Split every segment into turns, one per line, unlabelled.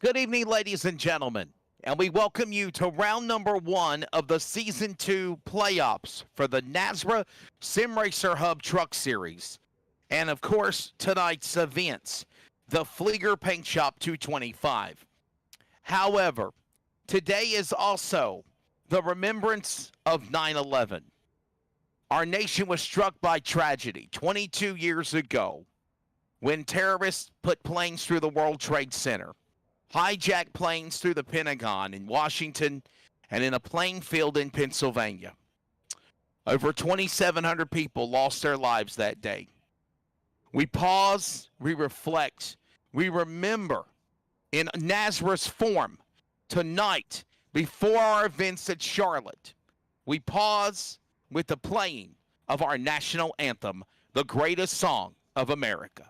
Good evening, ladies and gentlemen, and we welcome you to round number one of the Season 2 playoffs for the NASRA Sim Racer Hub Truck Series. And of course, tonight's events, the Fleeger Paint Shop 225. However, today is also the remembrance of 9/11. Our nation was struck by tragedy 22 years ago when terrorists put planes through the World Trade Center, hijacked planes through the Pentagon in Washington and in a plane field in Pennsylvania. Over 2,700 people lost their lives that day. We pause, we reflect, we remember in NASRA's form tonight before our events at Charlotte. We pause with the playing of our national anthem, the greatest song of America.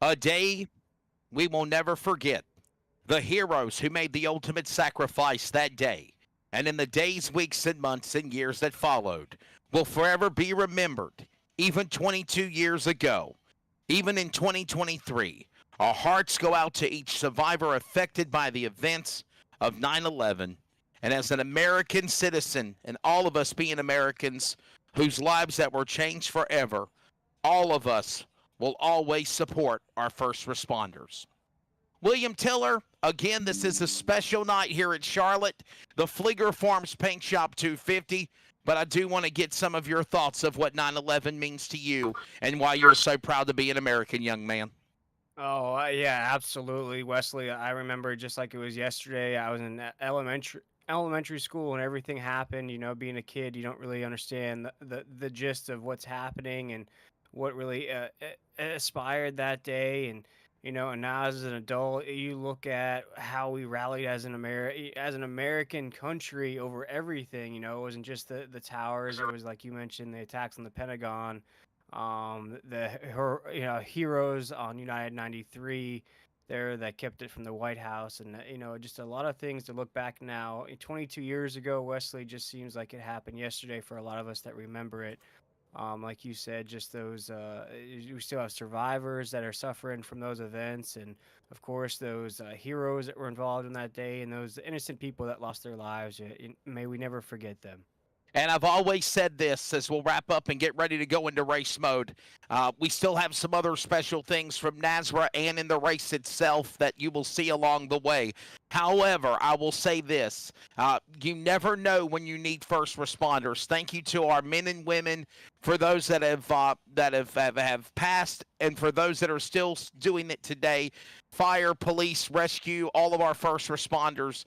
A day we will never forget. The heroes who made the ultimate sacrifice that day, and in the days, weeks, and months and years that followed, will forever be remembered, even 22 years ago, even in 2023. Our hearts go out to each survivor affected by the events of 9/11. And as an American citizen, and all of us being Americans whose lives that were changed forever, all of us will always support our first responders. William Tiller, again, this is a special night here at Charlotte, the Fleeger Farms Paint Shop 250, but I do want to get some of your thoughts of what 9/11 means to you and why you're so proud to be an American, young man.
Oh, yeah, absolutely, Wesley. I remember just like it was yesterday. I was in elementary school and everything happened. Being a kid, you don't really understand the gist of what's happening and what really aspired that day. And now as an adult, you look at how we rallied as an American country over everything. It wasn't just the towers. It was like you mentioned, the attacks on the Pentagon, heroes on United 93 there that kept it from the White House, and just a lot of things to look back now. 22 years ago, Wesley, just seems like it happened yesterday for a lot of us that remember it. Like you said, just those we still have survivors that are suffering from those events, and of course those heroes that were involved in that day, and those innocent people that lost their lives. May we never forget them.
And I've always said this as we'll wrap up and get ready to go into race mode. We still have some other special things from NASRA and in the race itself that you will see along the way. However, I will say this. You never know when you need first responders. Thank you to our men and women, for those that have passed, and for those that are still doing it today. Fire, police, rescue, all of our first responders.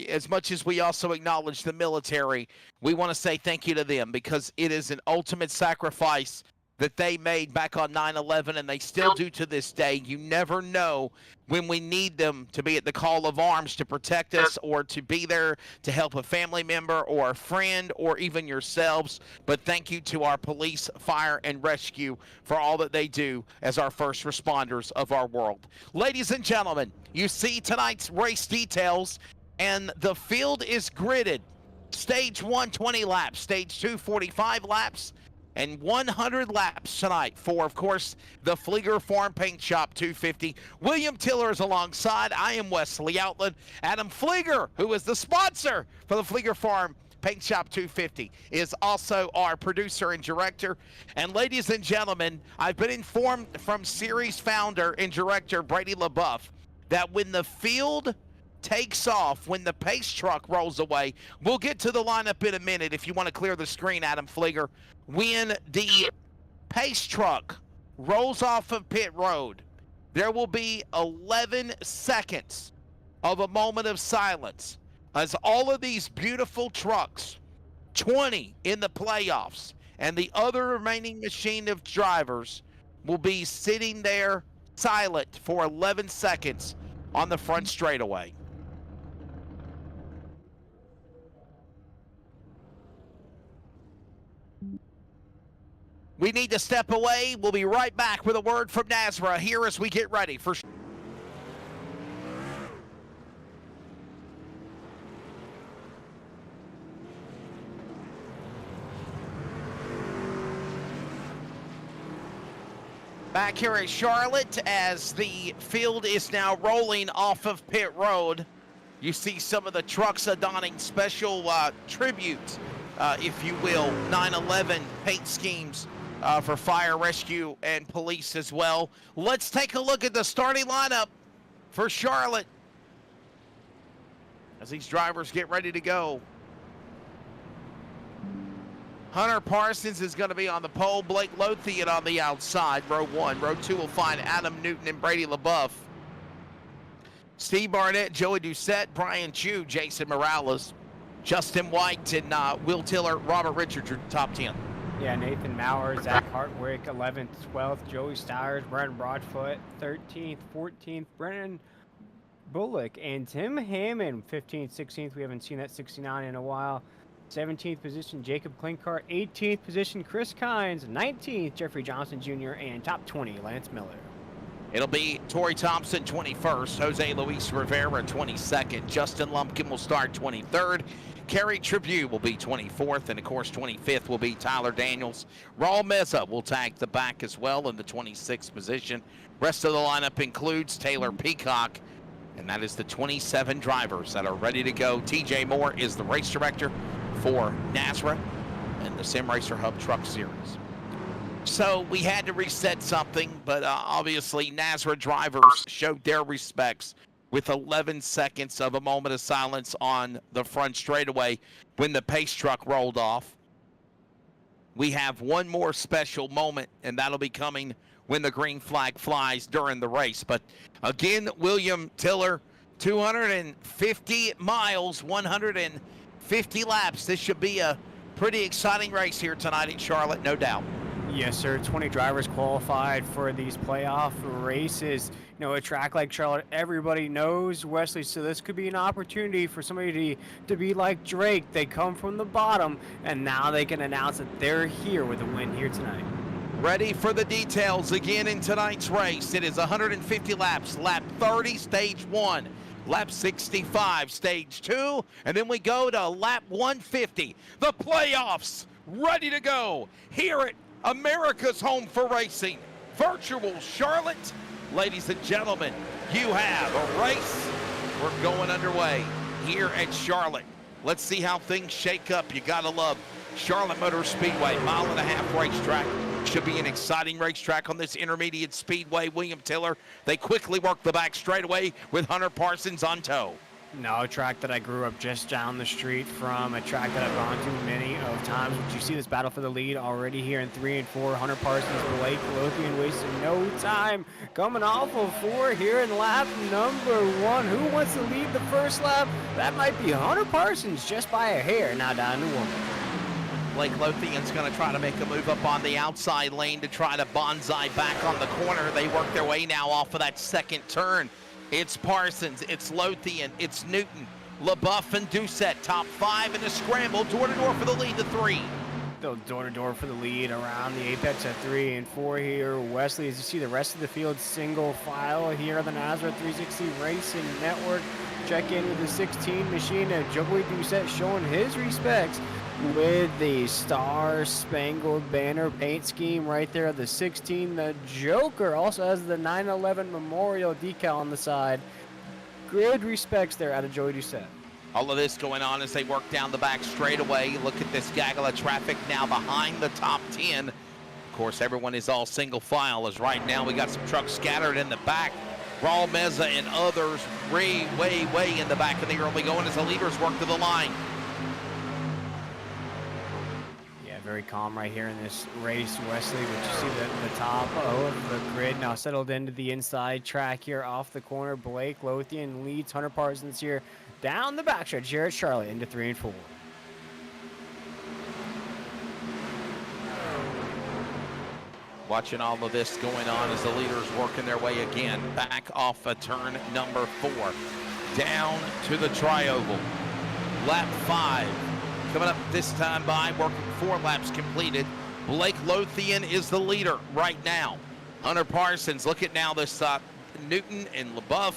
As much as we also acknowledge the military, we want to say thank you to them, because it is an ultimate sacrifice that they made back on 9/11, and they still do to this day. You never know when we need them to be at the call of arms to protect us, or to be there to help a family member or a friend or even yourselves. But thank you to our police, fire, and rescue for all that they do as our first responders of our world. Ladies and gentlemen, you see tonight's race details, and the field is gridded. Stage 1, 20 laps. Stage 2, 45 laps. And 100 laps tonight for, of course, the Fleeger Farm Paint Shop 250. William Tiller is alongside. I am Wesley Outland. Adam Fleeger, who is the sponsor for the Fleeger Farm Paint Shop 250, is also our producer and director. And ladies and gentlemen, I've been informed from series founder and director Brady LaBeouf that when the field takes off, when the pace truck rolls away, we'll get to the lineup in a minute if you want to clear the screen, Adam Fleeger. When the pace truck rolls off of pit road, there will be 11 seconds of a moment of silence as all of these beautiful trucks, 20 in the playoffs, and the other remaining machine of drivers will be sitting there silent for 11 seconds on the front straightaway. We need to step away. We'll be right back with a word from NASRA here as we get ready for... Back here at Charlotte as the field is now rolling off of pit road. You see some of the trucks adorning special tribute, if you will, 9/11 paint schemes for fire, rescue, and police as well. Let's take a look at the starting lineup for Charlotte as these drivers get ready to go. Hunter Parsons is going to be on the pole. Blake Lothian on the outside, row 1. Row 2 will find Adam Newton and Brady LaBeouf. Steve Barnett, Joey Doucette, Brian Chu, Jason Morales, Justin White, and Will Tiller, Robert Richards, top 10.
Yeah, Nathan Maurer, Zach Hartwick, 11th, 12th, Joey Stires, Brennan Broadfoot, 13th, 14th, Brennan Bullock, and Tim Hammond, 15th, 16th. We haven't seen that 69 in a while. 17th position, Jacob Klinkart. 18th position, Chris Kynes. 19th, Jeffrey Johnson Jr. And top 20, Lance Miller.
It'll be Torrey Thompson 21st, Jose Luis Rivera 22nd, Justin Lumpkin will start 23rd, Kerry Tribune will be 24th, and of course 25th will be Tyler Daniels. Raul Meza will tag the back as well in the 26th position. Rest of the lineup includes Taylor Peacock, and that is the 27 drivers that are ready to go. TJ Moore is the race director for NASRA and the Sim Racer Hub Truck Series. So we had to reset something, but obviously NASRA drivers showed their respects with 11 seconds of a moment of silence on the front straightaway when the pace truck rolled off. We have one more special moment, and that'll be coming when the green flag flies during the race. But again, William Tiller, 250 miles, 150 laps. This should be a pretty exciting race here tonight in Charlotte, no doubt.
Yes, sir. 20 drivers qualified for these playoff races. You know, a track like Charlotte, everybody knows Wesley, so this could be an opportunity for somebody to be like Drake. They come from the bottom, and now they can announce that they're here with a win here tonight.
Ready for the details again in tonight's race. It is 150 laps. Lap 30, stage 1. Lap 65, stage 2. And then we go to lap 150. The playoffs ready to go here at America's home for racing, virtual Charlotte. Ladies and gentlemen, you have a race. We're going underway here at Charlotte. Let's see how things shake up. You gotta love Charlotte Motor Speedway, mile-and-a-half racetrack. Should be an exciting racetrack on this intermediate speedway. William Tiller, they quickly work the back straightaway with Hunter Parsons on tow.
No, a track that I grew up just down the street from, a track that I've gone to many of times. But you see this battle for the lead already here in 3 and 4. Hunter Parsons, Blake Lothian wasting no time. Coming off of 4 here in lap number 1. Who wants to lead the first lap? That might be Hunter Parsons just by a hair. Now down to 1.
Blake Lothian's going to try to make a move up on the outside lane to try to bonsai back on the corner. They work their way now off of that second turn. It's Parsons, it's Lothian, it's Newton, LaBeouf and Doucette, top 5 in a scramble, door-to-door for the lead to 3.
Still door-to-door for the lead around the apex at 3 and 4 here. Wesley, as you see the rest of the field single file here on the NASRA 360 Racing Network. Check in with the 16 machine and Joey Doucette showing his respects with the Star Spangled Banner paint scheme right there. The 16, the Joker, also has the 9/11 Memorial decal on the side. Good respects there out of Joey Doucette.
All of this going on as they work down the back straightaway. Look at this gaggle of traffic now behind the top 10. Of course, everyone is all single file, as right now we got some trucks scattered in the back. Raul Meza and others way in the back of the early going as the leaders work to the line.
Very calm right here in this race, Wesley, but you see the top of the grid now settled into the inside track here off the corner. Blake Lothian leads Hunter Parsons here down the backstretch here at Charlotte into 3 and 4.
Watching all of this going on as the leaders working their way again back off of turn number 4 down to the tri-oval. Lap 5 coming up this time by, working 4 laps completed. Blake Lothian is the leader right now. Hunter Parsons, look at now this Newton and LaBeouf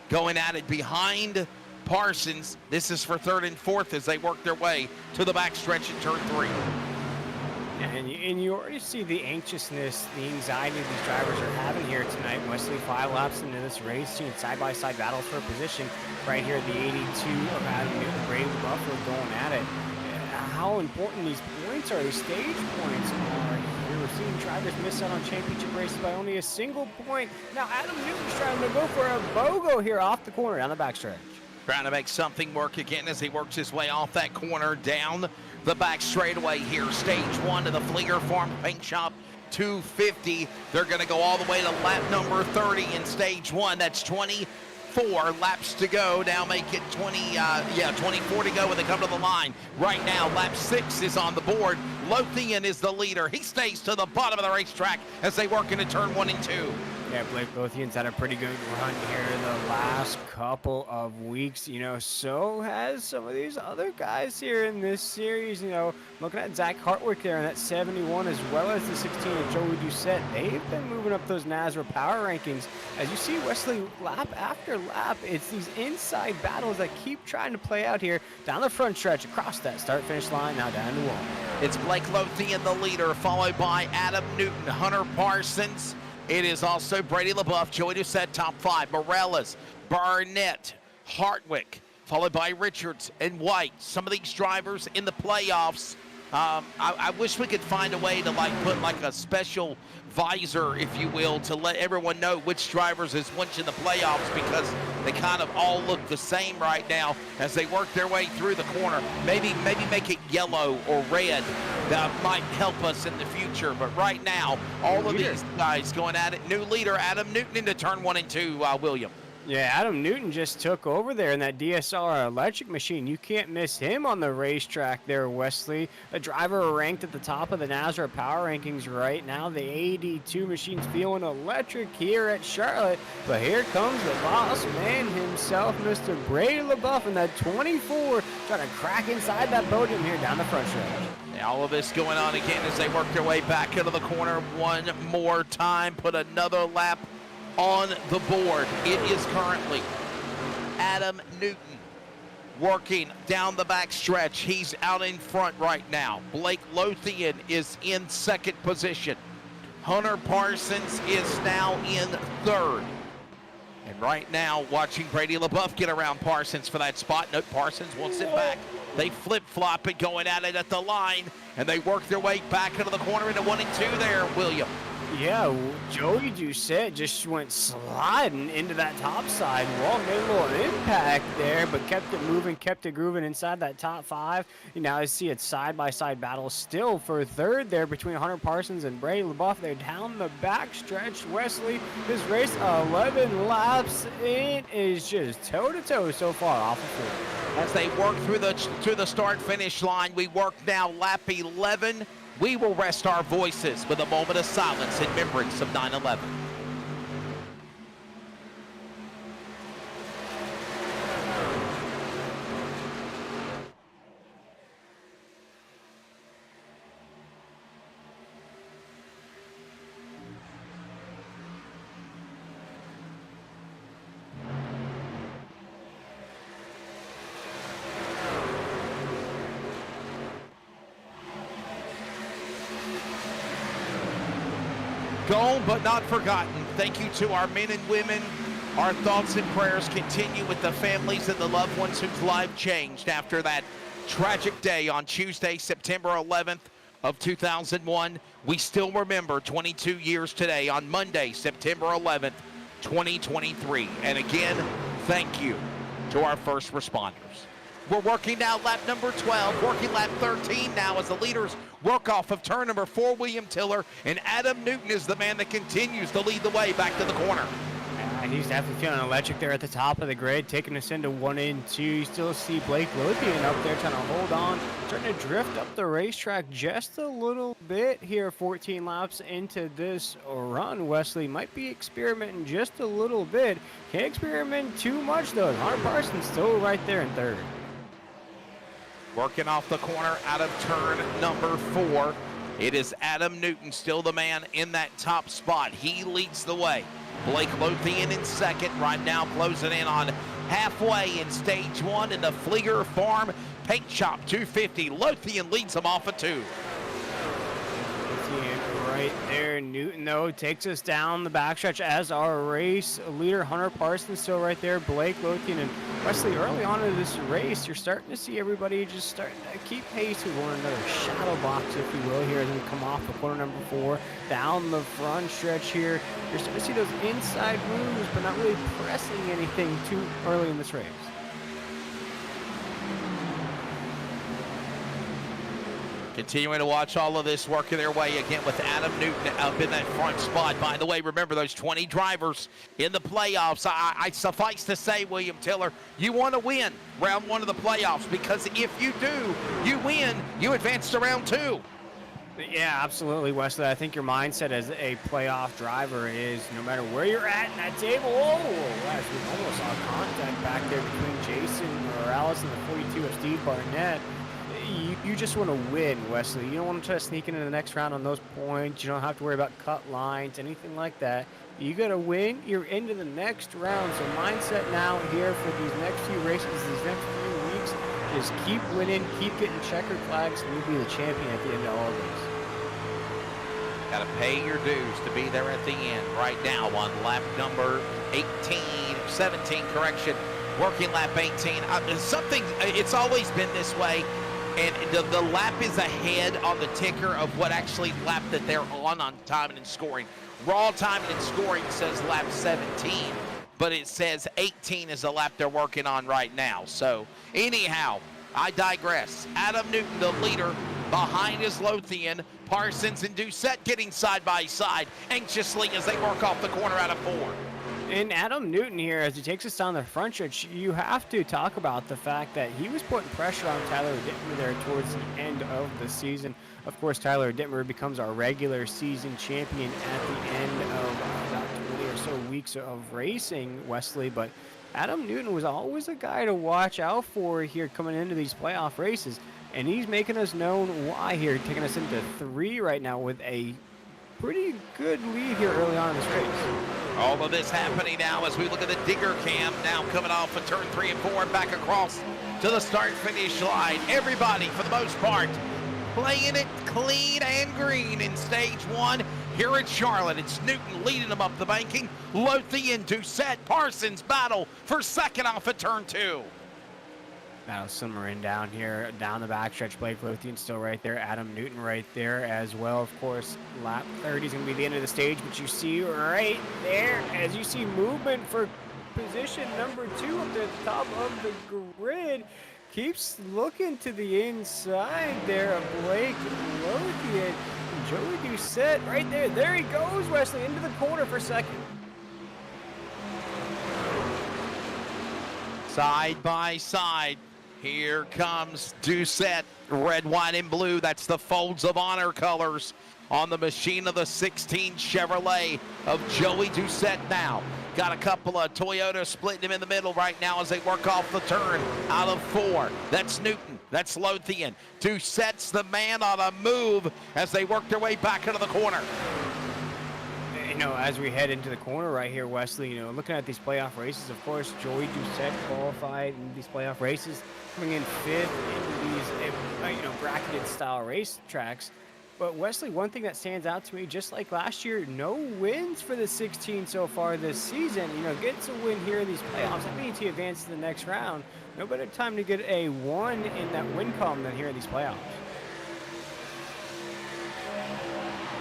going at it behind Parsons. This is for 3rd and 4th as they work their way to the backstretch in turn 3.
And you already see the anxiousness, the anxiety these drivers are having here tonight. Wesley 5 laps into this race, seeing side-by-side battles for position right here at the 82 of Adam Newton. Brady LaBeouf going at it. How important these points are, these stage points are here. We're seeing drivers miss out on championship races by only a single point. Now Adam Newton's trying to go for a BOGO here off the corner down the backstretch.
Trying to make something work again as he works his way off that corner down the back straightaway here. Stage 1 to the Fleeger Farm Paint Shop 250. They're going to go all the way to lap number 30 in stage 1. That's 24 laps to go. Now make it 24 to go when they come to the line. Right now, lap 6 is on the board. Lothian is the leader. He stays to the bottom of the racetrack as they work into turn 1 and 2.
Yeah, Blake Lothian's had a pretty good run here in the last couple of weeks. You know, so has some of these other guys here in this series. You know, looking at Zach Hartwick there in that 71, as well as the 16 of Joey Doucette. They've been moving up those NASRA power rankings. As you see, Wesley, lap after lap, it's these inside battles that keep trying to play out here down the front stretch across that start-finish line, now down to 1.
It's Blake Lothian, the leader, followed by Adam Newton, Hunter Parsons. It is also Brady LaBeouf, Joey Doucette, top 5. Morales, Barnett, Hartwick, followed by Richards and White. Some of these drivers in the playoffs. I wish we could find a way to put a special visor, if you will, to let everyone know which drivers is which in the playoffs, because they kind of all look the same right now as they work their way through the corner. Maybe make it yellow or red. That might help us in the future. But right now, all of these guys going at it. New leader, Adam Newton, into turn 1 and 2, William.
Yeah, Adam Newton just took over there in that DSR electric machine. You can't miss him on the racetrack there, Wesley. A driver ranked at the top of the NASRA power rankings right now. The 82 machine's feeling electric here at Charlotte. But here comes the boss man himself, Mr. Brady LaBeouf, in that 24, trying to crack inside that podium here down the front stretch.
All of this going on again as they work their way back into the corner one more time. Put another lap on the board. It is currently Adam Newton working down the back stretch. He's out in front right now. Blake Lothian is in 2nd position. Hunter Parsons is now in 3rd. And right now watching Brady LaBeouf get around Parsons for that spot. No, Parsons wants it back. They flip-flop it going at it at the line, and they work their way back into the corner into 1 and 2 there, William.
Yeah, Joey Doucette just went sliding into that top side wall, made a little impact there, but kept it moving, kept it grooving inside that top 5. You now I see it side-by-side battle still for third there between Hunter Parsons and Brady LaBeouf. They're down the back stretch. Wesley, this race 11 laps. It is just toe-to-toe so far off the field.
As they work through the start-finish line, we work now lap 11. We will rest our voices with a moment of silence in remembrance of 9/11. Gone but not forgotten. Thank you to our men and women. Our thoughts and prayers continue with the families and the loved ones whose life changed after that tragic day on Tuesday, September 11th of 2001. We still remember 22 years today on Monday, September 11th, 2023. And again, thank you to our first responders. We're working now lap number 12, working lap 13 now as the leaders work off of turn number 4, William Tiller, and Adam Newton is the man that continues to lead the way back to the corner.
He's definitely feeling electric there at the top of the grid, taking us into 1 and 2. You still see Blake Lothian up there trying to hold on, starting to drift up the racetrack just a little bit here. 14 laps into this run, Wesley might be experimenting just a little bit. Can't experiment too much though. Hunter Parsons still right there in third.
Working off the corner out of turn number 4. It is Adam Newton, still the man in that top spot. He leads the way. Blake Lothian in second, right now closing in on halfway in stage 1 in the Fleeger Farm Paint Shop 250. Lothian leads them off of 2.
Right there, Newton though takes us down the backstretch as our race leader. Hunter Parsons still right there. Blake Lothian and Wesley early on in this race, you're starting to see everybody just starting to keep pace with one another. Shadow box, if you will, here as we come off the corner number 4 down the front stretch here. You're starting to see those inside moves, but not really pressing anything too early in this race.
Continuing to watch all of this working their way again with Adam Newton up in that front spot. By the way, remember those 20 drivers in the playoffs. I suffice to say, William Tiller, you want to win round 1 of the playoffs, because if you do, you win, you advance to round 2.
Yeah, absolutely, Wesley. I think your mindset as a playoff driver is no matter where you're at in that table. Oh, gosh, we almost saw contact back there between Jason Morales and the 42 of Steve Barnett. You just want to win, Wesley. You don't want to try to sneak into the next round on those points. You don't have to worry about cut lines, anything like that. You got to win. You're into the next round. So mindset now here for these next few races, these next few weeks, is keep winning, keep getting checkered flags, and you'll be the champion at the end of all of this.
Got to pay your dues to be there at the end. Right now on lap number 17, correction, working lap 18. It's always been this way. And the lap is ahead on the ticker of what actually lap that they're on timing and scoring. Raw timing and scoring says lap 17, but it says 18 is the lap they're working on right now. So anyhow, I digress. Adam Newton, the leader, behind is Lothian. Parsons and Doucette getting side by side anxiously as they work off the corner out of 4.
And Adam Newton here, as he takes us down the front stretch, you have to talk about the fact that he was putting pressure on Tyler Dittmer there towards the end of the season. Of course, Tyler Dittmer becomes our regular season champion at the end of about 20 or so weeks of racing, Wesley. But Adam Newton was always a guy to watch out for here coming into these playoff races. And he's making us known why here, taking us into 3 right now with a pretty good lead here early on in this race.
All of this happening now as we look at the digger cam now coming off of turn 3 and 4 and back across to the start-finish line. Everybody, for the most part, playing it clean and green in stage 1. Here at Charlotte, it's Newton leading them up the banking. Lothian, Doucette, Parsons battle for second off at turn 2.
Now simmering down here, down the backstretch. Blake Lothian still right there. Adam Newton right there as well. Of course, lap 30 is going to be the end of the stage, but you see right there, as you see movement for position number 2 up at the top of the grid. Keeps looking to the inside there of Blake Lothian. Joey Doucette right there. There he goes, Wesley, into the corner for second.
Side by side. Here comes Doucette, red, white, and blue. That's the Folds of Honor colors on the machine of the 16 Chevrolet of Joey Doucette now. Got a couple of Toyota splitting him in the middle right now as they work off the turn out of 4. That's Newton. That's Lothian. Doucette's the man on a move as they work their way back into the corner.
You know, as we head into the corner right here, Wesley, you know, looking at these playoff races, of course, Joey Doucette qualified in these playoff races, coming in 5th into these, you know, bracketed style race tracks. But Wesley, one thing that stands out to me, just like last year, no wins for the 16 so far this season. You know, gets a win here in these playoffs. That means he advances to the next round. No better time to get a 1 in that win column than here in these playoffs.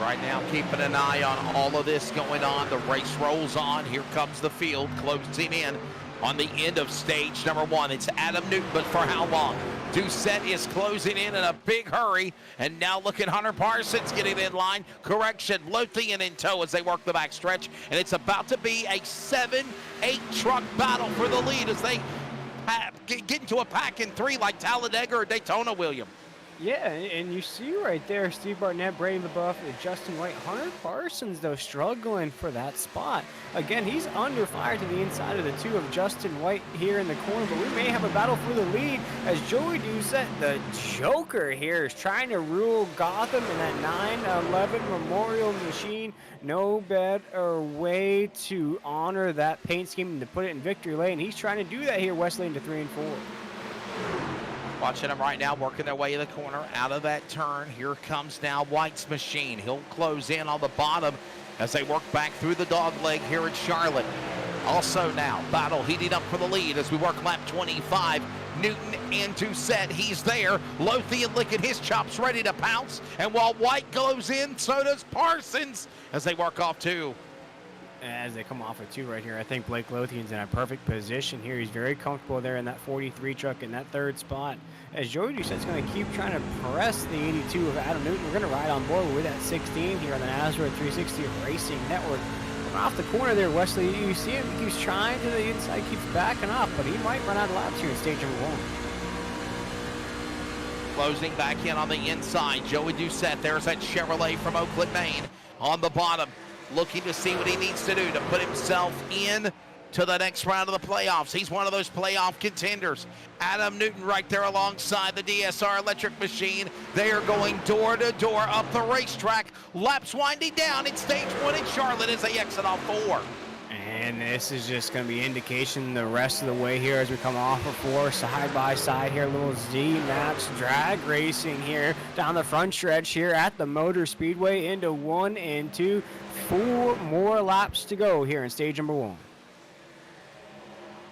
Right now, keeping an eye on all of this going on. The race rolls on. Here comes the field closing in on the end of stage number 1. It's Adam Newton, but for how long? Doucette is closing in a big hurry, and now look at Hunter Parsons getting in line. Correction, Lothian in tow as they work the back stretch, and it's about to be a 7-8 truck battle for the lead as they get into a pack in 3 like Talladega or Daytona, William.
Yeah, and you see right there, Steve Barnett, Brady LaBeouf, Justin White. Hunter Parsons, though, struggling for that spot. Again, he's under fire to the inside of the 2 of Justin White here in the corner, but we may have a battle for the lead as Joey Doucette, the Joker here, is trying to rule Gotham in that 911 Memorial machine. No better way to honor that paint scheme and to put it in victory lane. He's trying to do that here, Wesley, into 3 and 4.
Watching them right now working their way in the corner out of that turn. Here comes now White's machine. He'll close in on the bottom as they work back through the dog leg here at Charlotte. Also now, battle heating up for the lead as we work lap 25. Newton and Doucette, he's there. Lothian licking his chops, ready to pounce. And while White goes in, so does Parsons as they work off 2.
As they come off of 2 right here, I think Blake Lothian's in a perfect position here. He's very comfortable there in that 43 truck in that 3rd spot. As Joey Doucette's going to keep trying to press the 82 of Adam Newton. We're going to ride on board with that 16 here on the NASRA 360 Racing Network. Off the corner there, Wesley, you see him, he keeps trying to the inside, keeps backing up, but he might run out of laps here in stage number 1.
Closing back in on the inside, Joey Doucette. There's that Chevrolet from Oakland, Maine on the bottom, looking to see what he needs to do to put himself in to the next round of the playoffs. He's one of those playoff contenders. Adam Newton right there alongside the DSR electric machine. They are going door to door up the racetrack. Laps winding down in stage 1 in Charlotte as they exit off 4.
And this is just going to be indication the rest of the way here as we come off of 4, side by side here, little Z-Max drag racing here down the front stretch here at the Motor Speedway into 1 and 2. 4 more laps to go here in stage number 1.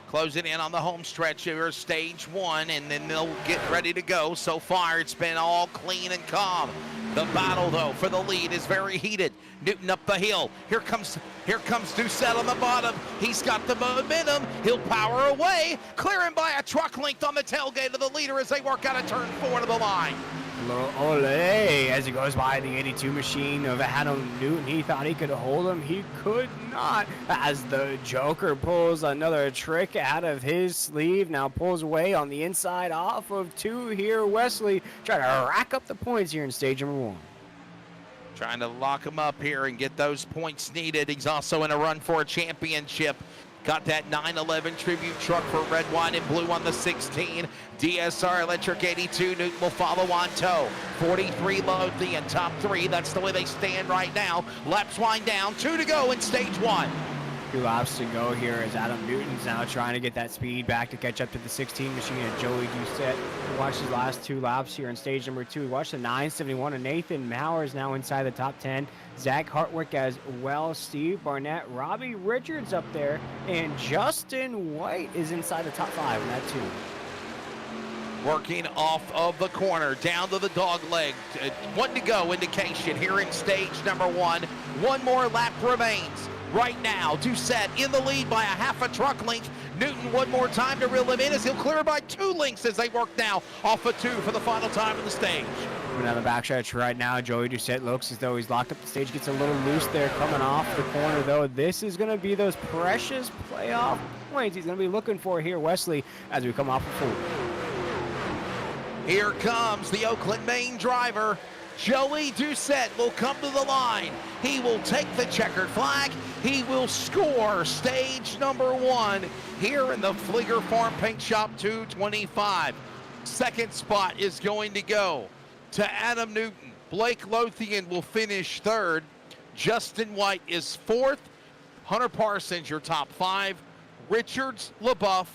Closing in on the home stretch here, stage 1, and then they'll get ready to go. So far, it's been all clean and calm. The battle, though, for the lead is very heated. Newton up the hill. Here comes Doucette on the bottom. He's got the momentum. He'll power away, clearing by a truck length on the tailgate of the leader as they work out of turn 4 to the line.
Ole as he goes by the 82 machine of Adam Newton. He thought he could hold him. He could not as the Joker pulls another trick out of his sleeve. Now pulls away on the inside off of 2 here. Wesley trying to rack up the points here in stage number 1.
Trying to lock him up here and get those points needed. He's also in a run for a championship. Got that 911 tribute truck for red, white, and blue on the 16. DSR electric 82. Newton will follow on tow. 43 Lothian, top 3. That's the way they stand right now. Laps wind down. 2 to go in stage 1.
2 laps to go here as Adam Newton's now trying to get that speed back to catch up to the 16 machine. And Joey Doucette watched his last 2 laps here in stage number 2. We watched the 971 and Nathan Maurer now inside the top 10. Zach Hartwick as well. Steve Barnett, Robbie Richards up there, and Justin White is inside the top 5 in that 2.
Working off of the corner, down to the dog leg. 1 to go indication here in stage number 1. 1 more lap remains. Right now, Doucette in the lead by a half a truck length. Newton 1 more time to reel him in as he'll clear by 2 lengths as they work now off of 2 for the final time of the stage.
Moving down the backstretch right now, Joey Doucette looks as though he's locked up the stage, gets a little loose there coming off the corner though. This is going to be those precious playoff points he's going to be looking for here, Wesley, as we come off of 4.
Here comes the Oakland main driver. Joey Doucette will come to the line. He will take the checkered flag. He will score stage number 1 here in the Fleeger Farm Paint Shop 225. Second spot is going to go to Adam Newton. Blake Lothian will finish 3rd. Justin White is 4th. Hunter Parsons, your top 5. Richards, LaBeouf,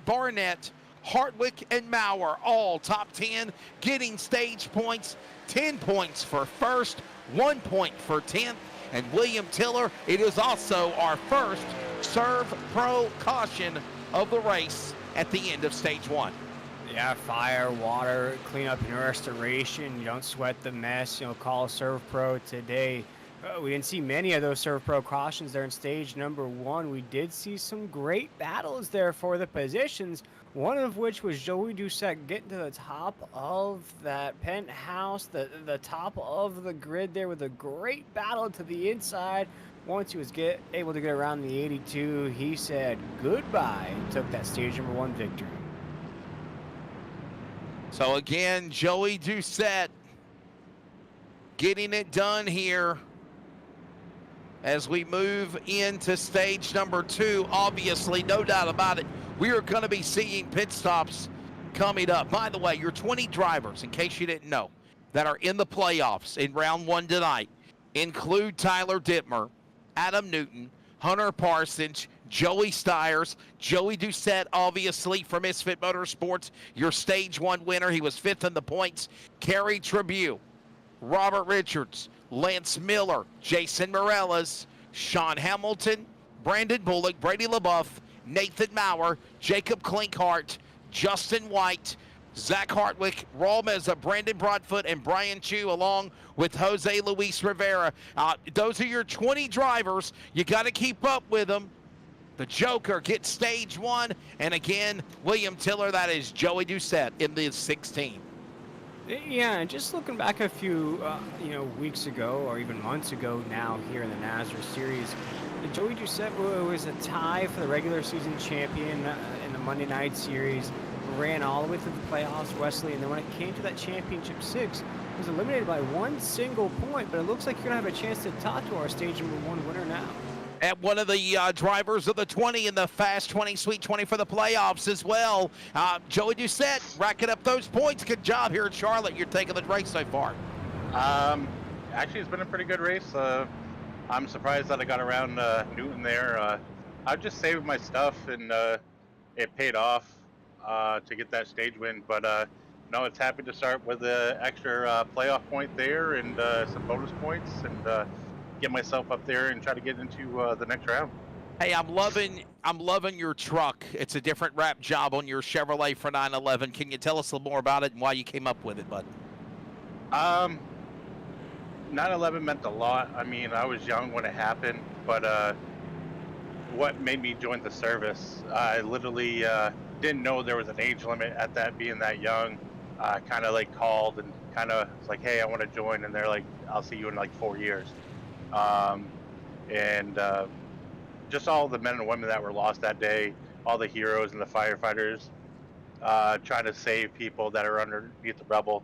Barnett, Hartwick, and Maurer, all top 10, getting stage points. 10 points for 1st, 1 point for 10th, and William Tiller, it is also our first Serve Pro caution of the race at the end of stage 1.
Yeah, fire, water, cleanup, and restoration. You don't sweat the mess. Call Serve Pro today. We didn't see many of those Serve Pro cautions there in stage number 1. We did see some great battles there for the positions, one of which was Joey Doucette getting to the top of that penthouse, the top of the grid there with a great battle to the inside. Once he was able to get around the 82, he said goodbye and took that stage number 1 victory.
So again, Joey Doucette getting it done here as we move into stage number 2. Obviously, no doubt about it, we are going to be seeing pit stops coming up. By the way, your 20 drivers, in case you didn't know, that are in the playoffs in round 1 tonight include Tyler Dittmer, Adam Newton, Hunter Parsons, Joey Stiers, Joey Doucette, obviously, for Misfit Motorsports, your stage 1 winner. He was 5th in the points. Kerry Tribune, Robert Richards, Lance Miller, Jason Morales, Sean Hamilton, Brandon Bullock, Brady LaBeouf, Nathan Maurer, Jacob Klinkhart, Justin White, Zach Hartwick, Raul Meza, Brandon Broadfoot, and Brian Chu, along with Jose Luis Rivera. Those are your 20 drivers. You got to keep up with them. The Joker gets stage 1. And again, William Tiller, that is Joey Doucette in the 16.
Yeah, and just looking back a few, weeks ago or even months ago now here in the NASRA Series, Joey Doucette was a tie for the regular season champion in the Monday Night Series, ran all the way through the playoffs, Wesley, and then when it came to that championship 6, was eliminated by 1 single point, but it looks like you're going to have a chance to talk to our stage number 1 winner now.
At one of the drivers of the 20 in the Fast 20, Sweet 20 for the playoffs as well. Joey Doucette racking up those points. Good job here at Charlotte. You're taking the race so far.
Actually, it's been a pretty good race. I'm surprised that I got around Newton there. I just saved my stuff, and it paid off to get that stage win. But no, it's happy to start with an extra playoff point there and some bonus points, and get myself up there and try to get into the next round.
Hey, I'm loving your truck. It's a different wrap job on your Chevrolet for 911. Can you tell us a little more about it and why you came up with it, bud?
911 meant a lot. I mean, I was young when it happened, but what made me join the service, I literally didn't know there was an age limit at that, being that young. Kind of like called and kind of was like, hey, I want to join, and they're like, I'll see you in like 4 years. Just all the men and women that were lost that day, all the heroes and the firefighters trying to save people that are underneath the rubble.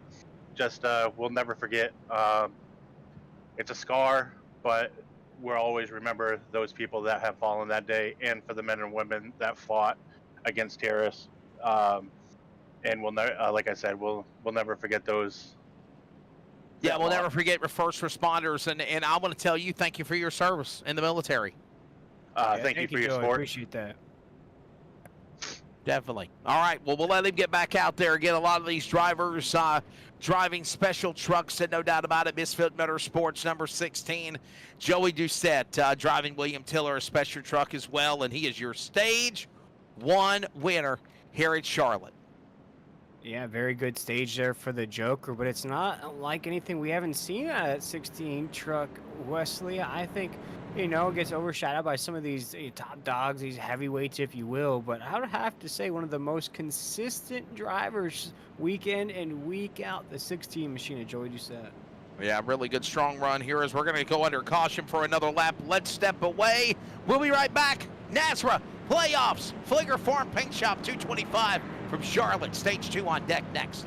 Just we'll never forget. It's a scar, but we'll always remember those people that have fallen that day, and for the men and women that fought against terrorists. And we'll never, like I said, we'll never forget those.
Yeah, we'll never forget first responders, and I want to tell you, thank you for your service in the military.
Thank you for your
Joey.
support.
Appreciate that.
Definitely. All right. Well, we'll let him get back out there. Again, a lot of these drivers driving special trucks, and no doubt about it. Misfit Motorsports number 16, Joey Doucette driving William Tiller, a special truck as well, and he is your Stage 1 winner here at Charlotte.
Yeah, very good stage there for the Joker, but it's not like anything we haven't seen out of that 16 truck, Wesley. I think, it gets overshadowed by some of these top dogs, these heavyweights, if you will. But I would have to say one of the most consistent drivers week in and week out, the 16 machine of Joey Doucette.
Yeah, really good, strong run here as we're going to go under caution for another lap. Let's step away. We'll be right back. NASRA playoffs, Fleeger Farm Paint Shop 225 from Charlotte. Stage 2 on deck next.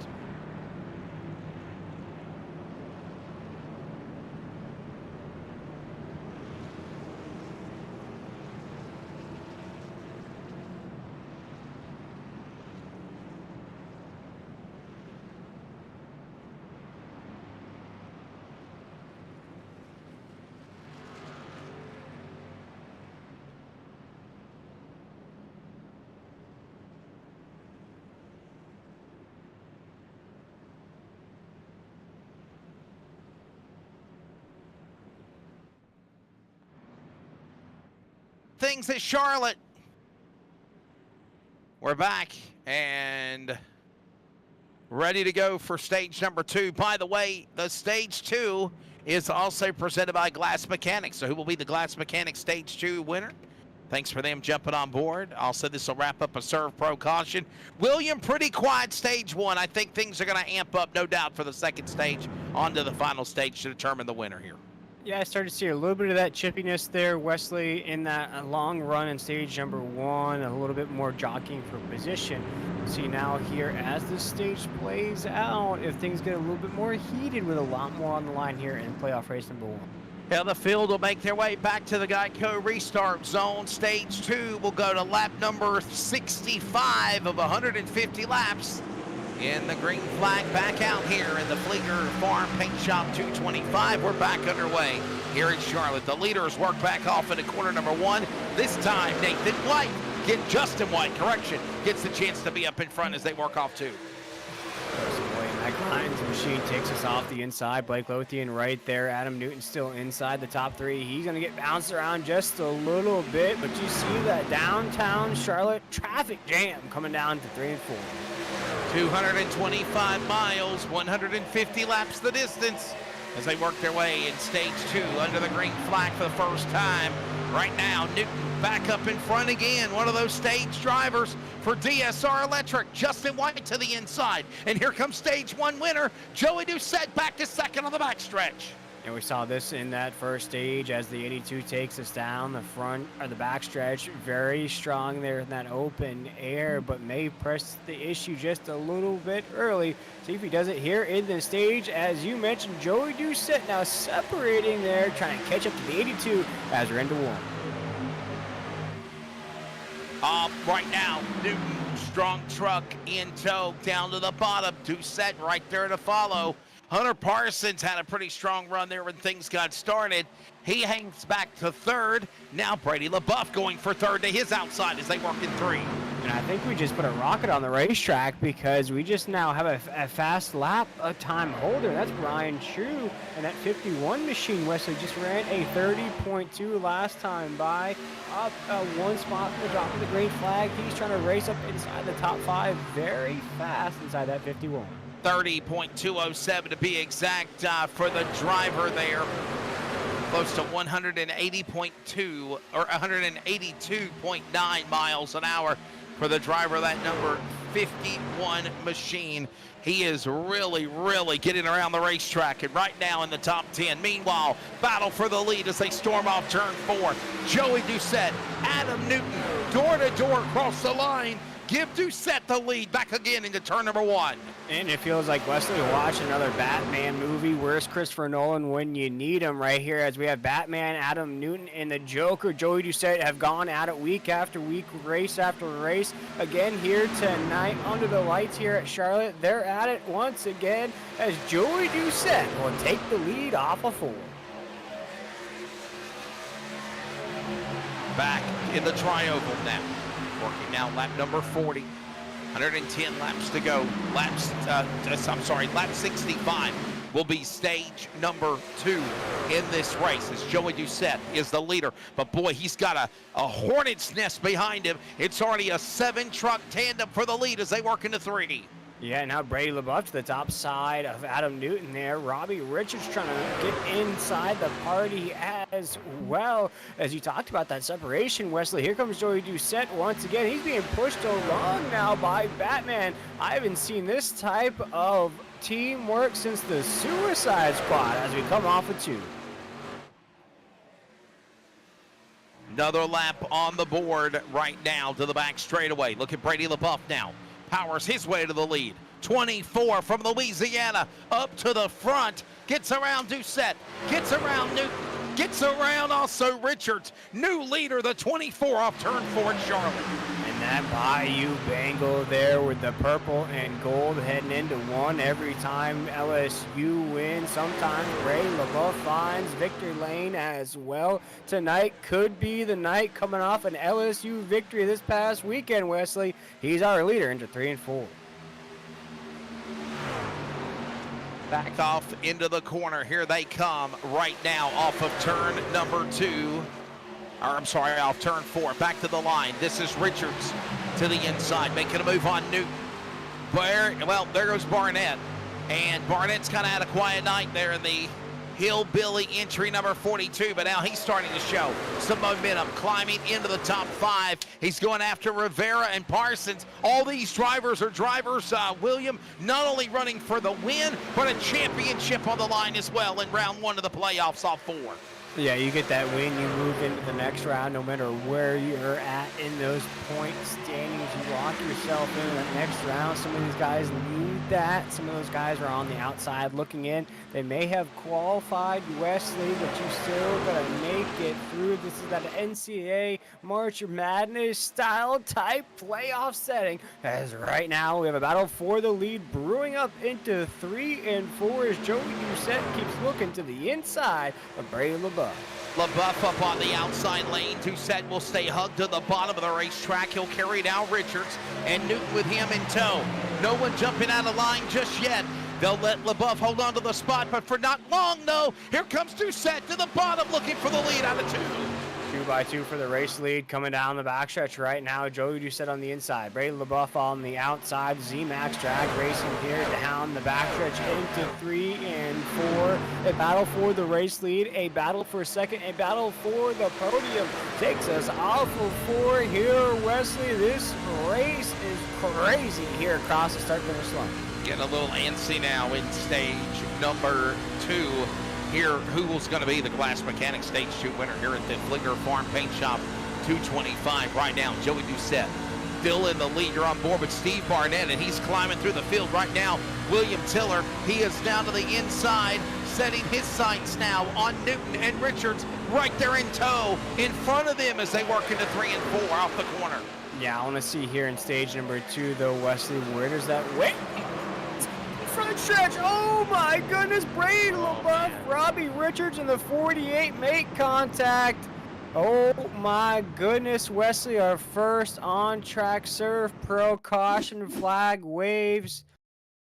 Things at Charlotte. We're back and ready to go for stage number 2. By the way, the stage 2 is also presented by Glass Mechanics. So who will be the Glass Mechanics stage 2 winner? Thanks for them jumping on board. Also, this will wrap up a Serve Pro caution. William, pretty quiet stage 1. I think things are going to amp up, no doubt, for the second stage onto the final stage to determine the winner here.
Yeah, I started to see a little bit of that chippiness there, Wesley, in that long run in stage number 1, a little bit more jockeying for position. See now here as the stage plays out, if things get a little bit more heated with a lot more on the line here in playoff race number 1.
Yeah, the field will make their way back to the Geico restart zone. Stage 2 will go to lap number 65 of 150 laps. In the green flag back out here in the Fleeger Farm Paint Shop 225. We're back underway here in Charlotte. The leaders work back off into corner number 1. This time, Justin White, gets the chance to be up in front as they work off 2.
Hines machine takes us off the inside. Blake Lothian right there. Adam Newton still inside the top 3. He's going to get bounced around just a little bit, but you see that downtown Charlotte traffic jam coming down to 3 and 4.
225 miles, 150 laps the distance as they work their way in stage 2 under the green flag for the first time. Right now, Newton back up in front again. One of those stage drivers for DSR Electric. Justin White to the inside. And here comes stage 1 winner, Joey Doucette back to second on the backstretch.
And we saw this in that first stage as the 82 takes us down the front or the backstretch. Very strong there in that open air, but may press the issue just a little bit early. See if he does it here in the stage. As you mentioned, Joey Doucette now separating there, trying to catch up to the 82 as we're into 1.
Right now, Newton, strong truck in tow down to the bottom. Doucette right there to follow. Hunter Parsons had a pretty strong run there when things got started. He hangs back to 3rd. Now Brady LaBeouf going for 3rd to his outside as they work in 3.
And I think we just put a rocket on the racetrack because we just now have a fast lap time holder. That's Brian True. And that 51 machine, Wesley, just ran a 30.2 last time by. Up 1 spot from the drop of the green flag. He's trying to race up inside the top 5 very fast inside that 51.
30.207 to be exact for the driver there. Close to 180.2 or 182.9 miles an hour for the driver of that number 51 machine. He is really getting around the racetrack and right now in the top 10. Meanwhile, battle for the lead as they storm off turn 4. Joey Doucette, Adam Newton, door to door across the line. Give Doucette the lead back again into turn number 1.
And it feels like Wesley watching another Batman movie. Where's Christopher Nolan when you need him right here as we have Batman, Adam Newton, and the Joker, Joey Doucette, have gone at it week after week, race after race. Again here tonight under the lights here at Charlotte. They're at it once again as Joey Doucette will take the lead off of 4.
back in the tri-oval now. Working now lap number 40. 110 laps to go. Lap 65 will be stage number 2 in this race as Joey Doucette is the leader. But boy, he's got a hornet's nest behind him. It's already a 7-truck tandem for the lead as they work into 3.
Yeah, now Brady LaBeouf to the top side of Adam Newton there. Robbie Richards trying to get inside the party as well. As you talked about that separation, Wesley, here comes Joey Doucette once again. He's being pushed along now by Batman. I haven't seen this type of teamwork since the Suicide Squad as we come off of 2.
Another lap on the board right now to the back straightaway. Look at Brady LaBeouf now. Powers his way to the lead. 24 from Louisiana up to the front. Gets around Doucette. Gets around Newton. Gets around also Richards. New leader, the 24 off turn 4 in Charlotte.
And that Bayou Bengal there with the purple and gold heading into 1 every time LSU wins. Sometimes Brady LaBeouf finds victory lane as well. Tonight could be the night coming off an LSU victory this past weekend, Wesley. He's our leader into 3 and 4.
Back off into the corner. Here they come right now off of turn number 2. Or I'm sorry, off turn 4. Back to the line. This is Richards to the inside, making a move on Newton. Well, there goes Barnett. And Barnett's kind of had a quiet night there in the Hillbilly entry number 42, but now he's starting to show some momentum, climbing into the top 5. He's going after Rivera and Parsons. All these drivers are drivers, William, not only running for the win, but a championship on the line as well in round 1 of the playoffs off 4.
Yeah, you get that win, you move into the next round, no matter where you're at in those point standings, you lock yourself into the next round. Some of these guys need that. Some of those guys are on the outside looking in. They may have qualified, Wesley, but you still gotta make it through. This is that NCAA March Madness style type playoff setting. As right now we have a battle for the lead brewing up into 3 and 4 as Joey Doucette keeps looking to the inside of Brady LaBeouf.
LaBeouf up on the outside lane. Doucette will stay hugged to the bottom of the racetrack. He'll carry down Richards and Newton with him in tow. No one jumping out of line just yet. They'll let LaBeouf hold on to the spot, but for not long, no. Here comes Doucette to the bottom, looking for the lead out of 2.
2 by 2 for the race lead coming down the backstretch right now. Joey Doucette on the inside. Brady LaBeouf on the outside. Z-Max drag racing here down the backstretch into 3 and 4. A battle for the race lead. A battle for second. A battle for the podium. Takes us off of 4 here, Wesley. This race is crazy here across the start-finish line.
Getting a little antsy now in stage number 2. Here, who's going to be the Glass Mechanic Stage 2 winner here at the Fleeger Farm Paint Shop 225 right now. Joey Doucette still in the lead. You're on board with Steve Barnett, and he's climbing through the field right now. William Tiller, he is down to the inside, setting his sights now on Newton and Richards right there in tow in front of them as they work into 3 and 4 off the corner.
Yeah, I want to see here in stage number 2, though, Wesley, where does that wait? Front stretch, oh my goodness, Brady LaBeouf, Robbie Richards in the 48 make contact. Oh my goodness, Wesley, our first on-track Surf Pro caution flag waves.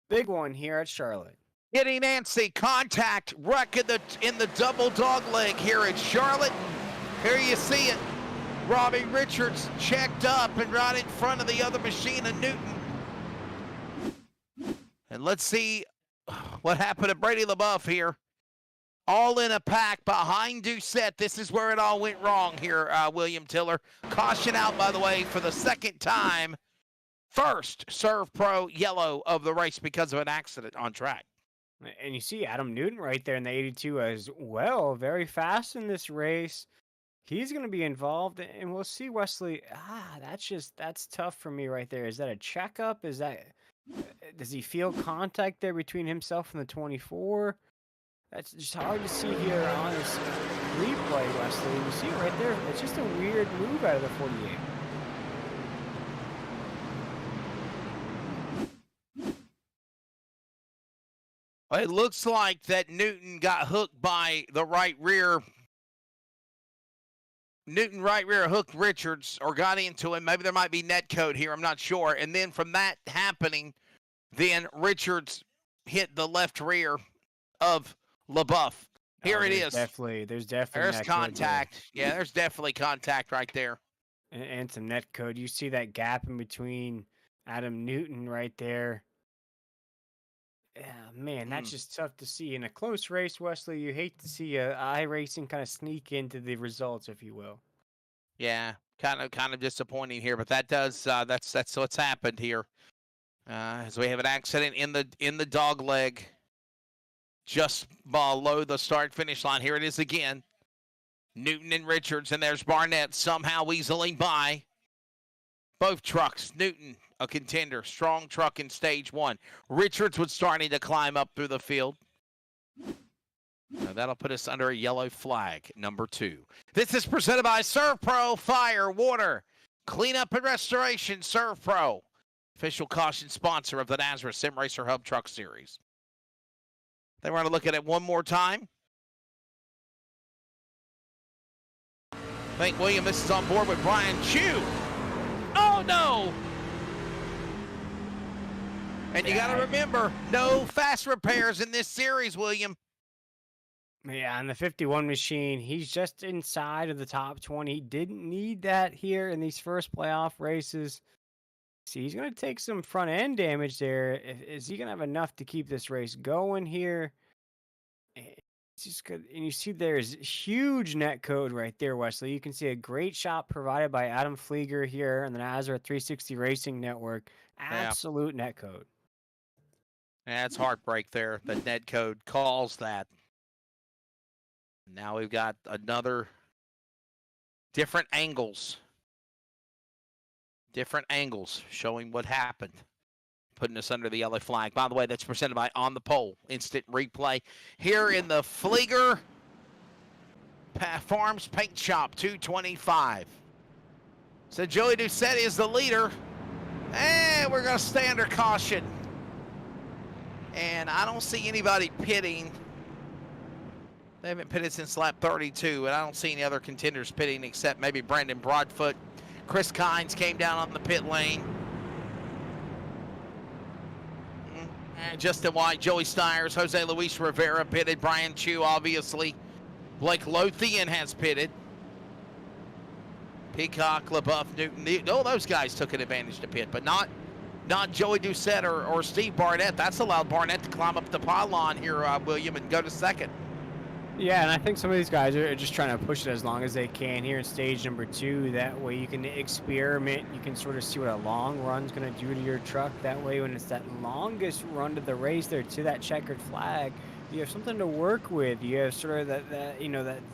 Big one here at Charlotte.
Getting antsy, contact, wreck in the double dog leg here at Charlotte. Here you see it. Robbie Richards checked up and right in front of the other machine of Newton. And let's see what happened to Brady LaBeouf here. All in a pack behind Doucette. This is where it all went wrong here, William Tiller. Caution out, by the way, for the second time. First Serve Pro yellow of the race because of an accident on track.
And you see Adam Newton right there in the 82 as well. Very fast in this race. He's going to be involved, and we'll see, Wesley. That's tough for me right there. Is that a checkup? Does he feel contact there between himself and the 24? That's just hard to see here on this replay, Wesley. You see it right there. It's just a weird move out of the 48.
It looks like that Newton got hooked by the right rear Newton right rear hooked Richards or got into him. Maybe there might be net code here. I'm not sure. And then from that happening, then Richards hit the left rear of LaBeouf. Here it is.
There's definitely
There's
net code there.
contact. Yeah, there's definitely contact right there.
And some net code. You see that gap in between Adam Newton right there. Yeah, man, that's just tough to see. In a close race, Wesley, you hate to see iRacing kind of sneak into the results, if you will.
Yeah, kind of disappointing here, but that does that's what's happened here. As we have an accident in the dog leg, just below the start-finish line. Here it is again. Newton and Richards, and there's Barnett somehow weaseling by. Both trucks. Newton, a contender, strong truck in stage 1. Richards was starting to climb up through the field. Now that'll put us under a yellow flag, number 2. This is presented by Serve Pro Fire, Water, Cleanup and Restoration. Serve Pro, official caution sponsor of the NASRA Sim Racer Hub Truck Series. They want to look at it one more time. Hank Williams is on board with Brian Chu. Oh, no. And you got to remember, no fast repairs in this series, William.
Yeah, on the 51 machine, he's just inside of the top 20. He didn't need that here in these first playoff races. See, he's going to take some front end damage there. Is he going to have enough to keep this race going here? It's just good. And you see there's huge net code right there, Wesley. You can see a great shot provided by Adam Fleeger here on the NASRA 360 Racing Network. Absolute net code.
That's heartbreak there. The net code calls that. Now we've got another different angles showing what happened, putting us under the yellow flag. By the way, that's presented by On the Pole Instant Replay here in the Fleeger Farms Paint Shop 225. So Joey Doucette is the leader, and we're going to stay under caution. And I don't see anybody pitting. They haven't pitted since lap 32, and I don't see any other contenders pitting except maybe Brandon Broadfoot. Chris Kynes came down on the pit lane. Justin White, Joey Stiers, Jose Luis Rivera pitted. Brian Chu, obviously. Blake Lothian has pitted. Peacock, LaBeouf, Newton. All those guys took an advantage to pit, but not Joey Doucette or Steve Barnett. That's allowed Barnett to climb up the pylon here, William, and go to second.
Yeah, and I think some of these guys are just trying to push it as long as they can here in stage number 2. That way you can experiment. You can sort of see what a long run's going to do to your truck. That way when it's that longest run to the race there to that checkered flag, you have something to work with. You have sort of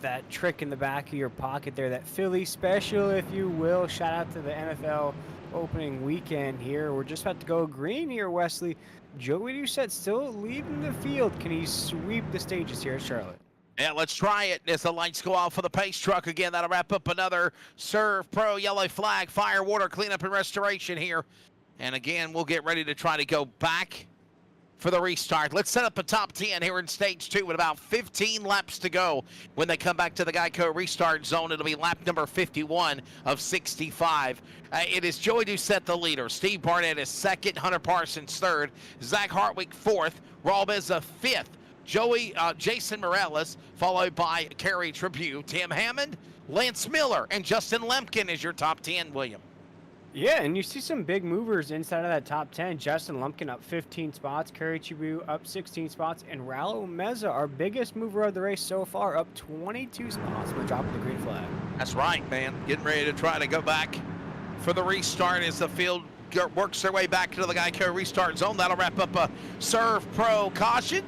that trick in the back of your pocket there, that Philly special, if you will. Shout out to the NFL opening weekend here. We're just about to go green here, Wesley. Joey Doucette still leading the field. Can he sweep the stages here at Charlotte?
Yeah, let's try it as the lights go off for the pace truck again. That'll wrap up another Serve Pro yellow flag, fire, water, cleanup, and restoration here. And again, we'll get ready to try to go back for the restart. Let's set up the top 10 here in stage 2 with about 15 laps to go. When they come back to the Geico restart zone, it'll be lap number 51 of 65. It is Joey Doucette the leader. Steve Barnett is second, Hunter Parsons third, Zach Hartwig fourth, Raul Beza fifth, Jason Morales, followed by Kerry Tribute, Tim Hammond, Lance Miller, and Justin Lemkin is your top 10, William.
Yeah, and you see some big movers inside of that top 10. Justin Lumpkin up 15 spots, Kerry Chibu up 16 spots, and Raul Meza, our biggest mover of the race so far, up 22 spots with the drop of the green flag.
That's right, man. Getting ready to try to go back for the restart as the field works their way back into the Geico restart zone. That'll wrap up a Serve Pro caution.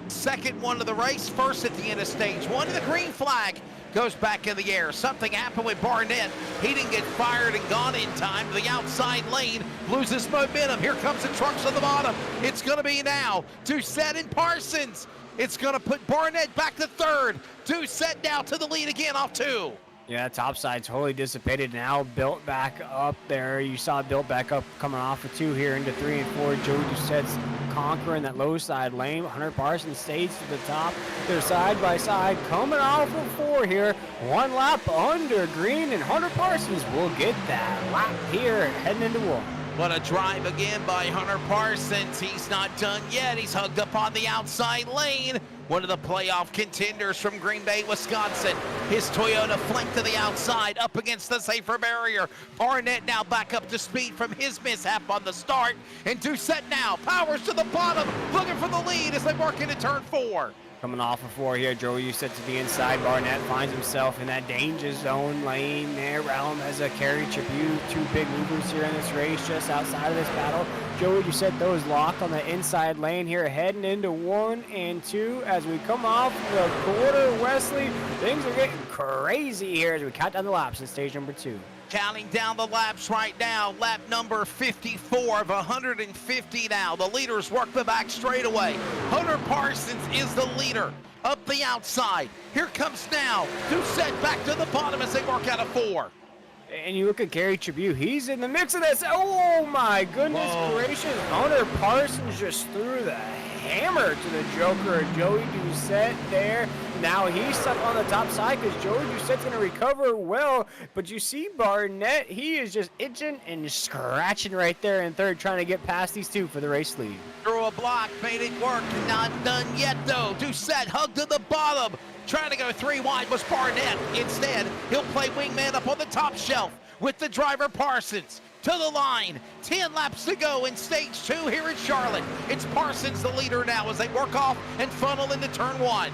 Second one of the race, first at the end of stage 1, and the green flag goes back in the air. Something happened with Barnett. He didn't get fired and gone in time. The outside lane loses momentum. Here comes the trucks on the bottom. It's going to be now Doucette and Parsons. It's going to put Barnett back to third. Doucette now to the lead again off 2.
Yeah, top side totally dissipated. Now built back up there. You saw built back up coming off of 2 here into 3 and 4. Joey Doucette's conquering that low side lane. Hunter Parsons stays to the top. They're side by side coming off of 4 here. 1 lap under green, and Hunter Parsons will get that lap here heading into 1.
What a drive again by Hunter Parsons. He's not done yet. He's hugged up on the outside lane. One of the playoff contenders from Green Bay, Wisconsin. His Toyota flanked to the outside, up against the safer barrier. Barnett now back up to speed from his mishap on the start. And Doucette now powers to the bottom, looking for the lead as they work into turn 4.
Coming off of 4 here, Joey Doucette to the inside. Barnett finds himself in that danger zone lane there. Realm has a carry Tribute. 2 big movers here in this race just outside of this battle. Joey Doucette, though, is locked on the inside lane here, heading into 1 and 2. As we come off the quarter, Wesley, things are getting crazy here as we count down the laps in stage number 2.
Counting down the laps right now, lap number 54 of 150 now. The leaders work the back straightaway. Hunter Parsons is the leader up the outside. Here comes now Doucette back to the bottom as they work out of 4.
And you look at Gary Tribute, he's in the mix of this. Oh my goodness gracious. Hunter Parsons just threw the hammer to the Joker. Joey Doucette there. Now he's stuck on the top side because Joey Doucette's going to recover well. But you see Barnett, he is just itching and scratching right there in 3rd, trying to get past these 2 for the race lead.
Through a block, made it work. Not done yet though. Doucette hugged to the bottom. Trying to go 3 wide was Barnett. Instead, he'll play wingman up on the top shelf with the driver Parsons. To the line, 10 laps to go in stage 2 here in Charlotte. It's Parsons the leader now as they work off and funnel into turn 1.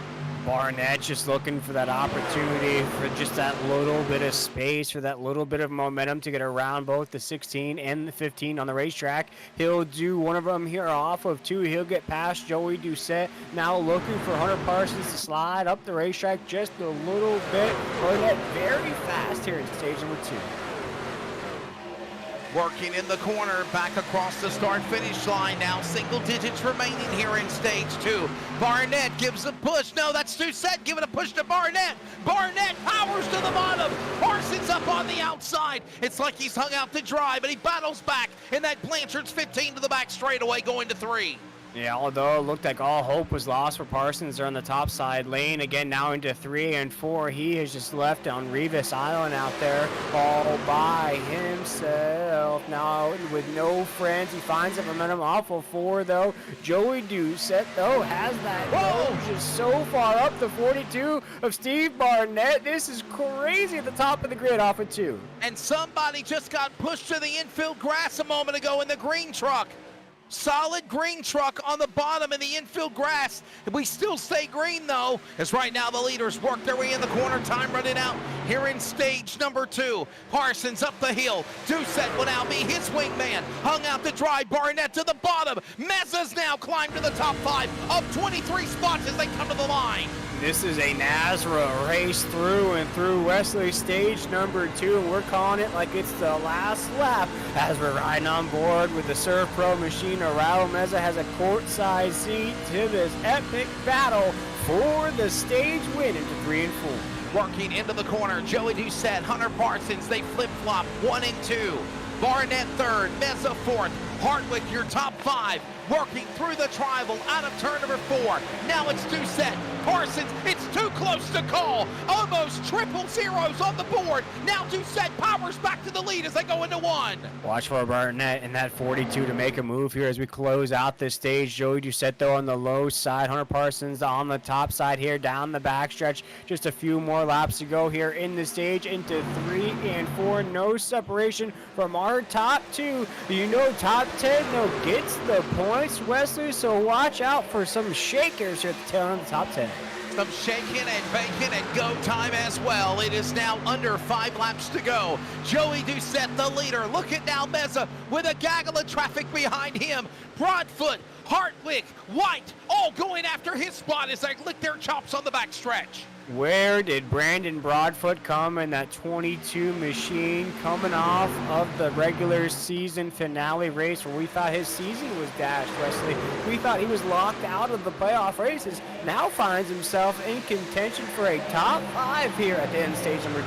Barnett just looking for that opportunity, for just that little bit of space, for that little bit of momentum to get around both the 16 and the 15 on the racetrack. He'll do one of them here off of 2. He'll get past Joey Doucette. Now looking for Hunter Parsons to slide up the racetrack just a little bit. Barnett very fast here in stage number 2.
Working in the corner, back across the start-finish line. Now single digits remaining here in stage 2. Barnett gives a push. No, that's Doucette giving a push to Barnett. Barnett powers to the bottom. Parsons up on the outside. It's like he's hung out to dry, but he battles back in that Blanchard's 15 to the back straightaway going to 3.
Yeah, although it looked like all hope was lost for Parsons there on the top side lane. Again, now into 3 and 4. He is just left on Revis Island out there all by himself. Now with no friends, he finds the momentum off of 4, though. Joey Doucette, though, has that nose just so far up the 42 of Steve Barnett. This is crazy at the top of the grid off of 2.
And somebody just got pushed to the infield grass a moment ago in the green truck. Solid green truck on the bottom in the infield grass. We still stay green though, as right now the leaders work their way in the corner. Time running out here in stage number 2. Parsons up the hill. Doucette will now be his wingman. Hung out to dry. Barnett to the bottom. Mezza's now climbed to the top 5 up 23 spots as they come to the line.
This is a NASRA race through and through, Wesley, stage number 2, and we're calling it like it's the last lap as we're riding on board with the Surf Pro machine. Raul Meza has a courtside seat to this epic battle for the stage win into 3 and 4.
Working into the corner, Joey Doucette, Hunter Parsons, they flip-flop 1 and 2. Barnett 3rd, Meza 4th, Hartwick your top 5. Working through the tribal out of turn number 4. Now it's Doucette. Parsons, it's too close to call. Almost triple zeros on the board. Now Doucette powers back to the lead as they go into 1.
Watch for Barnett in that 42 to make a move here as we close out this stage. Joey Doucette, though, on the low side. Hunter Parsons on the top side here down the backstretch. Just a few more laps to go here in the stage into 3 and 4. No separation from our top 2. You know top 10 no gets the points, Wesley, so watch out for some shakers here at the tail end of the top 10.
Some shaking and baking and go time as well. It is now under 5 laps to go. Joey Doucette, the leader. Look at now Meza with a gaggle of traffic behind him. Broadfoot Hartwig, White, all going after his spot as they lick their chops on the backstretch.
Where did Brandon Broadfoot come in that 22 machine coming off of the regular season finale race where we thought his season was dashed, Wesley? We thought he was locked out of the playoff races. Now finds himself in contention for a top 5 here at the end stage number 2.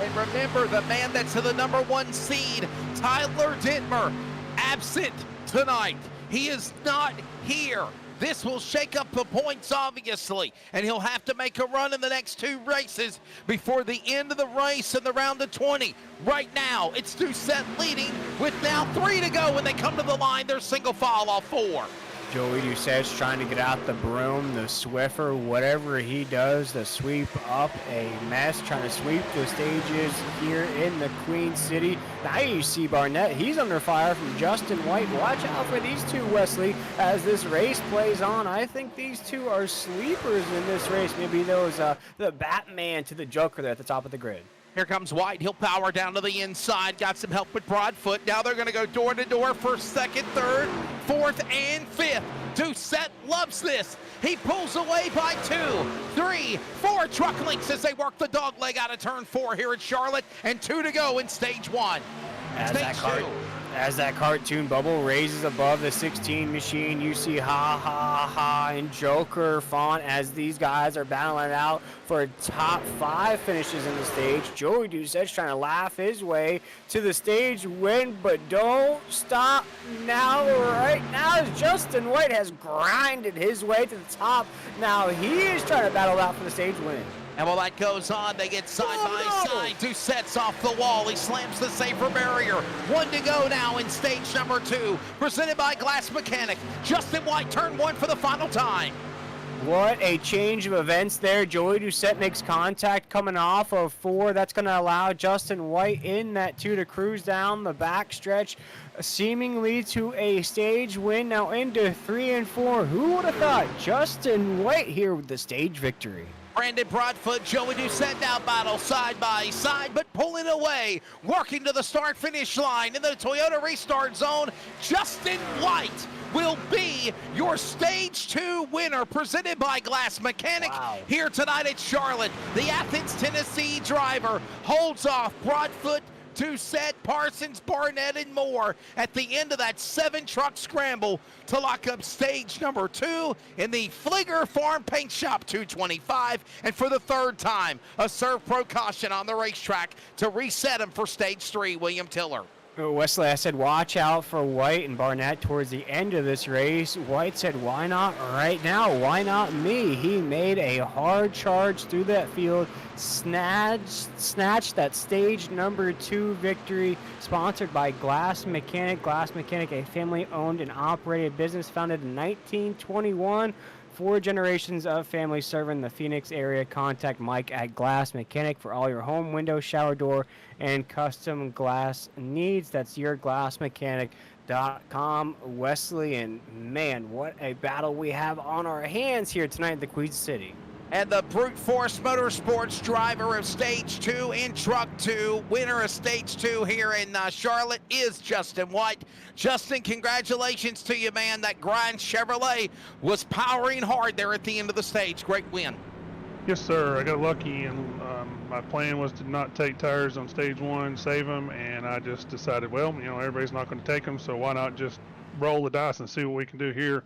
And remember, the man that's to the number 1 seed, Tyler Dittmer, absent tonight. He is not here. This will shake up the points, obviously, and he'll have to make a run in the next 2 races before the end of the race in the round of 20. Right now, it's Doucette leading with now 3 to go when they come to the line. They're single file off 4.
Joey Doucette's trying to get out the broom, the Swiffer, whatever he does to sweep up a mess, trying to sweep the stages here in the Queen City. Now you see Barnett, he's under fire from Justin White. Watch out for these two, Wesley, as this race plays on. I think these two are sleepers in this race. Maybe those, the Batman to the Joker there at the top of the grid.
Here comes White. He'll power down to the inside. Got some help with Broadfoot. Now they're going to go door to door for 2nd, 3rd, 4th, and 5th. Doucette loves this. He pulls away by 2, 3, 4 truck links as they work the dog leg out of turn 4 here at Charlotte, and 2 to go in stage 1.
As that cartoon bubble raises above the 16 machine, you see Ha Ha Ha and Joker font as these guys are battling out for top 5 finishes in the stage. Joey Doucette's trying to laugh his way to the stage win, but don't stop now. Right now, as Justin White has grinded his way to the top. Now he is trying to battle out for the stage win.
And while that goes on, they get side by side. Doucette's off the wall. He slams the safer barrier. 1 to go now in stage number 2. Presented by Glass Mechanic. Justin White, turn 1 for the final time.
What a change of events there. Joey Doucette makes contact coming off of 4. That's going to allow Justin White in that 2 to cruise down the backstretch, seemingly to a stage win. Now into 3 and 4. Who would have thought Justin White here with the stage victory?
Brandon Broadfoot, Joey Doucette now battle side by side, but pulling away, working to the start-finish line in the Toyota restart zone. Justin White will be your stage 2 winner, presented by Glass Mechanic.
Wow. Here
Here tonight at Charlotte. The Athens, Tennessee driver holds off Broadfoot, Doucette, Parsons, Barnett, and more at the end of that 7-truck scramble to lock up stage number 2 in the Fleeger Farm Paint Shop 225. And for the 3rd time, a serve pro caution on the racetrack to reset him for stage 3, William Tiller.
Wesley, I said watch out for White and Barnett towards the end of this race. White said, why not right now? Why not me? He made a hard charge through that field, snatched that stage number 2 victory, sponsored by Glass Mechanic. Glass Mechanic, a family-owned and operated business founded in 1921. 4 generations of family serving the Phoenix area. Contact Mike at Glass Mechanic for all your home, window, shower door, and custom glass needs. That's yourglassmechanic.com. Wesley, and man, what a battle we have on our hands here tonight in the Queen City.
And the Brute Force Motorsports driver of Stage 2 in Truck 2, winner of Stage 2 here in Charlotte, is Justin White. Justin, congratulations to you, man. That Grind Chevrolet was powering hard there at the end of the stage. Great win.
Yes, sir. I got lucky, and my plan was to not take tires on Stage 1, save them, and I just decided, well, you know, everybody's not going to take them, so why not just roll the dice and see what we can do here.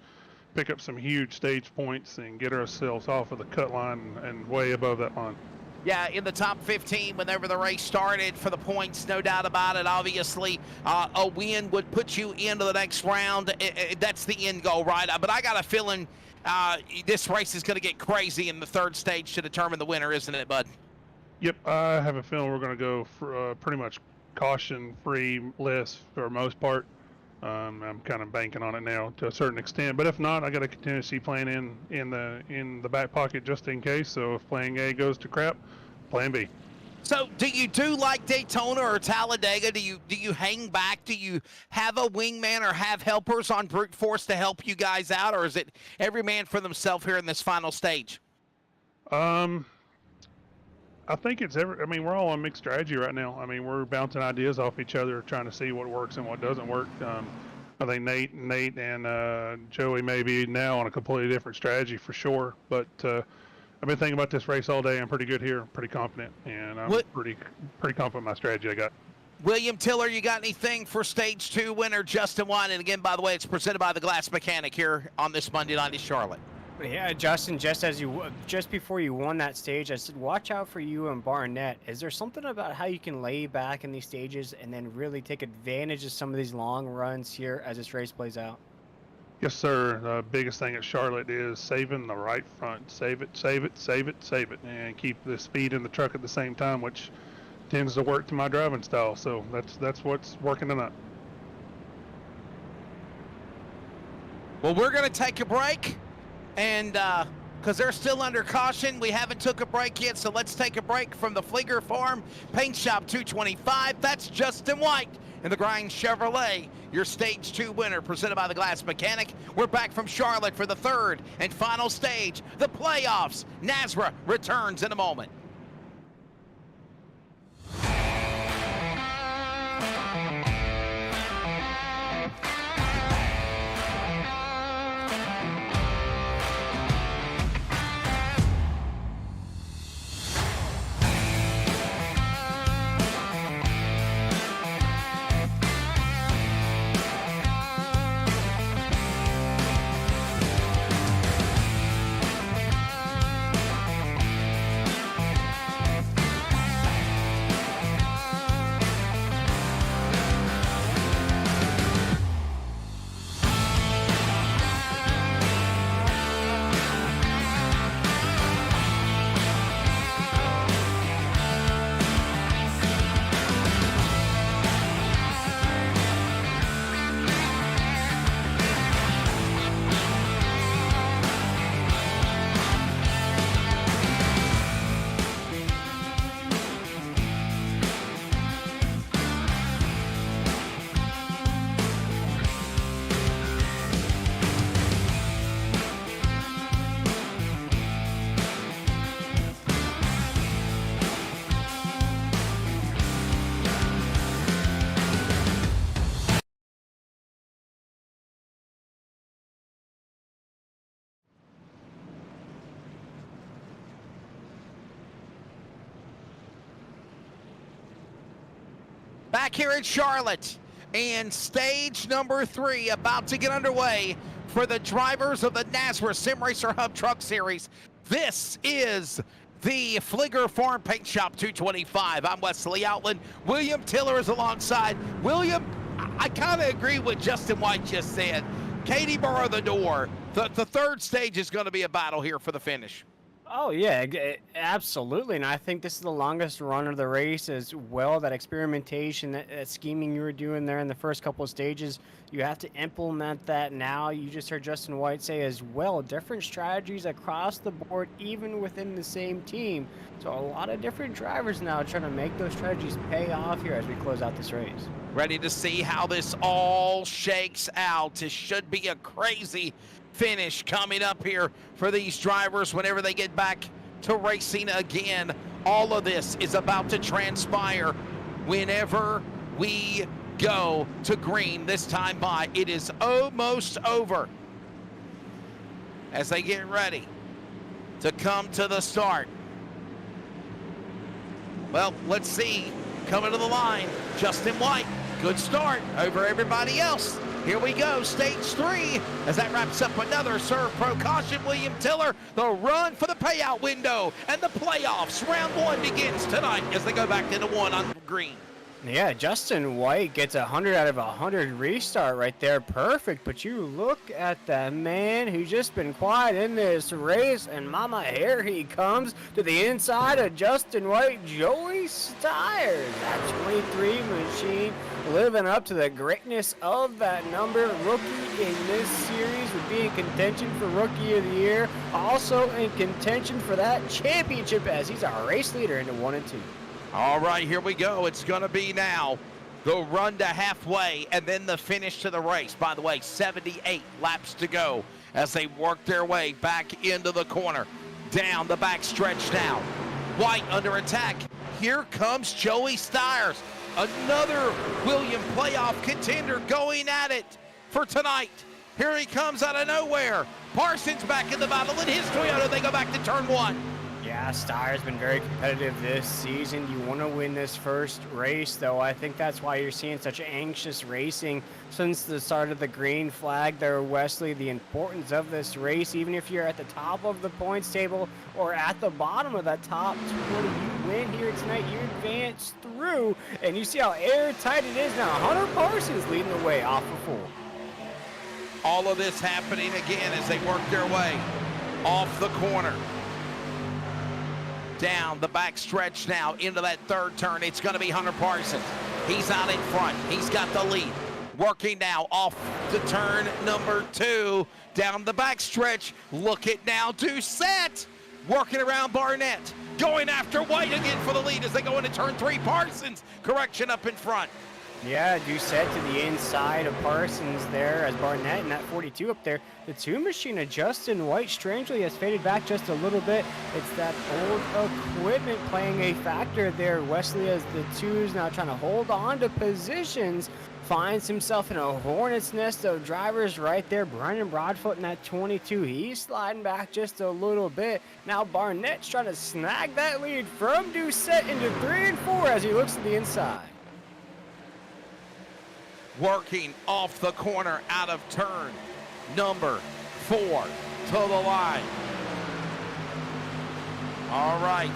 Pick up some huge stage points and get ourselves off of the cut line and way above that line.
Yeah, in the top 15 whenever the race started for the points, no doubt about it. Obviously, a win would put you into the next round. That's the end goal, right? But I got a feeling this race is going to get crazy in the 3rd stage to determine the winner, isn't it, bud?
Yep, I have a feeling we're going to go for pretty much caution-free list for the most part. I'm kind of banking on it now to a certain extent, but if not, I got a contingency plan in the back pocket just in case. So if plan A goes to crap, plan B.
So do you do like Daytona or Talladega? Do you hang back? Do you have a wingman or have helpers on Brute Force to help you guys out, or is it every man for themselves here in this final stage?
I think it's I mean, we're all on mixed strategy right now. I mean, we're bouncing ideas off each other, trying to see what works and what doesn't work. I think Nate and Joey may be now on a completely different strategy for sure. But I've been thinking about this race all day. I'm pretty good here, pretty confident, and I'm pretty confident in my strategy I got.
William Tiller, you got anything for Stage 2 winner Justin White? And again, by the way, it's presented by the Glass Mechanic here on this Monday night in Charlotte.
Yeah, Justin, just before you won that stage, I said, watch out for you and Barnett. Is there something about how you can lay back in these stages and then really take advantage of some of these long runs here as this race plays out?
Yes, sir. The biggest thing at Charlotte is saving the right front. Save it, save it, save it, save it, and keep the speed in the truck at the same time, which tends to work to my driving style. So that's what's working tonight.
Well, we're going to take a break. And because they're still under caution, we haven't took a break yet, so let's take a break from the Fleeger Farm Paint Shop 225. That's Justin White in the Grind Chevrolet, your Stage 2 winner, presented by the Glass Mechanic. We're back from Charlotte for the third and final stage, the playoffs. NASRA returns in a moment. Back here in Charlotte, and stage number 3 about to get underway for the drivers of the NASRA Sim Racer Hub Truck Series. This is the Fleeger Farm Paint Shop 225. I'm Wesley Outland. William Tiller is alongside. William, I kind of agree with Justin White just said. Katie, bar the door. The third stage is going to be a battle here for the finish.
Oh, yeah, absolutely. And I think this is the longest run of the race as well. That experimentation, that scheming you were doing there in the first couple of stages, you have to implement that now. You just heard Justin White say as well, different strategies across the board, even within the same team. So a lot of different drivers now trying to make those strategies pay off here as we close out this race.
Ready to see how this all shakes out. This should be a crazy finish coming up here for these drivers whenever they get back to racing again. All of this is about to transpire whenever we go to green this time by. It is almost over as they get ready to come to the start. Well, let's see. Coming to the line, Justin White. Good start over everybody else. Here we go, stage 3, as that wraps up another Serve Pro Caution. William Tiller, the run for the payout window, and the playoffs. Round 1 begins tonight as they go back into 1 on green.
Yeah, Justin White gets 100 out of 100 restart right there. Perfect. But you look at the man who's just been quiet in this race, and mama, here he comes to the inside of Justin White. Joey Stiers, that 23 machine, living up to the greatness of that number. Rookie in this series would be in contention for Rookie of the Year. Also in contention for that championship as he's a race leader into 1 and 2.
All right, here we go. It's going to be now the run to halfway and then the finish to the race. By the way, 78 laps to go as they work their way back into the corner. Down the back stretch now. White under attack. Here comes Joey Stiers. Another William playoff contender going at it. for tonight. Here he comes out of nowhere. Parsons back in the battle in his Toyota. They go back to turn 1.
Yeah, Steyer's been very competitive this season. You want to win this first race, though. I think that's why you're seeing such anxious racing since the start of the green flag there, Wesley. The importance of this race, even if you're at the top of the points table or at the bottom of that top 20, you win here tonight, you advance through, and you see how airtight it is now. Hunter Parsons leading the way off of 4.
All of this happening again as they work their way off the corner. Down the back stretch now into that third turn. It's going to be Hunter Parsons. He's out in front. He's got the lead. Working now off the turn number 2. Down the back stretch. Look at now Doucette. Working around Barnett. Going after White again for the lead as they go into turn 3. Parsons, correction up in front.
Yeah, Doucette to the inside of Parsons there as Barnett and that 42 up there. The 2 machine of Justin White strangely has faded back just a little bit. It's that old equipment playing a factor there. Wesley, as the 2 is now trying to hold on to positions, finds himself in a hornet's nest of drivers right there. Brennan Broadfoot in that 22. He's sliding back just a little bit. Now Barnett's trying to snag that lead from Doucette into 3 and 4 as he looks to the inside.
Working off the corner out of turn number 4 to the line. All right.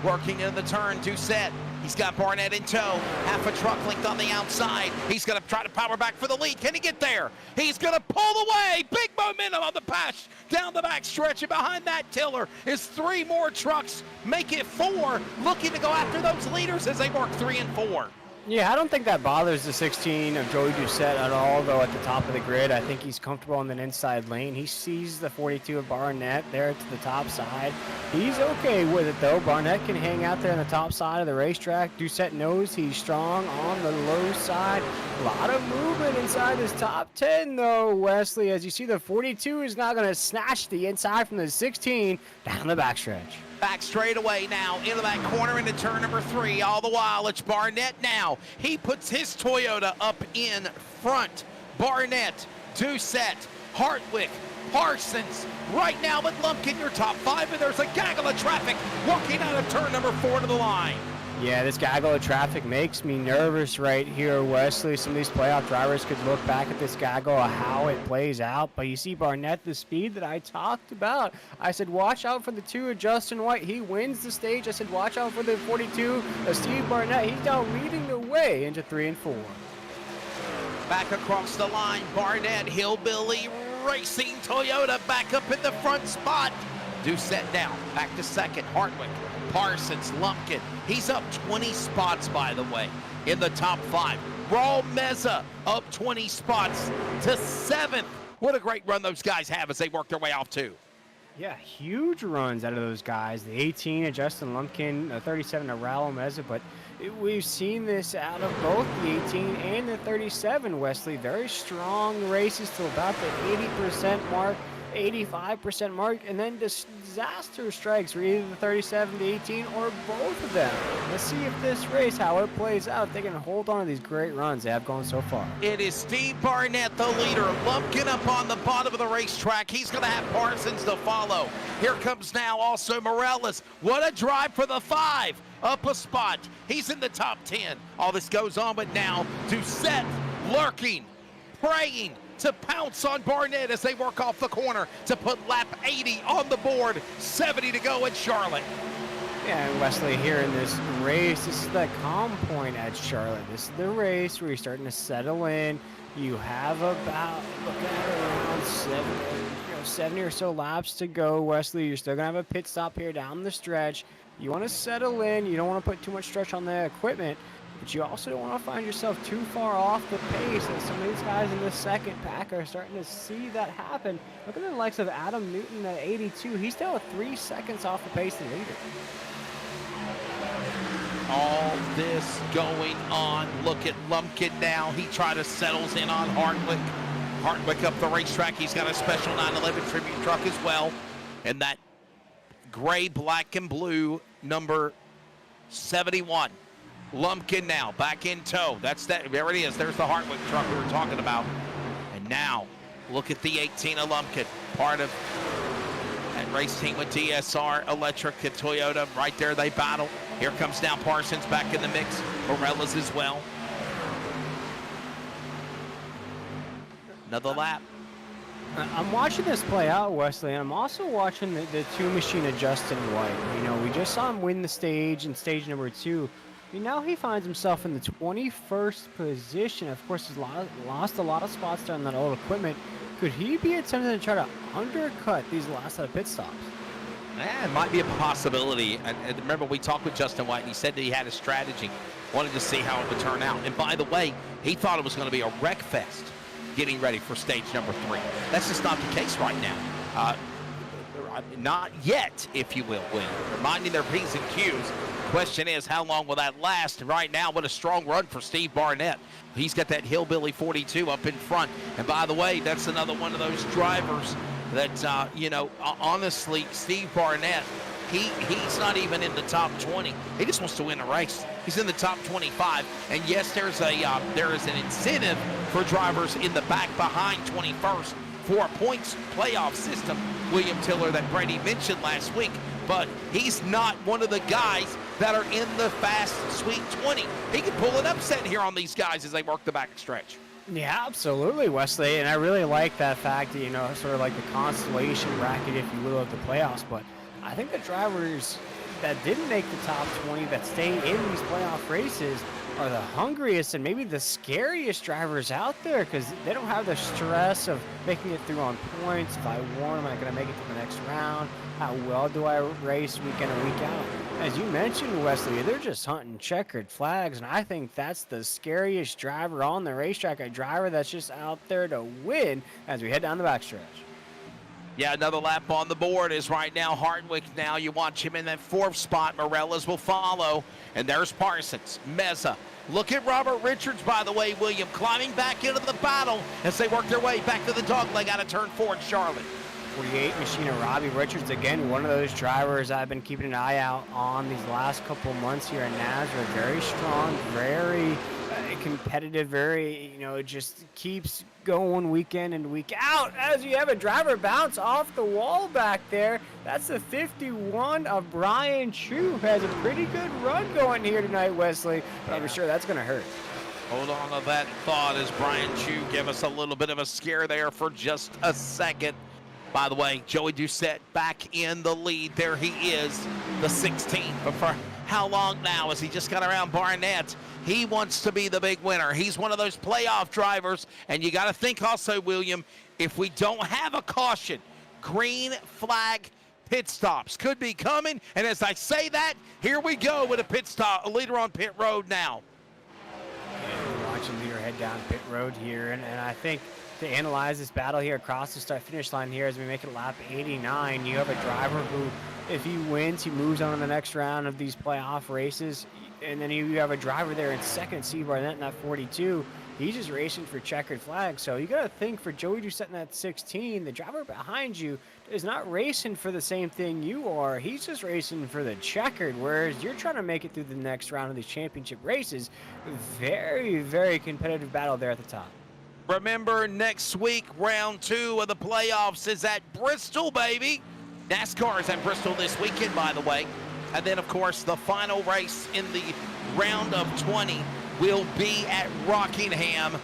Working in the turn, Doucette. He's got Barnett in tow. Half a truck length on the outside. He's going to try to power back for the lead. Can he get there? He's going to pull away. Big momentum on the pass down the back stretch. And behind that tiller is 3 more trucks. Make it 4. Looking to go after those leaders as they work 3 and 4.
Yeah, I don't think that bothers the 16 of Joey Doucette at all, though, at the top of the grid. I think he's comfortable in the inside lane. He sees the 42 of Barnett there to the top side. He's okay with it, though. Barnett can hang out there on the top side of the racetrack. Doucette knows he's strong on the low side. A lot of movement inside this top 10, though, Wesley. As you see, the 42 is now going to snatch the inside from the 16 down the backstretch.
Back straight away now into that corner into turn number 3. All the while, it's Barnett now. He puts his Toyota up in front. Barnett, Doucette, Hartwick, Parsons. Right now with Lumpkin, your top 5, and there's a gaggle of traffic working out of turn number 4 to the line.
Yeah, this gaggle of traffic makes me nervous right here, Wesley. Some of these playoff drivers could look back at this gaggle of how it plays out, but you see Barnett, the speed that I talked about. I said, watch out for the 2 of Justin White. He wins the stage. I said, watch out for the 42 of Steve Barnett. He's now leading the way into 3 and 4.
Back across the line, Barnett, Hillbilly Racing Toyota back up in the front spot. Doucette down, back to second, Hartwick. Parsons, Lumpkin. He's up 20 spots, by the way, in the top 5. Raul Meza up 20 spots to 7th. What a great run those guys have as they work their way off, too.
Yeah, huge runs out of those guys. The 18 of Justin Lumpkin, the 37 of Raul Meza, but we've seen this out of both the 18 and the 37, Wesley. Very strong races to about the 80% mark. 85% mark, and then disaster strikes for either the 37, the 18, or both of them. Let's see if this race, how it plays out, if they can hold on to these great runs they have gone so far.
It is Steve Barnett, the leader. Lumpkin up on the bottom of the racetrack. He's going to have Parsons to follow. Here comes now also Morales. What a drive for the 5. Up a spot. He's in the top 10. All this goes on, but now Doucette lurking, praying to pounce on Barnett as they work off the corner to put lap 80 on the board. 70 to go at Charlotte.
Yeah, and Wesley, here in this race, this is the calm point at Charlotte. This is the race where you're starting to settle in. You have about, looking at around 70 or so laps to go, Wesley. You're still going to have a pit stop here down the stretch. You want to settle in. You don't want to put too much stress on the equipment. But you also don't want to find yourself too far off the pace. And some of these guys in the second pack are starting to see that happen. Look at the likes of Adam Newton at 82. He's still 3 seconds off the pace the leader.
All this going on. Look at Lumpkin now. He tried to settles in on Hartwick. Hartwick up the racetrack. He's got a special 911 tribute truck as well. And that gray, black, and blue number 71. Lumpkin now back in tow. There it is. There's the Hartwick truck we were talking about. And now, look at the 18 of Lumpkin, part of that race team with DSR, Electric, and Toyota. Right there, they battle. Here comes now Parsons back in the mix. Morellas as well. Another lap.
I'm watching this play out, Wesley, and I'm also watching the two machine of Justin White. You know, we just saw him win the stage in stage number 2. Now he finds himself in the 21st position. Of course, he's lost a lot of spots there on that old equipment. Could he be attempting to try to undercut these last set of pit stops?
It might be a possibility. And remember, we talked with Justin White, and he said that he had a strategy. Wanted to see how it would turn out. And by the way, he thought it was going to be a wreck fest getting ready for stage number 3. That's just not the case right now. Not yet, if you will, William. Reminding their P's and Q's. Question is, how long will that last? And right now, what a strong run for Steve Barnett. He's got that Hillbilly 42 up in front. And by the way, that's another one of those drivers that, you know, honestly, Steve Barnett, he's not even in the top 20. He just wants to win a race. He's in the top 25. And yes, there is an incentive for drivers in the back behind 21st for a points playoff system, William Tiller, that Brady mentioned last week. But he's not one of the guys that are in the fast, sweet 20. He can pull an upset here on these guys as they work the back stretch.
Yeah, absolutely, Wesley. And I really like that fact that, you know, sort of like the constellation bracket, if you will, of the playoffs. But I think the drivers that didn't make the top 20 that stay in these playoff races are the hungriest and maybe the scariest drivers out there, because they don't have the stress of making it through on points. If I won, am I going to make it to the next round? How well do I race week in and week out? As you mentioned, Wesley, they're just hunting checkered flags, and I think that's the scariest driver on the racetrack, a driver that's just out there to win as we head down the backstretch.
Yeah, another lap on the board is right now Hardwick. Now you watch him in that 4th spot. Morellas will follow. And there's Parsons, Meza. Look at Robert Richards, by the way, William, climbing back into the battle as they work their way back to the dogleg out of turn 4 in Charlotte.
48 machine of Robbie Richards, again, one of those drivers I've been keeping an eye out on these last couple months here in Nazareth. Very strong, very competitive, very, you know, just keeps going week in and week out. As you have a driver bounce off the wall back there, that's the 51 of Brian Chu, who has a pretty good run going here tonight, Wesley, but I'm sure that's going to hurt.
Hold on to that thought as Brian Chu gave us a little bit of a scare there for just a second. By the way, Joey Doucette back in the lead. There he is, the 16. But for how long now? As he just got around Barnett, he wants to be the big winner. He's one of those playoff drivers. And you got to think also, William, if we don't have a caution, green flag pit stops could be coming. And as I say that, here we go with a pit stop, a leader on pit road now.
And we're watching leader head down pit road here. And I think to analyze this battle here across the start-finish line here as we make it lap 89, you have a driver who, if he wins, he moves on to the next round of these playoff races. And then you have a driver there in second, Steve Barnett in that 42. He's just racing for checkered flag. So you got to think for Joey Doucette in that 16, the driver behind you is not racing for the same thing you are. He's just racing for the checkered, whereas you're trying to make it through the next round of these championship races. Very, very competitive battle there at the top.
Remember, next week, round 2 of the playoffs is at Bristol, baby. NASCAR is at Bristol this weekend, by the way. And then, of course, the final race in the round of 20 will be at Rockingham.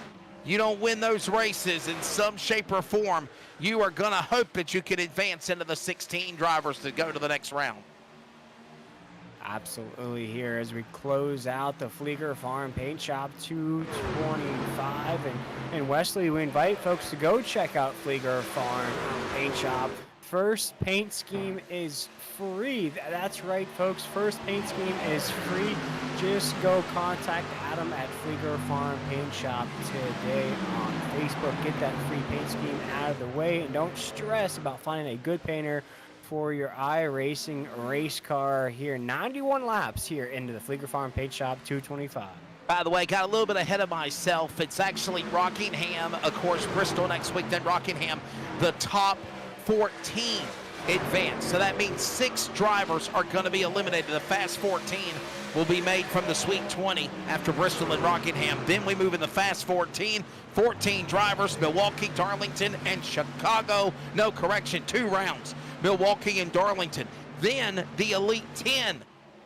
You don't win those races in some shape or form, you are going to hope that you can advance into the 16 drivers to go to the next round.
Absolutely here as we close out the Fleeger Farm Paint Shop 225. And Wesley, we invite folks to go check out Fleeger Farm Paint Shop. First paint scheme is free. That's right, folks. First paint scheme is free. Just go contact Adam at Fleeger Farm Paint Shop today on Facebook. Get that free paint scheme out of the way, and don't stress about finding a good painter for your iRacing race car here. 91 laps here into the Fleeger Farm Paint Shop 225.
By the way, got a little bit ahead of myself. It's actually Rockingham, of course, Bristol next week, then Rockingham. The top 14 advance. So that means 6 drivers are going to be eliminated. The Fast 14 will be made from the Sweet 20 after Bristol and Rockingham. Then we move in the Fast 14. 14 drivers, Milwaukee, Darlington, and Chicago. No correction, 2 rounds. Milwaukee and Darlington. Then the Elite 10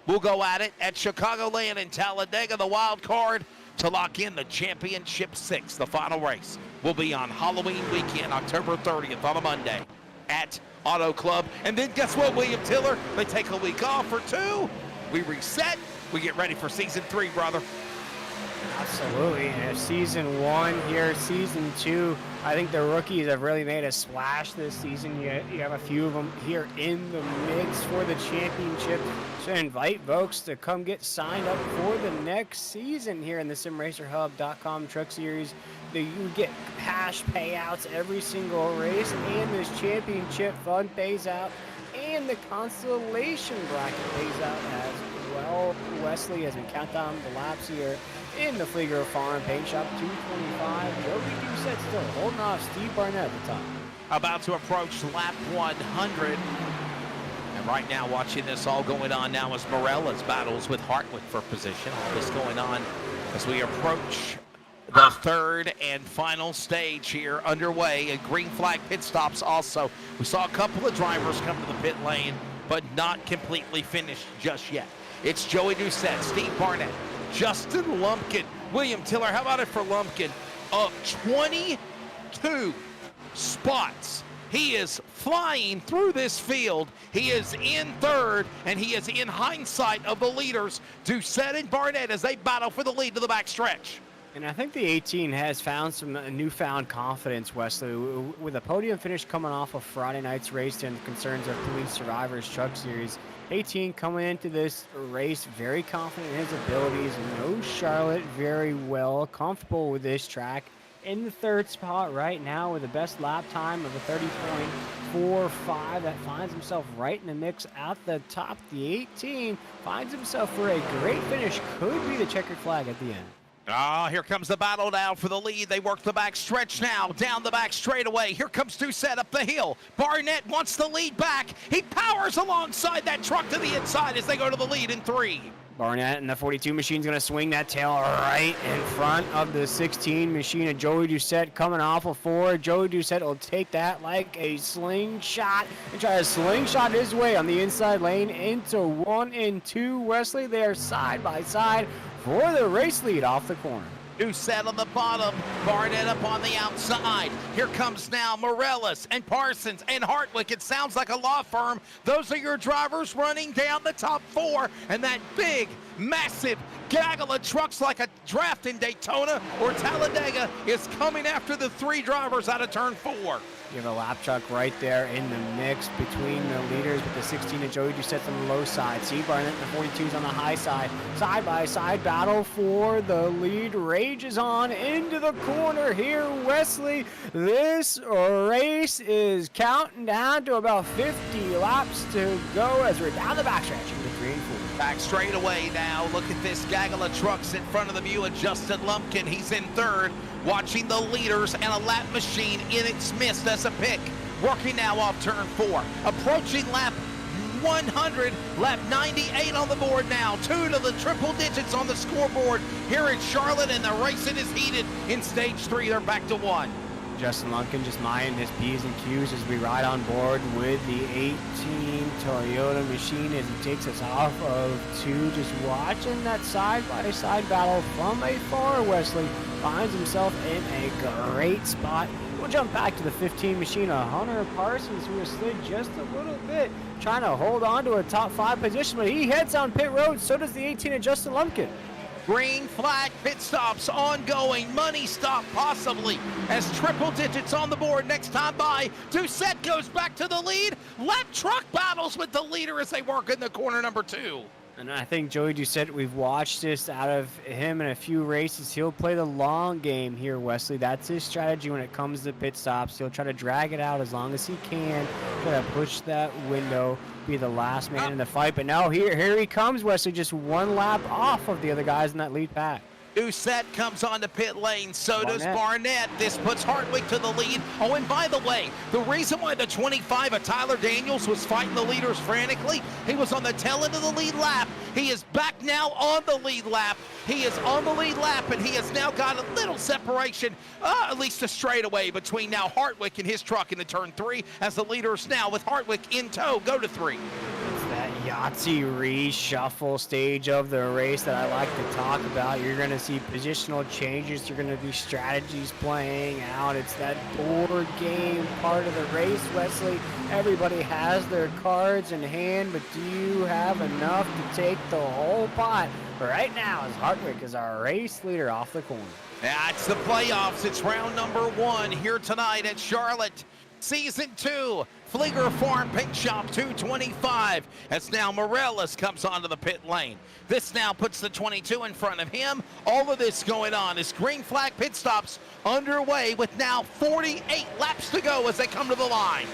will go at it at Chicagoland and Talladega, the wild card, to lock in the Championship 6. The final race will be on Halloween weekend, October 30th on a Monday at Auto Club. And then guess what, William Tiller? They take a week off or 2. We reset. We get ready for season 3, brother.
Absolutely. And season 1 here, season 2. I think the rookies have really made a splash this season. You have a few of them here in the mix for the championship. So invite folks to come get signed up for the next season here in the SimRacerHub.com Truck Series. You get cash payouts every single race, and this championship fund pays out, and the consolation bracket pays out as well. Wesley, as we count down the laps here in the Fleeger Farm Paint Shop, 225. Joey Doucette still holding off Steve Barnett at the top.
About to approach lap 100. And right now, watching this all going on now is Morella's battles with Hartwick for position. All this going on as we approach the third and final stage here underway. And green flag pit stops also. We saw a couple of drivers come to the pit lane, but not completely finished just yet. It's Joey Doucette, Steve Barnett, Justin Lumpkin, William Tiller. How about it for Lumpkin? Up 22 spots. He is flying through this field. He is in third, and he is in hindsight of the leaders, Doucette and Barnett, as they battle for the lead to the back stretch.
And I think the 18 has found some newfound confidence, Wesley, with a podium finish coming off of Friday night's race and the concerns of Police Survivors Truck Series. 18 coming into this race very confident in his abilities, knows Charlotte very well, comfortable with this track. In the third spot right now with the best lap time of a 30.45, that finds himself right in the mix at the top. The 18 finds himself for a great finish, could be the checkered flag at the end.
Ah, here comes the battle now for the lead. They work the back stretch now, down the back straightaway. Here comes Doucette up the hill. Barnett wants the lead back. He powers alongside that truck to the inside as they go to the lead in 3.
Barnett and the 42 machine's going to swing that tail right in front of the 16 machine of Joey Doucette coming off of 4. Joey Doucette will take that like a slingshot and try to slingshot his way on the inside lane into 1 and 2. Wesley, they are side by side for the race lead off the corner.
Doucette on the bottom, Barnett up on the outside. Here comes now Morellis and Parsons and Hartwick. It sounds like a law firm. Those are your drivers running down the top 4. And that big, massive gaggle of trucks like a draft in Daytona or Talladega is coming after the 3 drivers out of turn 4.
You have a lap truck right there in the mix between the leaders with the 16 and Joey Doucette's on the low side. Steve Barnett and the 42's on the high side. Side by side battle for the lead rages on into the corner here, Wesley. This race is counting down to about 50 laps to go as we're down the backstretch into 3 and 4.
Back straight away now. Look at this gaggle of trucks in front of the view of Justin Lumpkin. He's in third, watching the leaders and a lap machine in its midst as a pick. Working now off turn 4. Approaching lap 100, lap 98 on the board now. 2 to the triple digits on the scoreboard here in Charlotte, and the racing is heated in stage 3. They're back to 1.
Justin Lumpkin just minding his P's and Q's as we ride on board with the 18 Toyota machine as he takes us off of 2. Just watching that side-by-side battle from afar. Wesley finds himself in a great spot. We'll jump back to the 15 machine of Hunter Parsons, who has slid just a little bit, trying to hold on to a top 5 position, but he heads on pit road. So does the 18 of Justin Lumpkin.
Green flag pit stops ongoing. Money stop possibly as triple digits on the board next time by. Doucette goes back to the lead. Lap truck battles with the leader as they work in the corner number 2.
And I think Joey Doucette, we've watched this out of him in a few races. He'll play the long game here, Wesley. That's his strategy when it comes to pit stops. He'll try to drag it out as long as he can, try to push that window, be the last man in the fight. But now here he comes, Wesley, just 1 lap off of the other guys in that lead pack.
Doucette comes on the pit lane, so does
Barnett.
Barnett. This puts Hartwig to the lead. Oh, and by the way, the reason why the 25 of Tyler Daniels was fighting the leaders frantically, he was on the tail end of the lead lap. He is back now on the lead lap. He is on the lead lap, and he has now got a little separation, at least a straightaway between now Hartwig and his truck into turn 3, as the leaders now with Hartwig in tow go to 3.
It's that Yahtzee reshuffle stage of the race that I like to talk about. You're going to see positional changes. You're going to be strategies playing out. It's that board game part of the race, Wesley. Everybody has their cards in hand, but do you have enough to take the whole pot? Right now, as Hartwig is our race leader off the corner.
That's the playoffs. It's round number 1 here tonight at Charlotte. Season 2, Fleeger Farm Paint Shop 225. As now Morales comes onto the pit lane. This now puts the 22 in front of him. All of this going on as green flag pit stops underway with now 48 laps to go as they come to the line.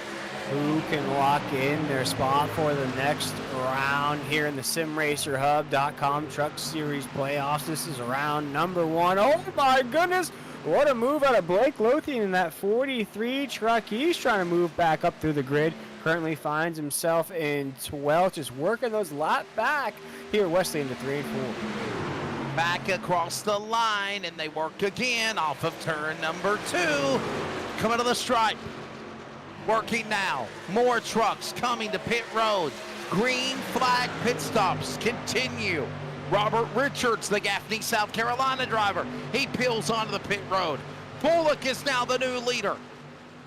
Who can lock in their spot for the next round here in the SimRacerHub.com Truck Series playoffs? This is round number 1. Oh my goodness! What a move out of Blake Lothian in that 43 truck. He's trying to move back up through the grid. Currently finds himself in 12th, just working those lap back here, Wesley, into 3 and 4.
Back across the line, and they work again off of turn number 2. Coming to the stripe. Working now. More trucks coming to pit road. Green flag pit stops continue. Robert Richards, the Gaffney, South Carolina driver. He peels onto the pit road. Bullock is now the new leader.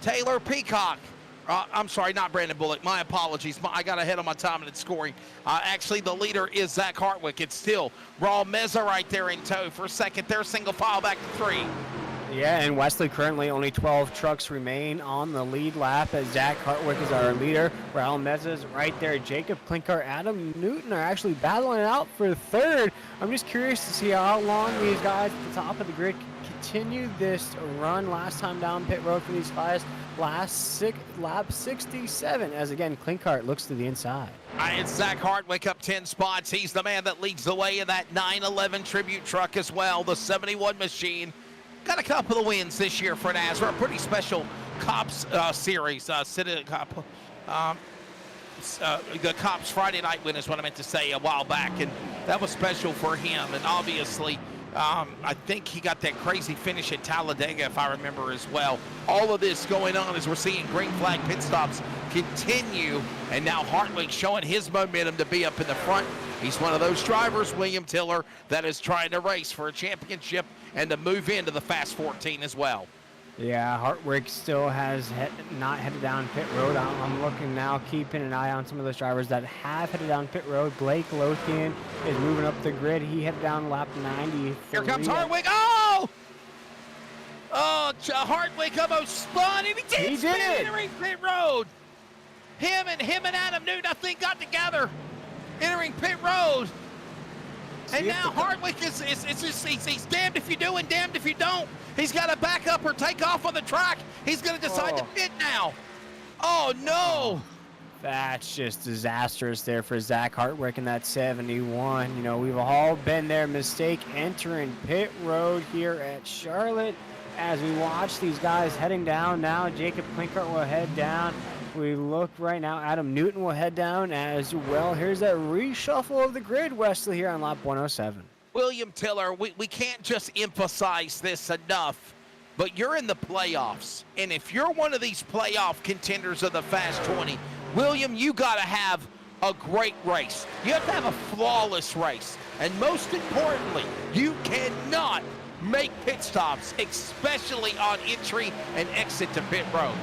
Taylor Peacock. I'm sorry, not Brandon Bullock. My apologies. I got ahead of my time in its scoring. Actually, the leader is Zach Hartwig. It's still Raul Meza right there in tow for second. They're single file back to 3.
Yeah, and Wesley, currently only 12 trucks remain on the lead lap as Zach Hartwig is our leader. Raul Meza is right there. Jacob Klinkar, Adam Newton are actually battling it out for 3rd. I'm just curious to see how long these guys at the top of the grid can continue this run. Last time down pit road for these guys, lap 67, as again, Klinkar looks to the inside.
It's Zach Hartwig up 10 spots. He's the man that leads the way in that 911 tribute truck as well, the 71 machine. Got a couple of wins this year for NASRA, a pretty special Cops series. The Cops Friday night win is what I meant to say a while back, and that was special for him. And obviously, I think he got that crazy finish at Talladega, if I remember as well. All of this going on as we're seeing green flag pit stops continue, and now Hartwig showing his momentum to be up in the front. He's one of those drivers, William Tiller, that is trying to race for a championship and to move into the Fast 14 as well.
Yeah, Hartwig still has not headed down pit road. I'm looking now, keeping an eye on some of those drivers that have headed down pit road. Blake Lothian is moving up the grid. He headed down lap 90.
Here comes Hartwig. Oh! Oh, Hartwig almost spun, and he did entering pit road. Him and Adam Newton, I think, got together entering pit road. And now Hartwig is he's damned if you do and damned if you don't. He's got to back up or take off on the track. He's going to decide to pit now. Oh, no.
That's just disastrous there for Zach Hartwig in that 71. You know, we've all been there. Mistake entering pit road here at Charlotte. As we watch these guys heading down now, Jacob Klinkart will head down. We look right now, Adam Newton will head down as well. Here's that reshuffle of the grid, Wesley, here on lap 107.
William Tiller, we can't just emphasize this enough, but you're in the playoffs. And if you're one of these playoff contenders of the Fast 20, William, you got to have a great race. You have to have a flawless race. And most importantly, you cannot make pit stops, especially on entry and exit to pit road.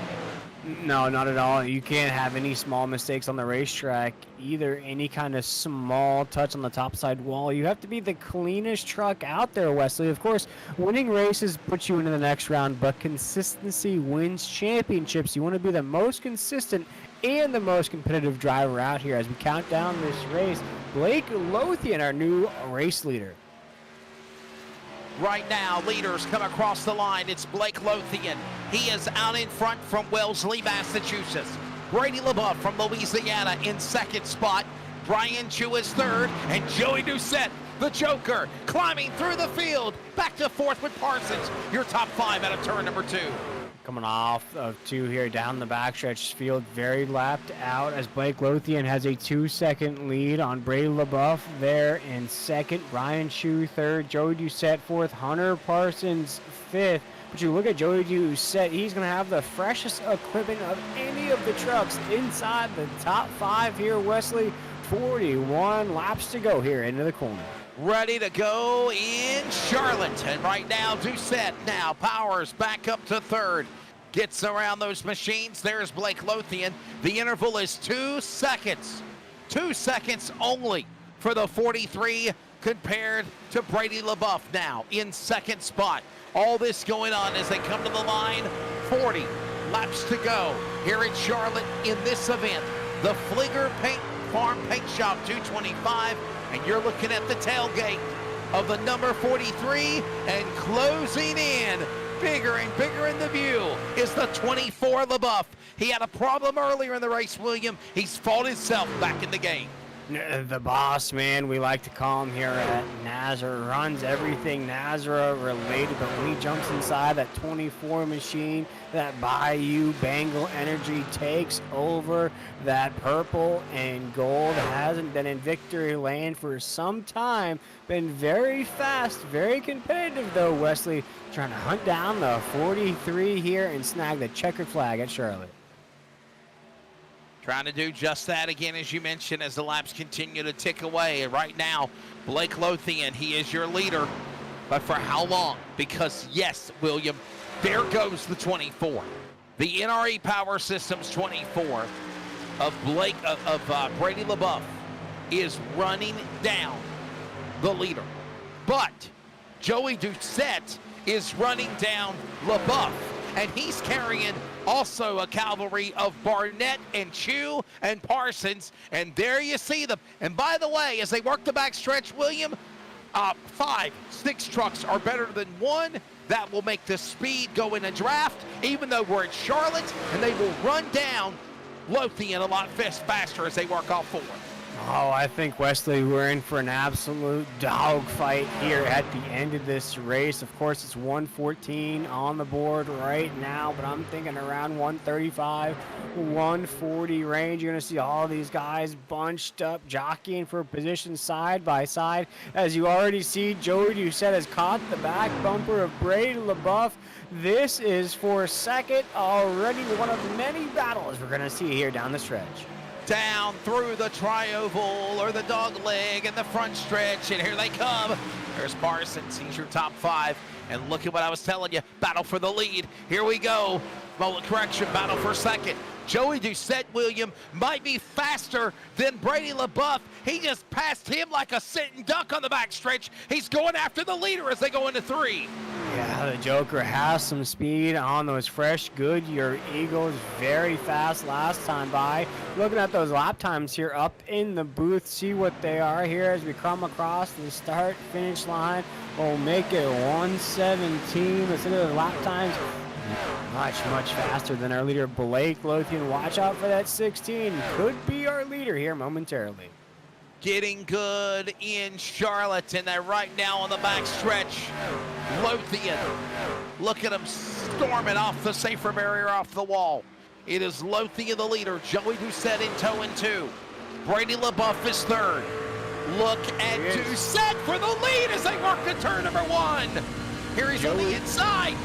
No, not at all. You can't have any small mistakes on the racetrack, either any kind of small touch on the topside wall. You have to be the cleanest truck out there, Wesley. Of course, winning races puts you into the next round, but consistency wins championships. You want to be the most consistent and the most competitive driver out here as we count down this race. Blake Lothian, our new race leader.
Right now, leaders come across the line. It's Blake Lothian. He is out in front from Wellesley, Massachusetts. Brady LeBeouf from Louisiana in second spot. Brian Chu is third, and Joey Doucette The Joker climbing through the field. Back to fourth with Parsons. Your top 5 out of turn number 2.
Coming off of 2 here down the backstretch, field very lapped out as Blake Lothian has a 2-second lead on Brady LaBeouf there in second, Brian Shue third, Joey Doucette fourth, Hunter Parsons fifth. But you look at Joey Doucette, he's going to have the freshest equipment of any of the trucks inside the top 5 here, Wesley. 41 laps to go here into the corner.
Ready to go in Charlotte. And right now, Doucette now powers back up to third. Gets around those machines. There's Blake Lothian. The interval is 2 seconds. 2 seconds only for the 43 compared to Brady LaBeouf now in second spot. All this going on as they come to the line. 40 laps to go here in Charlotte in this event. The Fleeger Farm Paint Shop 225. And you're looking at the tailgate of the number 43 and closing in. Bigger and bigger in the view is the 24 LaBeouf. He had a problem earlier in the race, William. He's fought himself back in the game.
The boss, man, we like to call him here at Nazareth, runs everything Nazareth related, but when he jumps inside that 24 machine, that Bayou Bengal energy takes over. That purple and gold hasn't been in victory lane for some time. Been very fast, very competitive though, Wesley, trying to hunt down the 43 here and snag the checkered flag at Charlotte.
Trying to do just that again, as you mentioned, as the laps continue to tick away. And right now, Blake Lothian, he is your leader. But for how long? Because, yes, William, there goes the 24. The NRE Power Systems 24 of Brady LaBeouf is running down the leader. But Joey Doucette is running down LaBeouf. And he's carrying also a cavalry of Barnett and Chew and Parsons. And there you see them. And by the way, as they work the backstretch, William, 5, 6 trucks are better than 1. That will make the speed go in a draft, even though we're at Charlotte. And they will run down Lothian a lot faster as they work off 4.
Oh, I think, Wesley, we're in for an absolute dogfight here at the end of this race. Of course, it's 114 on the board right now, but I'm thinking around 135, 140 range. You're going to see all these guys bunched up, jockeying for position side by side. As you already see, Joey Doucette has caught the back bumper of Brady LaBeouf. This is for second already, one of many battles we're going to see here down the stretch.
Down through the tri-oval or the dog leg and the front stretch, and here they come. There's Parsons, he's your top 5. And look at what I was telling you, battle for the lead. Here we go. Well, correction, battle for second. Joey Doucette, William, might be faster than Brady LaBeouf. He just passed him like a sitting duck on the backstretch. He's going after the leader as they go into 3.
Yeah, the Joker has some speed on those fresh Goodyear Eagles. Very fast last time by. Looking at those lap times here up in the booth, see what they are here as we come across the start-finish line. We'll make it 117. Let's look at the lap times. Much faster than our leader, Blake Lothian. Watch out for that 16. Could be our leader here momentarily.
Getting good in Charlotte, and they're right now on the back stretch. Lothian, look at him storming off the safer barrier, off the wall. It is Lothian the leader, Joey Doucette in tow and 2. Brady LaBeouf is 3rd. Look at Doucette for the lead as they work to turn number 1. Here he's on the inside.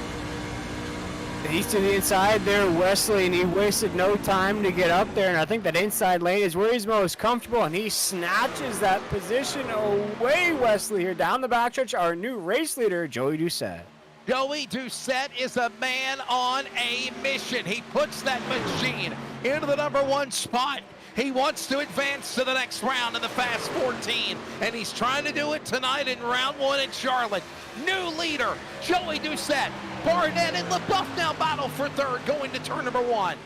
He's to the inside there, Wesley, and he wasted no time to get up there. And I think that inside lane is where he's most comfortable, and he snatches that position away, Wesley, here down the backstretch. Our new race leader, Joey Doucette.
Joey Doucette is a man on a mission. He puts that machine into the number 1 spot. He wants to advance to the next round in the Fast 14, and he's trying to do it tonight in round 1 in Charlotte. New leader, Joey Doucette. Barnett and LaBeouf now battle for 3rd, going to turn number 1.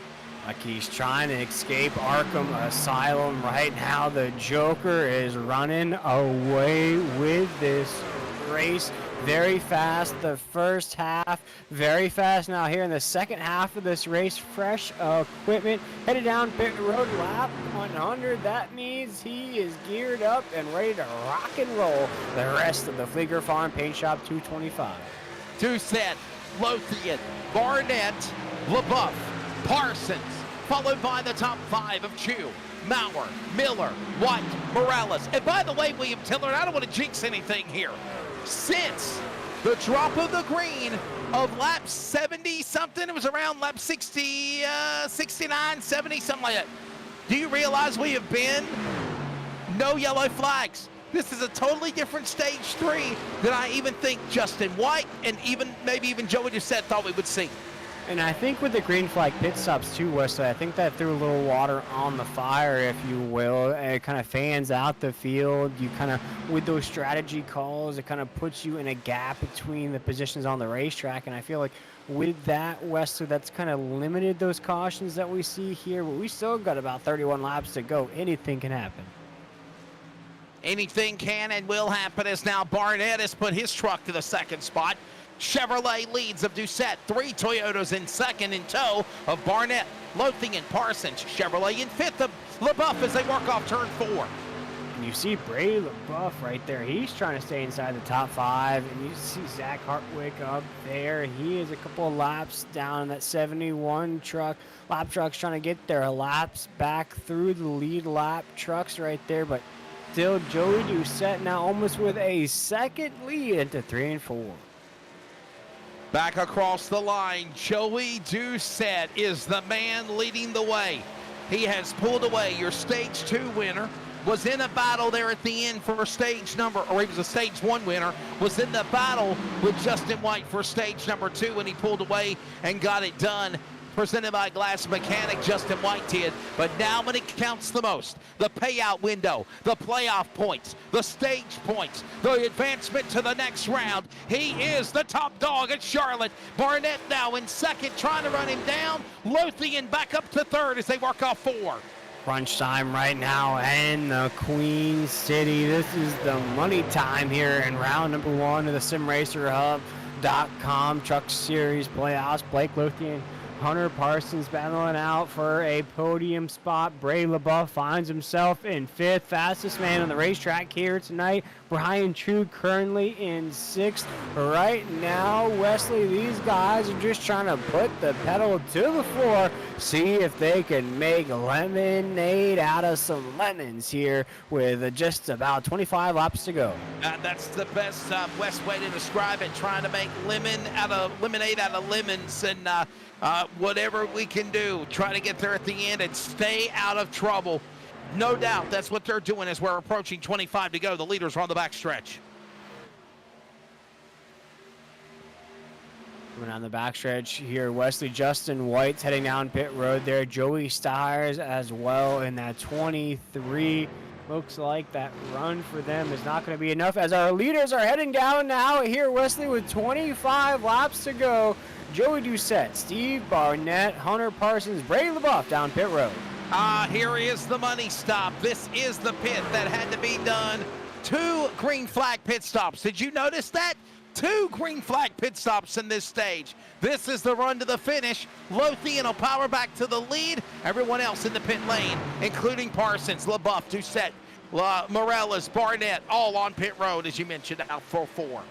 Like he's trying to escape Arkham Asylum right now. The Joker is running away with this race. Very fast the first half, very fast now here in the second half of this race. Fresh equipment, headed down pit road, lap 100. That means he is geared up and ready to rock and roll the rest of the Fleeger Farm Paint Shop 225.
Doucette, Lothian, Barnett, LaBeouf, Parsons, followed by the top 5 of Chew, Maurer, Miller, White, Morales. And by the way, William Tillard, I don't want to jinx anything here. Since the drop of the green of lap 70-something, it was around lap 60, 69, 70, something like that. Do you realize we have been no yellow flags? This is a totally different stage 3 than I even think Justin White and maybe even Joey Doucette thought we would see.
And I think with the green flag pit stops too, Wesley, I think that threw a little water on the fire, if you will. It kind of fans out the field. You kind of, with those strategy calls, it kind of puts you in a gap between the positions on the racetrack. And I feel like with that, Wesley, that's kind of limited those cautions that we see here. But we still got about 31 laps to go. Anything can happen.
Anything can and will happen as now Barnett has put his truck to the second spot. Chevrolet leads of Doucette, 3 Toyotas in second in tow of Barnett, Lothian, Parsons, Chevrolet in fifth of LaBeouf as they work off turn 4.
And you see Bray LaBeouf right there. He's trying to stay inside the top 5. And you see Zach Hartwick up there. He is a couple of laps down in that 71 truck. Lap truck's trying to get their laps back through the lead lap trucks right there. But still, Joey Doucette now almost with a second lead into 3 and 4.
Back across the line, Joey Doucette is the man leading the way. He has pulled away your stage 2 winner, was in a battle there at the end for stage number, or he was a stage 1 winner, was in the battle with Justin White for stage number 2, and he pulled away and got it done. Presented by Glass Mechanic, Justin White did. But now when it counts the most, the payout window, the playoff points, the stage points, the advancement to the next round, he is the top dog at Charlotte. Barnett now in second, trying to run him down. Lothian back up to third as they work off 4.
Crunch time right now in the Queen City. This is the money time here in round number 1 of the SimRacerHub.com Truck Series playoffs. Blake Lothian, Hunter Parsons battling out for a podium spot. Bray LaBeouf finds himself in 5th. Fastest man on the racetrack here tonight. Brian True currently in 6th. Right now, Wesley, these guys are just trying to put the pedal to the floor, see if they can make lemonade out of some lemons here with just about 25 laps to go.
That's the best West way to describe it, trying to make lemonade out of lemons, and whatever we can do, try to get there at the end and stay out of trouble. No doubt that's what they're doing as we're approaching 25 to go. The leaders are on the back stretch.
Coming on the backstretch here, Wesley, Justin White's heading down pit road there. Joey Stiers as well in that 23. Looks like that run for them is not going to be enough as our leaders are heading down now here, Wesley, with 25 laps to go. Joey Doucette, Steve Barnett, Hunter Parsons, Bray LaBeouf down pit road.
Here is the money stop. This is the pit that had to be done. 2 green flag pit stops. Did you notice that? 2 green flag pit stops in this stage. This is the run to the finish. Lothian will power back to the lead. Everyone else in the pit lane, including Parsons, LaBeouf, Doucette, Morales, Barnett, all on pit road, as you mentioned, out for 4.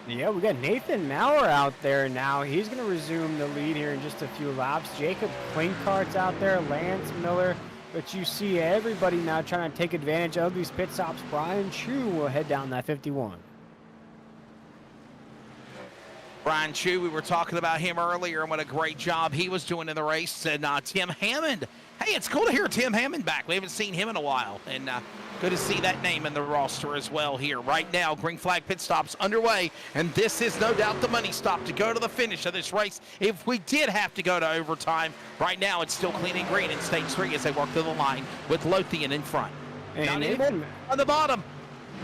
Yeah, we got Nathan Maurer out there now. He's going to resume the lead here in just a few laps. Jacob Klinkhart's out there, Lance Miller. But you see everybody now trying to take advantage of these pit stops. Brian Chu will head down that 51.
Brian Chu, we were talking about him earlier and what a great job he was doing in the race. And Tim Hammond. Hey, it's cool to hear Tim Hammond back. We haven't seen him in a while. And good to see that name in the roster as well here. Right now, green flag pit stops underway. And this is no doubt the money stop to go to the finish of this race. If we did have to go to overtime, right now it's still clean and green in stage 3 as they work to the line with Lothian in front.
And
Nathan on the bottom.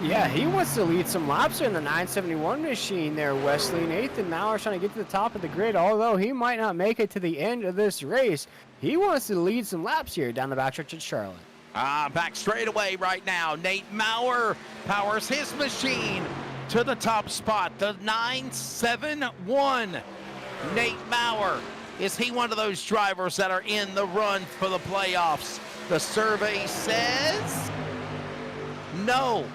Yeah, he wants to lead some laps in the 971 machine there, Wesley. Nathan Maurer trying to get to the top of the grid, although he might not make it to the end of this race. He wants to lead some laps here down the backstretch at Charlotte.
Back straight away right now. Nate Maurer powers his machine. to the top spot, the 971. Nate Maurer. Is he one of those drivers that are in the run for the playoffs? The survey says no.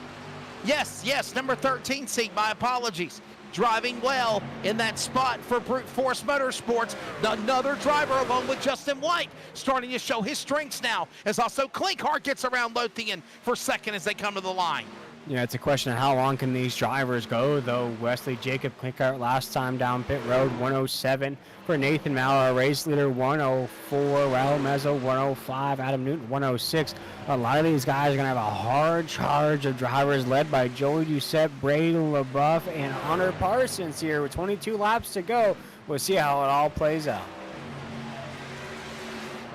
Yes, number 13 seed, my apologies. Driving well in that spot for Brute Force Motorsports. Another driver along with Justin White starting to show his strengths now, as also Clinkhart gets around Lothian for second as they come to the line.
Yeah, it's a question of how long can these drivers go, though. Wesley Jacob Clinkhart last time down pit road, 107 for Nathan Maurer, race leader 104, Raul Mezzo 105, Adam Newton 106. A lot of these guys are going to have a hard charge of drivers led by Joey Doucette, Braden LaBeouf, and Hunter Parsons here with 22 laps to go. We'll see how it all plays out.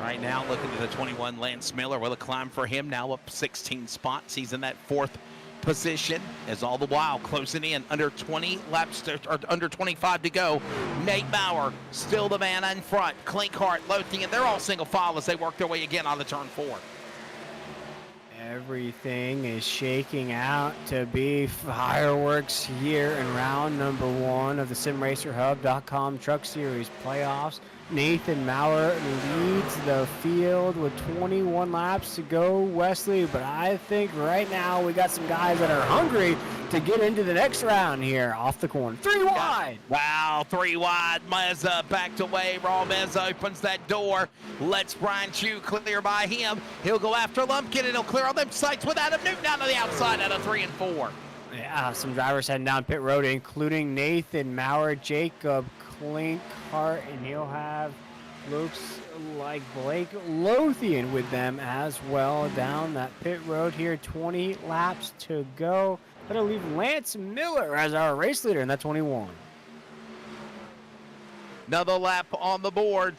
Right now, looking at the 21, Lance Miller. Will a climb for him now up 16 spots. He's in that fourth position, as all the while closing in under 20 laps or under 25 to go. Nate Maurer still the man in front. Clinkhart, Lothian, they're all single file as they work their way again on the turn 4.
Everything is shaking out to be fireworks here in round number 1 of the SimRacerHub.com Truck Series playoffs. Nathan Maurer leads the field with 21 laps to go, Wesley, but I think right now we got some guys that are hungry to get into the next round here off the corner. 3 wide.
Wow, 3 wide. Meza backed away. Raw Meza opens that door. Lets Brian Chu clear by him. He'll go after Lumpkin, and he'll clear all them sights with Adam Newton down to the outside out of 3 and 4.
Yeah, some drivers heading down pit road, including Nathan Maurer, Jacob Clinkhart, and he'll have, looks like Blake Lothian with them as well down that pit road here. 20 laps to go. That'll leave Lance Miller as our race leader in that 21.
Another lap on the board.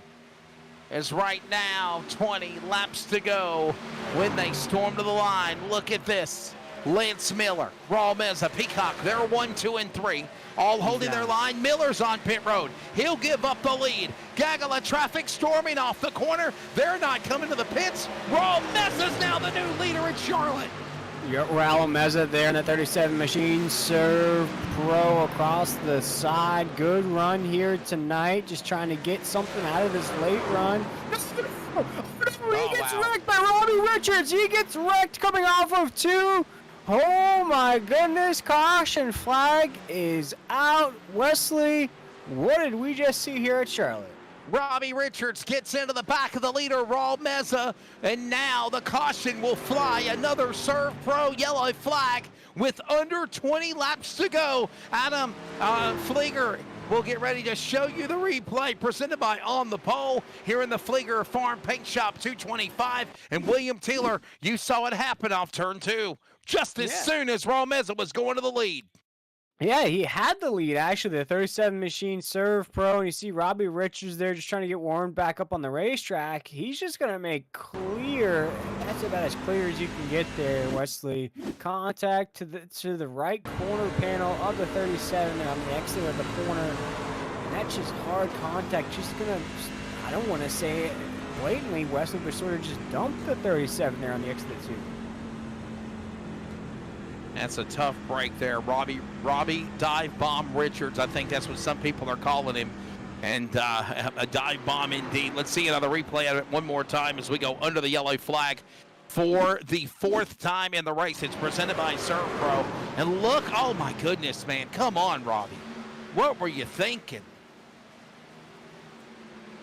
As right now, 20 laps to go when they storm to the line. Look at this. Lance Miller, Raul Meza, Peacock, they're 1, 2, and 3. All holding their line. Miller's on pit road. He'll give up the lead. Gaggle of traffic storming off the corner. They're not coming to the pits. Raul Meza's now the new leader in Charlotte.
Raul Meza there in the 37 machine. Serve Pro across the side. Good run here tonight. Just trying to get something out of this late run. He gets wrecked by Robbie Richards. He gets wrecked coming off of 2. Oh my goodness, caution flag is out. Wesley, what did we just see here at Charlotte?
Robbie Richards gets into the back of the leader, Raul Meza, and now the caution will fly. Another Serve Pro yellow flag with under 20 laps to go. Adam Fleeger will get ready to show you the replay presented by On the Pole here in the Fleeger Farm Paint Shop 225. And William Taylor, you saw it happen off turn 2 just as soon as Raul Meza was going to the lead.
Yeah, he had the lead, actually, the 37 machine Serve Pro, and you see Robbie Richards there just trying to get warmed back up on the racetrack. He's just going to make clear, that's about as clear as you can get there, Wesley. Contact to the right corner panel of the 37 and on the exit of the corner. And that's just hard contact. Just going to, I don't want to say it blatantly, Wesley, but sort of just dump the 37 there on the exit of the 2.
That's a tough break there. Robbie dive bomb Richards. I think that's what some people are calling him. And a dive bomb indeed. Let's see another replay of it one more time as we go under the yellow flag for the 4th time in the race. It's presented by Serve Pro. And look, oh my goodness, man. Come on, Robbie. What were you thinking?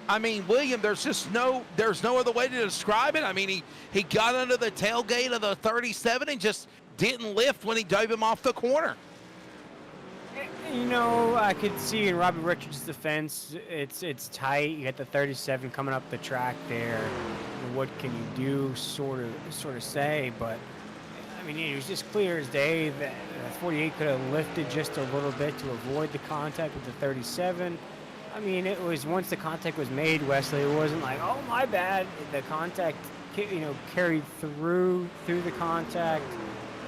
I mean, William, there's no other way to describe it. I mean, he got under the tailgate of the 37 and just didn't lift when he dove him off the corner.
You know, I could see in Robbie Richards' defense, it's tight. You got the 37 coming up the track there. What can you do, sort of say? But I mean, it was just clear as day that 48 could have lifted just a little bit to avoid the contact with the 37. I mean, it was once the contact was made, Wesley. It wasn't like, oh my bad. The contact, carried through the contact.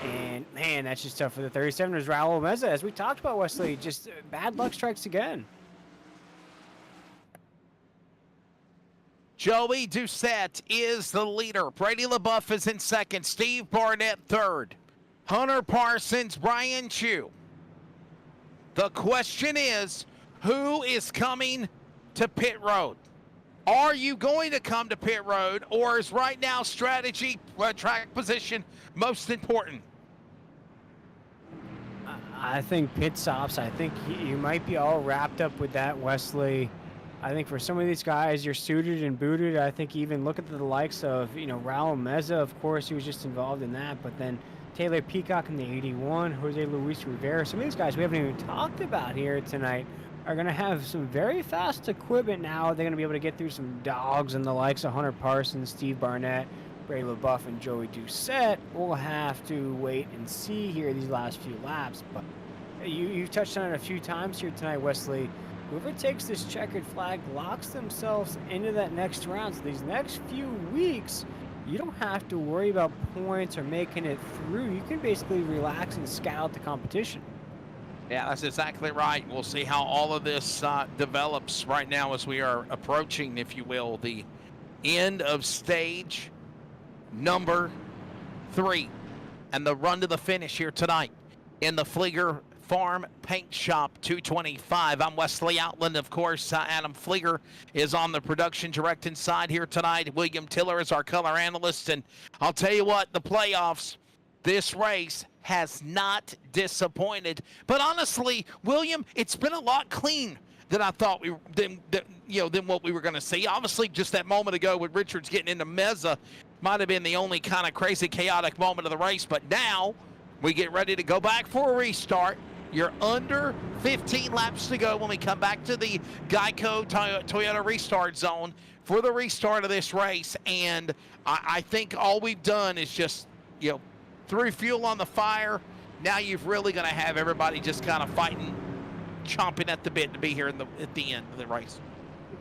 And, man, that's just tough for the 37ers. Raul Meza, as we talked about, Wesley, just bad luck strikes again.
Joey Doucette is the leader. Brady LaBeouf is in second. Steve Barnett third. Hunter Parsons, Brian Chu The question is, who is coming to pit road? Are you going to come to pit road, or is right now strategy, track position most important?
I think pit stops. I think you might be all wrapped up with that, Wesley. I think for some of these guys, you're suited and booted. I think even look at the likes of, Raul Meza, of course, he was just involved in that. But then Taylor Peacock in the 81, Jose Luis Rivera. Some of these guys we haven't even talked about here tonight are going to have some very fast equipment now. They're going to be able to get through some dogs and the likes of Hunter Parsons, Steve Barnett, Bray LaBeouf, and Joey Doucette. We'll have to wait and see here these last few laps. But you've touched on it a few times here tonight, Wesley. Whoever takes this checkered flag locks themselves into that next round. So these next few weeks, you don't have to worry about points or making it through. You can basically relax and scout the competition.
Yeah, that's exactly right. We'll see how all of this develops right now as we are approaching, if you will, the end of stage number 3 and the run to the finish here tonight in the Fleeger Farm Paint Shop 225. I'm Wesley Outland. Of course, Adam Fleeger is on the production directing side here tonight. William Tiller is our color analyst. And I'll tell you what, the playoffs, this race has not disappointed. But honestly, William, it's been a lot clean than I thought than what we were going to see. Obviously, just that moment ago with Richards getting into Meza might have been the only kind of crazy, chaotic moment of the race. But now we get ready to go back for a restart. You're under 15 laps to go when we come back to the Geico Toyota restart zone for the restart of this race. And I think all we've done is just, threw fuel on the fire. Now you've really going to have everybody just kind of fighting, chomping at the bit to be here at the end of the race.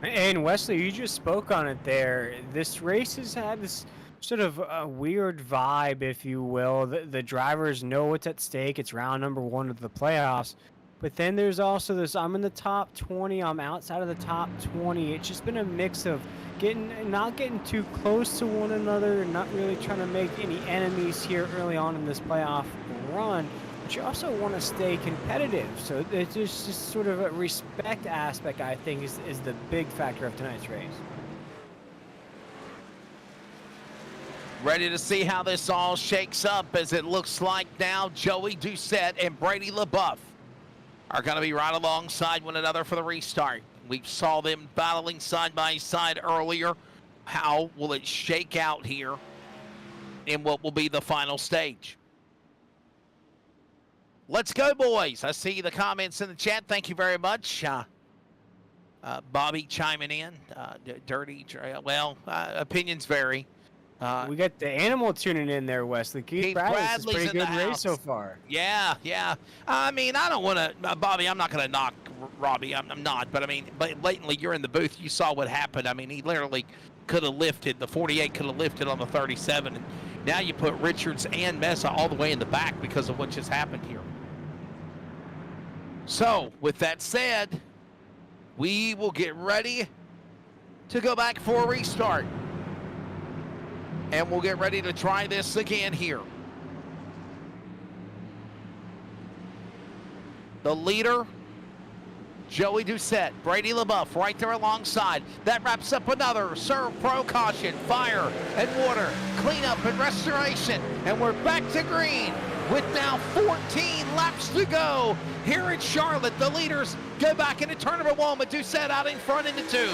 And Wesley, you just spoke on it there. This race has had this sort of a weird vibe, if you will. The drivers know what's at stake. It's round number 1 of the playoffs. But then there's also this, I'm in the top 20, I'm outside of the top 20. It's just been a mix of not getting too close to one another, and not really trying to make any enemies here early on in this playoff run. But you also want to stay competitive. So it's just sort of a respect aspect, I think, is the big factor of tonight's race.
Ready to see how this all shakes up, as it looks like now Joey Doucette and Brady LaBeouf are going to be right alongside one another for the restart. We saw them battling side by side earlier. How will it shake out here in what will be the final stage? Let's go, boys. I see the comments in the chat. Thank you very much. Bobby chiming in. Dirty trail. Well, opinions vary.
We got the animal tuning in there, Wesley. Keith Bradley's a pretty good race so far.
Yeah. I mean, I don't want to, Bobby, I'm not going to knock Robbie. I'm not. But, I mean, blatantly, you're in the booth. You saw what happened. I mean, he literally could have lifted. The 48 could have lifted on the 37. And now you put Richards and Mesa all the way in the back because of what just happened here. So, with that said, we will get ready to go back for a restart. And we'll get ready to try this again here. The leader, Joey Doucette, Brady LaBeouf right there alongside. That wraps up another Serve Pro Caution, fire and water, cleanup and restoration. And we're back to green with now 14 laps to go here at Charlotte. The leaders go back into turn number 1 with Doucette out in front into 2.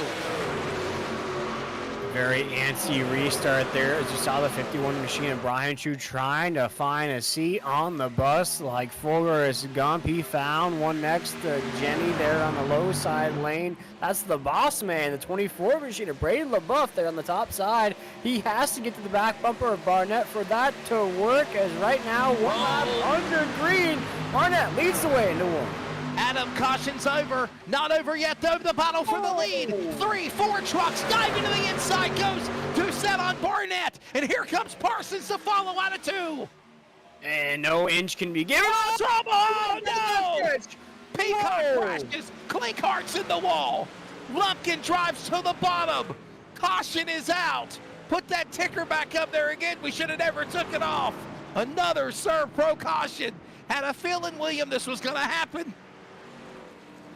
Very antsy restart there, as you saw the 51 machine of Brian Chu trying to find a seat on the bus like Forrest Gump. He found one next to Jenny there on the low side lane. That's the boss man, the 24 machine of Brady LaBeouf there on the top side. He has to get to the back bumper of Barnett for that to work, as right now one lap under green. Barnett leads the way into 1.
Adam, caution's over. Not over yet, though. The battle for the lead. 3-4 trucks dive into the inside. Goes Doucette on Barnett. And here comes Parsons to follow out of 2.
And no inch can be given.
Oh, trouble! Oh, no! Peacock crashes. Claycart's in the wall. Lumpkin drives to the bottom. Caution is out. Put that ticker back up there again. We should have never took it off. Another Serve Pro Caution. Had a feeling, William, this was going to happen.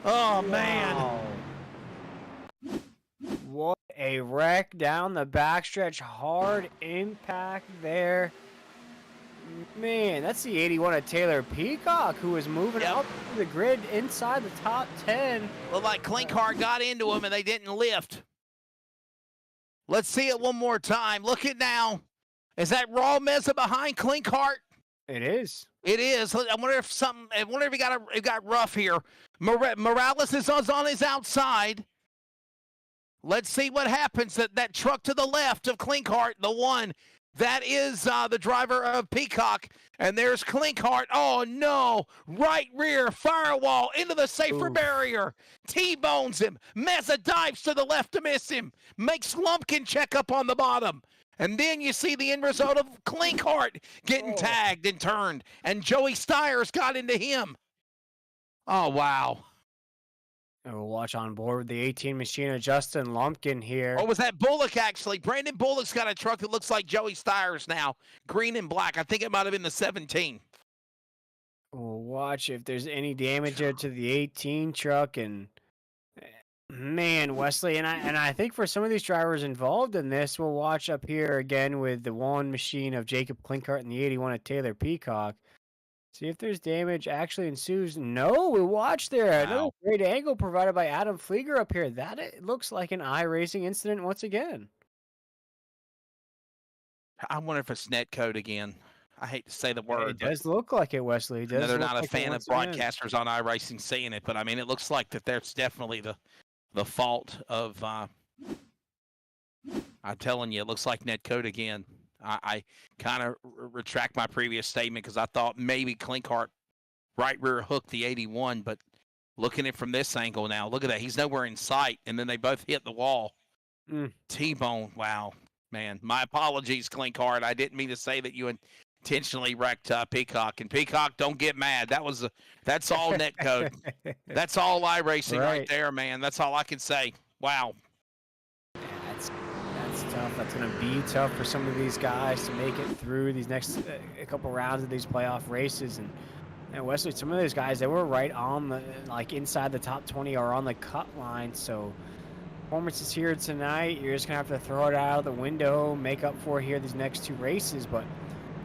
Oh, man.
Wow. What a wreck down the backstretch. Hard impact there. Man, that's the 81 of Taylor Peacock, who was moving
Yep.
up the grid inside the top 10.
Looked like Clinkhart got into him and they didn't lift. Let's see it one more time. Look at now. Is that Raw Mesa behind Clinkhart?
It is.
It is. I wonder if it got rough here. Morales is on his outside. Let's see what happens. That truck to the left of Clinkhart, the one. That is the driver of Peacock. And there's Clinkhart. Oh, no. Right rear firewall into the safer
Oof.
barrier. T-bones him. Mesa dives to the left to miss him. Makes Lumpkin check up on the bottom. And then you see the end result of Clinkhart getting tagged and turned. And Joey Stiers got into him. Oh, wow.
And we'll watch on board with the 18 machine of Justin Lumpkin here.
Or was that Bullock, actually? Brandon Bullock's got a truck that looks like Joey Stiers now. Green and black. I think it might have been the 17.
We'll watch if there's any damage there to the 18 truck. And man, Wesley, and I think for some of these drivers involved in this, we'll watch up here again with the one machine of Jacob Clinkhart and the 81 of Taylor Peacock. See if there's damage actually ensues. No, we watch there.
Wow.
Another great angle provided by Adam Fleeger up here. That it looks like an iRacing incident once again.
I wonder if it's netcode again. I hate to say the word.
It does look like it, Wesley. It
I know
does
they're
look
not a
like it
fan of
once again.
broadcasters on iRacing saying it, but I mean, it looks like that there's definitely the fault of, I'm telling you, it looks like netcode again. I kind of retract my previous statement because I thought maybe Clinkhart right rear hooked the 81, but looking at it from this angle now, look at that. He's nowhere in sight, and then they both hit the wall. T-bone, wow, man. My apologies, Clinkhart. I didn't mean to say that you intentionally wrecked Peacock. And Peacock, don't get mad. That's all netcode. That's all iRacing right there, man. That's all I can say. Wow.
That's tough. That's going to be tough for some of these guys to make it through these next a couple rounds of these playoff races. And Wesley, some of those guys, they were right on the, like inside the top 20 or on the cut line. So performances here tonight, you're just going to have to throw it out of the window, make up for here these next two races. But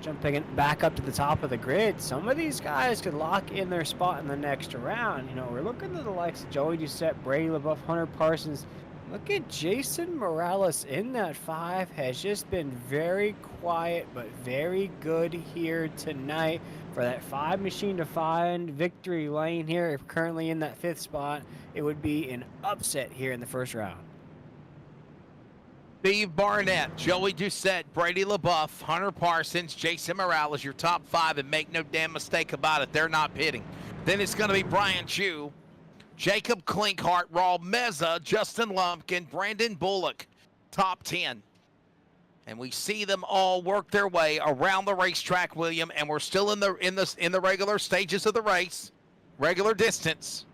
jumping back up to the top of the grid, some of these guys could lock in their spot in the next round. You know, we're looking at the likes of Joey Doucette, Brady LaBeouf, Hunter Parsons. Look at Jason Morales in that 5, has just been very quiet but very good here tonight for that 5 machine to find victory lane here. If currently in that 5th spot, it would be an upset here in the first round.
Steve Barnett, Joey Doucette, Brady LaBeouf, Hunter Parsons, Jason Morales, your top 5, and make no damn mistake about it, they're not pitting. Then it's going to be Brian Chu, Jacob Clinkhart, Raul Meza, Justin Lumpkin, Brandon Bullock, top 10. And we see them all work their way around the racetrack, William, and we're still in the regular stages of the race, regular distance.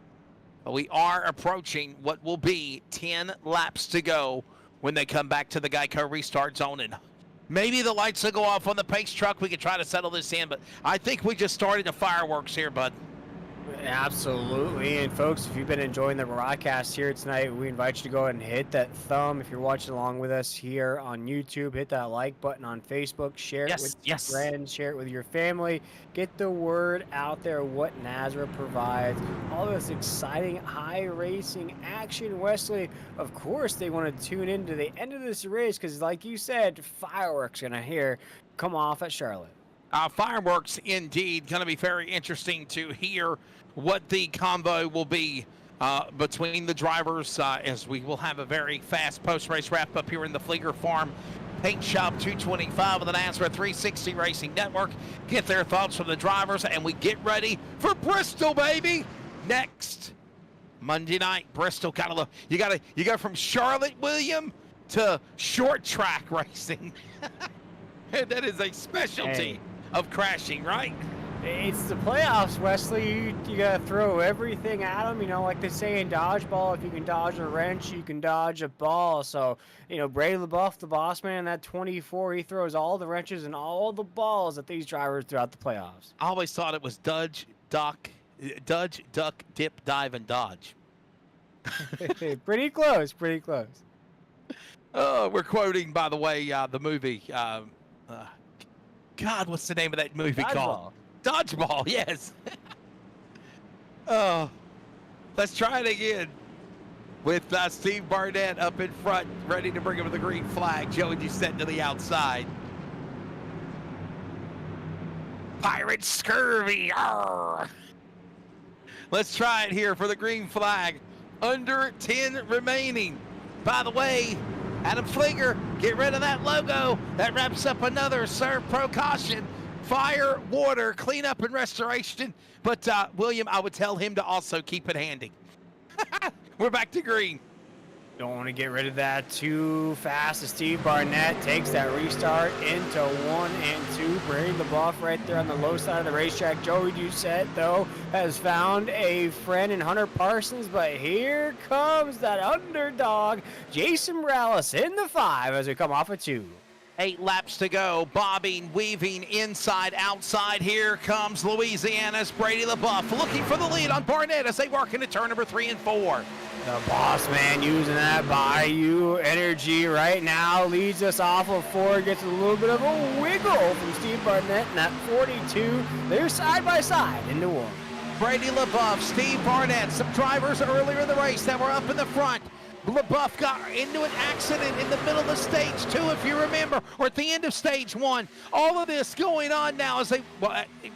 But we are approaching what will be 10 laps to go when they come back to the Geico restart zone. And maybe the lights will go off on the pace truck. We can try to settle this in, but I think we just started the fireworks here, bud.
Absolutely. And folks, if you've been enjoying the broadcast here tonight, we invite you to go ahead and hit that thumb. If you're watching along with us here on YouTube, hit that like button on Facebook, share it with your friends, share it with your family, get the word out there what NASRA provides, all this exciting iRacing action. Wesley, of course, they want to tune into the end of this race because, like you said, fireworks going to come off at Charlotte.
Fireworks indeed. Going to be very interesting to hear what the convo will be between the drivers as we will have a very fast post-race wrap-up here in the Fleeger Farm Paint Shop 225 of the NASRA 360 Racing Network. Get their thoughts from the drivers, and we get ready for Bristol, baby! Next Monday night, Bristol. You go from Charlotte, William, to short track racing. That is a specialty of crashing, right?
It's the playoffs, Wesley. You got to throw everything at them. You know, like they say in dodgeball, if you can dodge a wrench, you can dodge a ball. So, you know, Brady LaBeouf, the boss man, that 24, he throws all the wrenches and all the balls at these drivers throughout the playoffs.
I always thought it was dodge, duck, Dodge, duck, dip, dive, and dodge.
Pretty close, pretty close.
Oh, we're quoting, by the way, the movie. God, what's the name of that movie called? Dodgeball, yes. Oh, let's try it again. With Steve Barnett up in front, ready to bring him the green flag. Joey Doucette to the outside. Pirate scurvy. Arr! Let's try it here for the green flag. Under 10 remaining. By the way, Adam Fleeger, get rid of that logo. That wraps up another Serve Pro caution. Fire, water, cleanup, and restoration. But William, I would tell him to also keep it handy. We're back to green.
Don't want to get rid of that too fast as Steve Barnett takes that restart into 1 and 2. Brady LaBeouf right there on the low side of the racetrack. Joey Doucette, though, has found a friend in Hunter Parsons, but here comes that underdog, Jason Morales in the 5 as we come off of 2.
8 laps to go, bobbing, weaving, inside, outside. Here comes Louisiana's Brady LaBeouf looking for the lead on Barnett as they work into turn number 3 and 4.
The boss man using that Bayou energy right now leads us off of 4, gets a little bit of a wiggle from Steve Barnett in that 42. They're side by side into 1.
Brady LaBeouf, Steve Barnett, some drivers earlier in the race that were up in the front. LaBeouf got into an accident in the middle of stage 2, if you remember, or at the end of stage 1. All of this going on now as they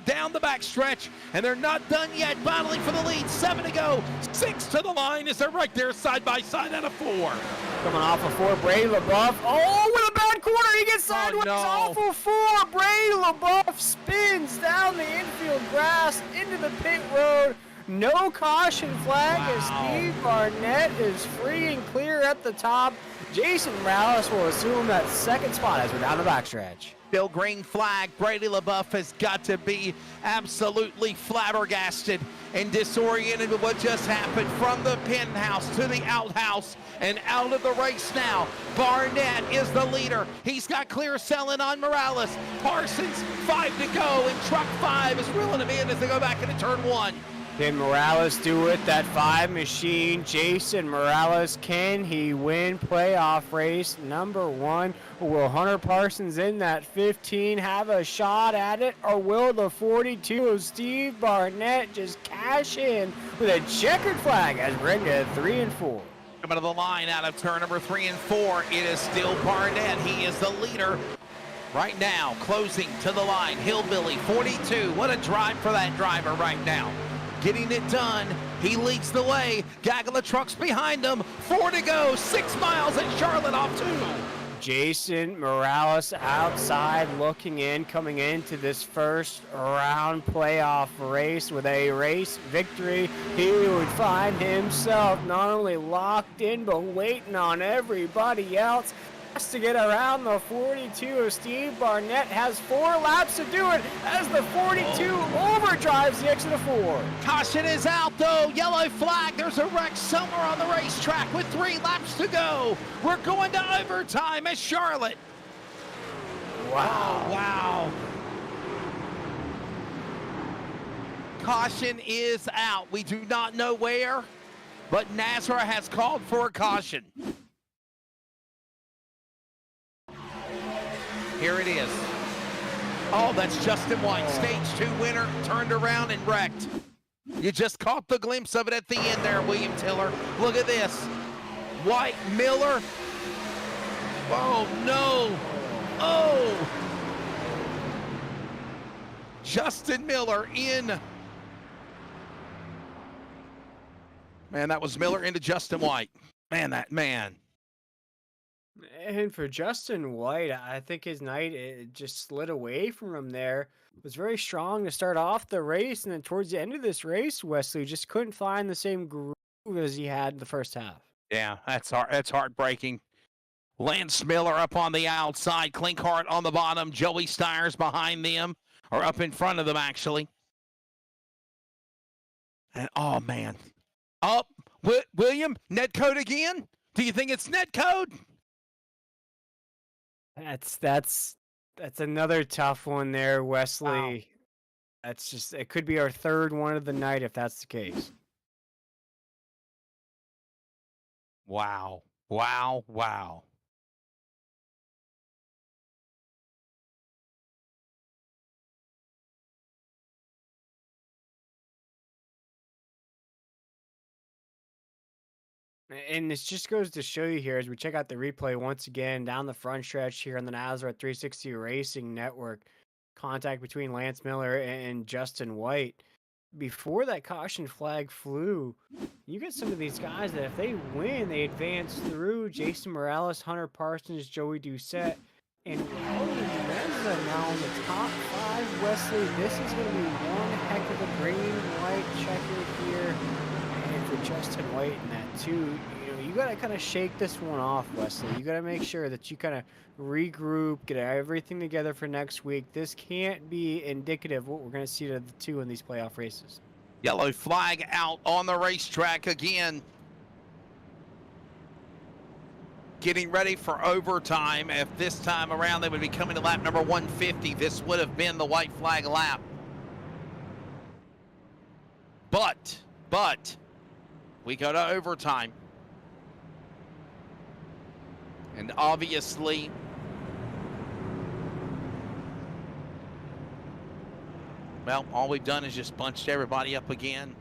down the back stretch, and they're not done yet, battling for the lead. 7 to go, 6 to the line as they're right there side by side out of 4.
Coming off of 4, Brady LaBeouf. Oh, with a bad corner, he gets sideways off of 4. Brady LaBeouf spins down the infield grass into the pit road. No caution flag as Steve Barnett is free and clear at the top. Jason Morales will assume that second spot as we're down the backstretch.
Still green flag. Brady LaBeouf has got to be absolutely flabbergasted and disoriented with what just happened from the penthouse to the outhouse and out of the race now. Barnett is the leader. He's got clear selling on Morales. Parsons, 5 to go, and truck 5 is reeling him in as they go back into turn 1.
Can Morales do it? That 5 machine, Jason Morales, can he win playoff race number 1? Or will Hunter Parsons in that 15 have a shot at it? Or will the 42 of Steve Barnett just cash in with a checkered flag as we're into 3 and 4?
Coming to the line out of turn number 3 and 4, it is still Barnett. He is the leader right now, closing to the line. Hillbilly, 42. What a drive for that driver right now. Getting it done. He leads the way. Gaggle of trucks behind him. 4 to go. 6 miles at Charlotte off 2.
Jason Morales outside looking in, coming into this first round playoff race with a race victory. He would find himself not only locked in, but waiting on everybody else. Has to get around the 42 of Steve Barnett. Has 4 laps to do it as the 42 overdrives the exit of 4.
Caution is out though. Yellow flag. There's a wreck somewhere on the racetrack with 3 laps to go. We're going to overtime at Charlotte.
Wow.
Wow. Caution is out. We do not know where, but NASRA has called for a caution. Here it is. Oh, that's Justin White, stage 2 winner, turned around and wrecked. You just caught the glimpse of it at the end there, William Tiller. Look at this. White, Miller. Oh, no. Oh. Justin Miller in. Man, that was Miller into Justin White. Man.
And for Justin White, I think his night it just slid away from him there. Was very strong to start off the race, and then towards the end of this race, Wesley just couldn't find the same groove as he had in the first half.
Yeah, that's heartbreaking. Lance Miller up on the outside, Clinkhart on the bottom, Joey Stiers behind them, or up in front of them actually. And oh man, William, netcode again? Do you think it's netcode?
That's another tough one there, Wesley. That's just, it could be our third one of the night if that's the case.
Wow. Wow. Wow.
And this just goes to show you here as we check out the replay once again down the front stretch here on the Nazareth 360 Racing Network. Contact between Lance Miller and Justin White. Before that caution flag flew, you get some of these guys that if they win, they advance through. Jason Morales, Hunter Parsons, Joey Doucette, and Raul Meza now in the top 5. Wesley, this is going to be one heck of a green-white checker here. And for Justin White in that too, you got to kind of shake this one off, Wesley. You got to make sure that you kind of regroup, get everything together for next week. This can't be indicative of what we're going to see to the two in these playoff races.
Yellow flag out on the racetrack again. Getting ready for overtime. If this time around they would be coming to lap number 150, this would have been the white flag lap. But we go to overtime. And obviously, well, all we've done is just bunched everybody up again.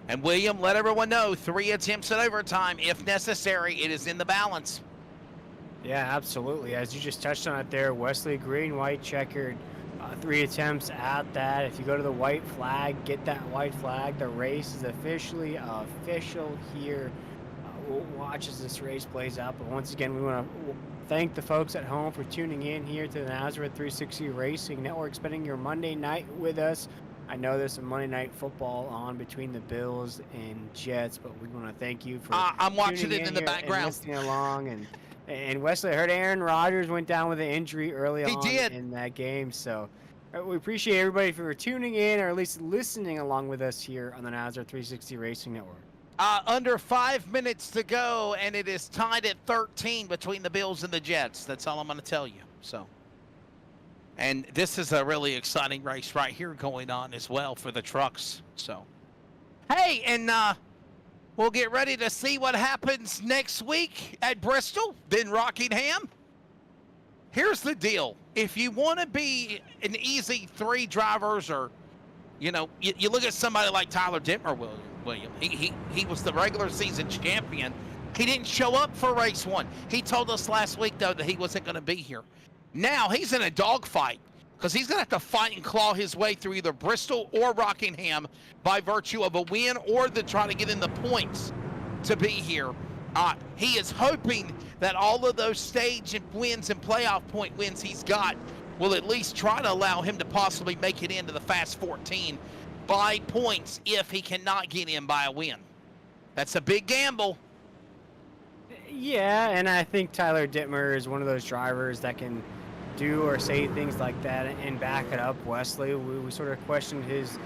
And William, let everyone know, 3 attempts at overtime. If necessary, it is in the balance.
Yeah, absolutely. As you just touched on it there, Wesley, green, white, checkered. 3 attempts at that. If you go to the white flag, get that white flag. The race is officially official here. We'll watch as this race plays out. But once again, we want to thank the folks at home for tuning in here to the Nazareth 360 Racing Network, spending your Monday night with us. I know there's some Monday night football on between the Bills and Jets, but we want to thank you for
I'm watching it in the
here
background.
and listening along. And Wesley, I heard Aaron Rodgers went down with an injury early on in that game. So we appreciate everybody for tuning in, or at least listening along with us here on the Nazareth 360 Racing Network.
Under 5 minutes to go, and it is tied at 13 between the Bills and the Jets. That's all I'm going to tell you. So, and this is a really exciting race right here going on as well for the trucks. So, hey, and we'll get ready to see what happens next week at Bristol, then Rockingham. Here's the deal. If you want to be an easy 3 drivers, or, you know, you look at somebody like Tyler Dittmer, William. He was the regular season champion. He didn't show up for race 1. He told us last week, though, that he wasn't going to be here. Now he's in a dogfight because he's going to have to fight and claw his way through either Bristol or Rockingham by virtue of a win or to try to get in the points to be here. He is hoping that all of those stage and wins and playoff point wins he's got will at least try to allow him to possibly make it into the Fast 14 by points if he cannot get in by a win. That's a big gamble.
Yeah, and I think Tyler Dittmer is one of those drivers that can do or say things like that and back it up. Wesley, we sort of questioned his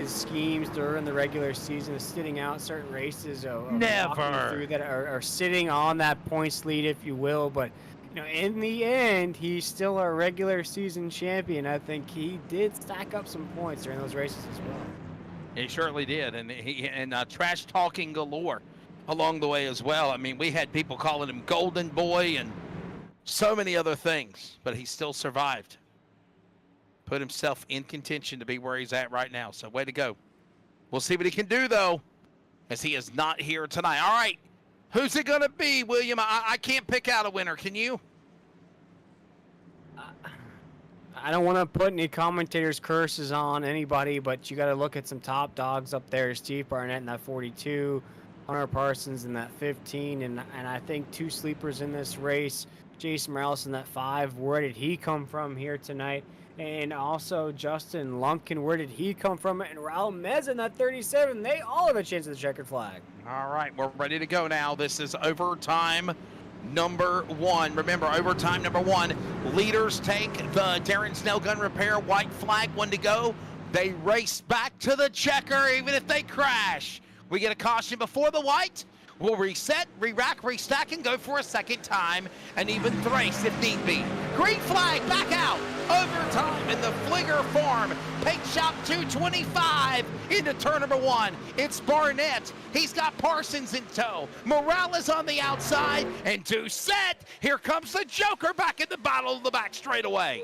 schemes during the regular season, sitting out certain races,
Never
through that, or sitting on that points lead, if you will. But you know, in the end, he's still a regular season champion. I think he did stack up some points during those races as well.
He certainly did, and trash talking galore along the way as well. I mean, we had people calling him Golden Boy and so many other things, but he still survived. Put himself in contention to be where he's at right now. So way to go. We'll see what he can do, though, as he is not here tonight. All right, who's it going to be, William? I can't pick out a winner. Can you?
I don't want to put any commentators' curses on anybody, but you got to look at some top dogs up there. Steve Barnett in that 42, Hunter Parsons in that 15, and I think 2 sleepers in this race. Jason Morales in that 5. Where did he come from here tonight? And also Justin Lumpkin, where did he come from? And Raul Meza in that 37. They all have a chance at the checkered flag.
All right, we're ready to go now. This is overtime number 1. Remember, overtime number 1. Leaders take the Darren Snell Gun Repair white flag, 1 to go. They race back to the checker, even if they crash. We get a caution before the white. We'll reset, re-rack, restack, and go for a second time, and even thrace if need be. Green flag, back out. Overtime in the Fleeger farm. Paint shop 225 into turn number 1. It's Barnett. He's got Parsons in tow. Morales on the outside. And Doucette. Here comes the Joker back in the battle of the back straightaway.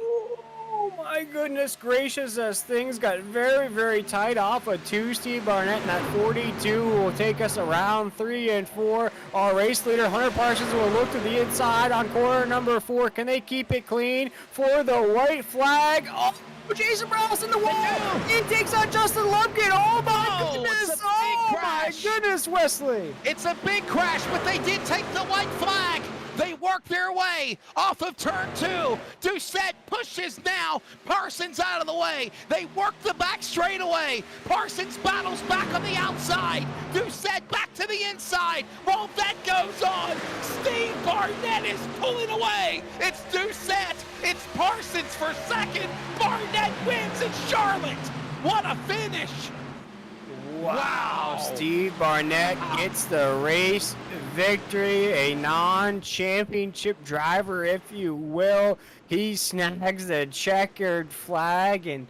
Oh my goodness gracious, as things got very, very tight off of 2. Steve Barnett and that 42 will take us around 3 and 4. Our race leader, Hunter Parsons, will look to the inside on corner number 4. Can they keep it clean for the white flag? Oh, Jason Morales in the wall. He takes out Justin Lumpkin. Oh my goodness. Oh my goodness, Wesley.
It's a big crash, but they did take the white flag. They work their way off of turn 2. Doucette pushes now. Parsons out of the way. They work the back straightaway. Parsons battles back on the outside. Doucette back to the inside. While that goes on, Steve Barnett is pulling away. It's Doucette. It's Parsons for second. Barnett wins in Charlotte. What a finish.
Wow. Steve Barnett gets the race victory, a non-championship driver, if you will. He snags the checkered flag, and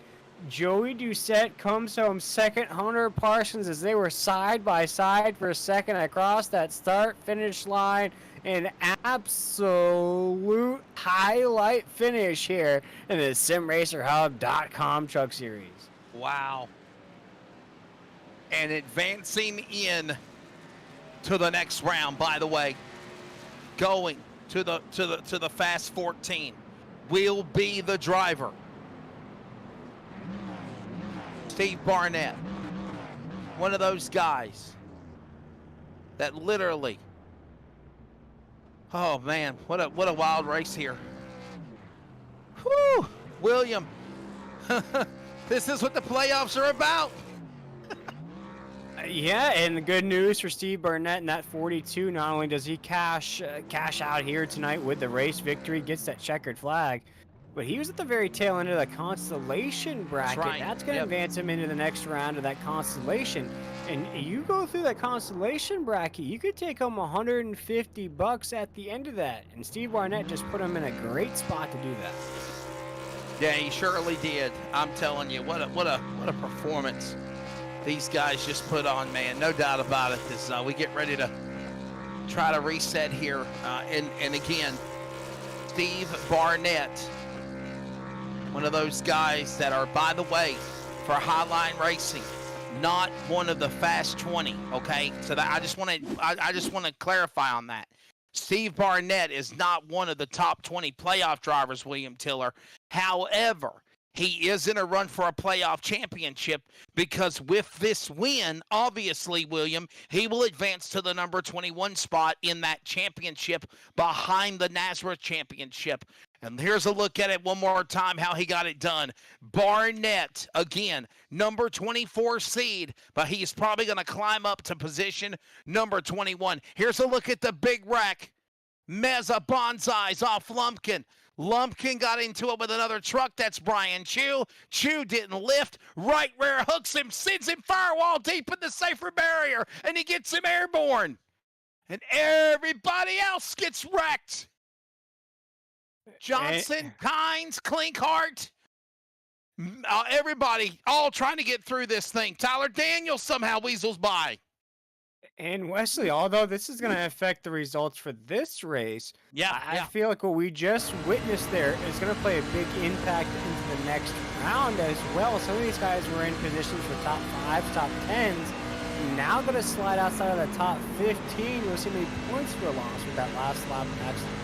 Joey Doucette comes home second. Hunter Parsons, as they were side by side for a second across that start-finish line. An absolute highlight finish here in the SimRacerHub.com Truck Series.
Wow. And advancing in to the next round, by the way, going to the Fast 14 will be the driver, Steve Barnett. One of those guys that literally, oh man, what a wild race here. Whew, William, this is what the playoffs are about.
Yeah, and the good news for Steve Barnett in that 42, not only does he cash out here tonight with the race victory, gets that checkered flag, but he was at the very tail end of the constellation bracket.
That's right.
That's going to advance him into the next round of that constellation. And you go through that constellation bracket, you could take home $150 at the end of that. And Steve Barnett just put him in a great spot to do that.
Yeah, he surely did. I'm telling you, what a performance these guys just put on, man. No doubt about it. As we get ready to try to reset here. And again, Steve Barnett, one of those guys that are, by the way, for Highline Racing, not one of the Fast 20, okay? So that I just want to clarify on that. Steve Barnett is not one of the top 20 playoff drivers, William Tiller. However, he is in a run for a playoff championship because with this win, obviously, William, he will advance to the number 21 spot in that championship behind the NASRA championship. And here's a look at it one more time, how he got it done. Barnett, again, number 24 seed, but he's probably going to climb up to position number 21. Here's a look at the big wreck. Meza Bonsai's off Lumpkin. Lumpkin got into it with another truck. That's Brian Chu. Chu didn't lift. Right rear hooks him, sends him firewall deep in the safer barrier, and he gets him airborne. And everybody else gets wrecked. Johnson, Kynes, Klinkhart, everybody all trying to get through this thing. Tyler Daniels somehow weasels by.
And Wesley, although this is going to affect the results for this race, I feel like what we just witnessed there is going to play a big impact into the next round as well. Some of these guys were in positions for top 5s, top 10s. Now going to slide outside of the top 15. We'll see how many points were lost with that last lap accident.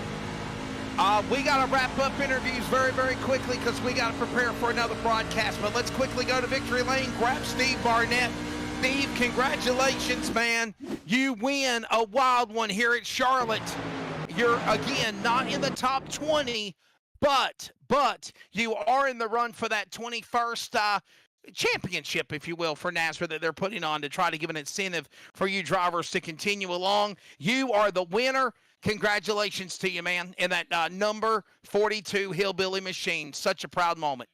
We got to wrap up interviews very, very quickly because we got to prepare for another broadcast. But let's quickly go to Victory Lane, grab Steve Barnett. Steve, congratulations, man. You win a wild one here at Charlotte. You're, again, not in the top 20, but you are in the run for that 21st championship, if you will, for NASRA that they're putting on to try to give an incentive for you drivers to continue along. You are the winner. Congratulations to you, man, in that number 42 Hillbilly machine. Such a proud moment.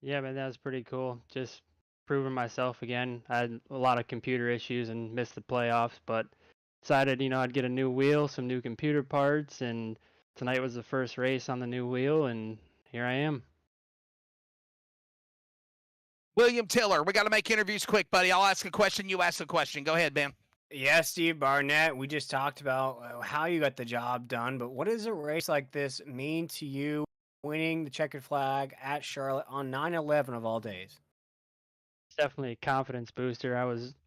Yeah, man, that was pretty cool. Just proving myself again. I had a lot of computer issues and missed the playoffs, but decided, I'd get a new wheel, some new computer parts, and tonight was the first race on the new wheel, and here I am.
William Tiller, we got to make interviews quick, buddy. I'll ask a question. You ask a question. Go ahead, Ben.
Yeah, Steve Barnett, we just talked about how you got the job done, but what does a race like this mean to you, winning the checkered flag at Charlotte on 9/11 of all days?
It's definitely a confidence booster.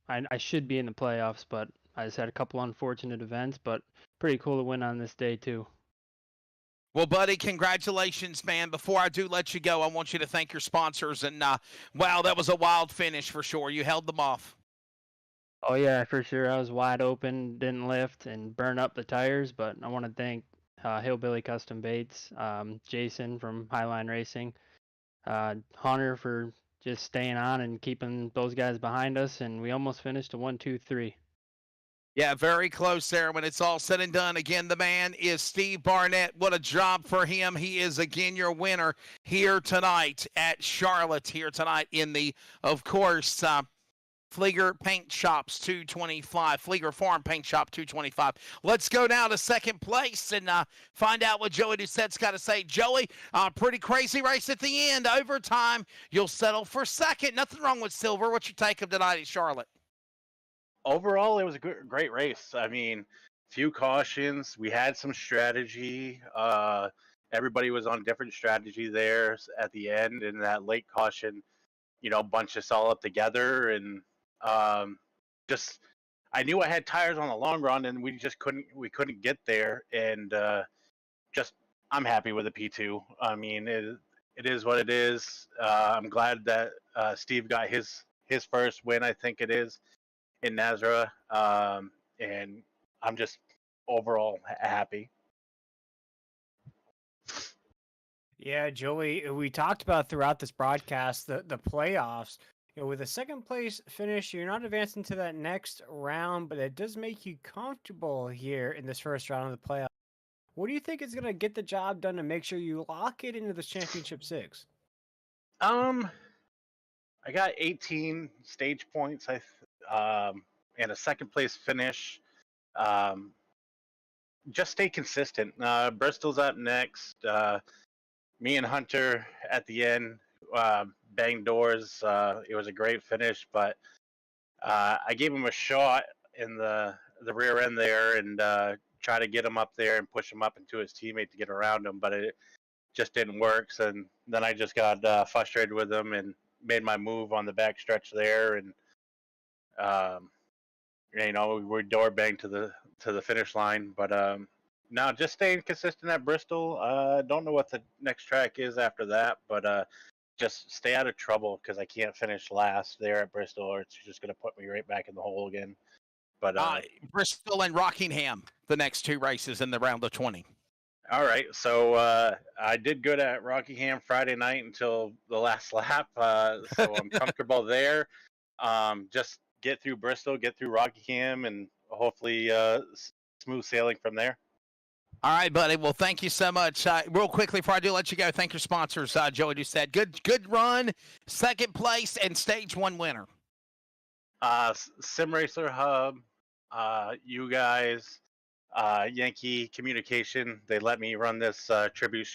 I should be in the playoffs, but I just had a couple unfortunate events, but pretty cool to win on this day too.
Well, buddy, congratulations, man. Before I do let you go, I want you to thank your sponsors. And, wow, that was a wild finish for sure. You held them off.
Oh yeah, for sure. I was wide open, didn't lift, and burn up the tires. But I want to thank Hillbilly Custom Baits, Jason from Highline Racing, Hunter for just staying on and keeping those guys behind us, and we almost finished a 1, 2, 3.
Yeah, very close there when it's all said and done. Again, the man is Steve Barnett. What a job for him. He is, again, your winner here tonight at Charlotte, here tonight in the, of course, Fleeger Paint Shops 225, Fleeger Farm Paint Shop 225. Let's go now to second place and find out what Joey Doucette's got to say. Joey, pretty crazy race at the end. Overtime, you'll settle for second. Nothing wrong with silver. What's your take of tonight at Charlotte?
Overall, it was a great race. I mean, few cautions. We had some strategy. Everybody was on different strategy there at the end, and that late caution, bunched us all up together. And just, I knew I had tires on the long run, and we couldn't get there. And I'm happy with the P2. I mean, it is what it is. I'm glad that Steve got his first win, I think it is, in NASRA, and I'm just overall happy.
Yeah, Joey, we talked about throughout this broadcast the playoffs. With a second place finish, you're not advancing to that next round, but it does make you comfortable here in this first round of the playoffs. What do you think is going to get the job done to make sure you lock it into this championship 6?
I got 18 stage points, and a second place finish. Just stay consistent. Bristol's up next. Me and Hunter at the end banged doors. It was a great finish, but I gave him a shot in the rear end there and try to get him up there and push him up into his teammate to get around him, but it just didn't work. So, and then I just got frustrated with him and made my move on the back stretch there, and we door banged to the finish line. But now just staying consistent at Bristol. Don't know what the next track is after that, but just stay out of trouble because I can't finish last there at Bristol, or it's just going to put me right back in the hole again. But
Bristol and Rockingham, the next two races in the round of 20.
All right, so I did good at Rockingham Friday night until the last lap, so I'm comfortable there. Just get through Bristol, get through Rockingham, and hopefully smooth sailing from there.
All right, buddy. Well, thank you so much. Real quickly, before I do let you go, thank your sponsors, Joey Doucette. Good run, second place, and stage 1 winner.
Sim Racer Hub, you guys, Yankee Communication. They let me run this tribute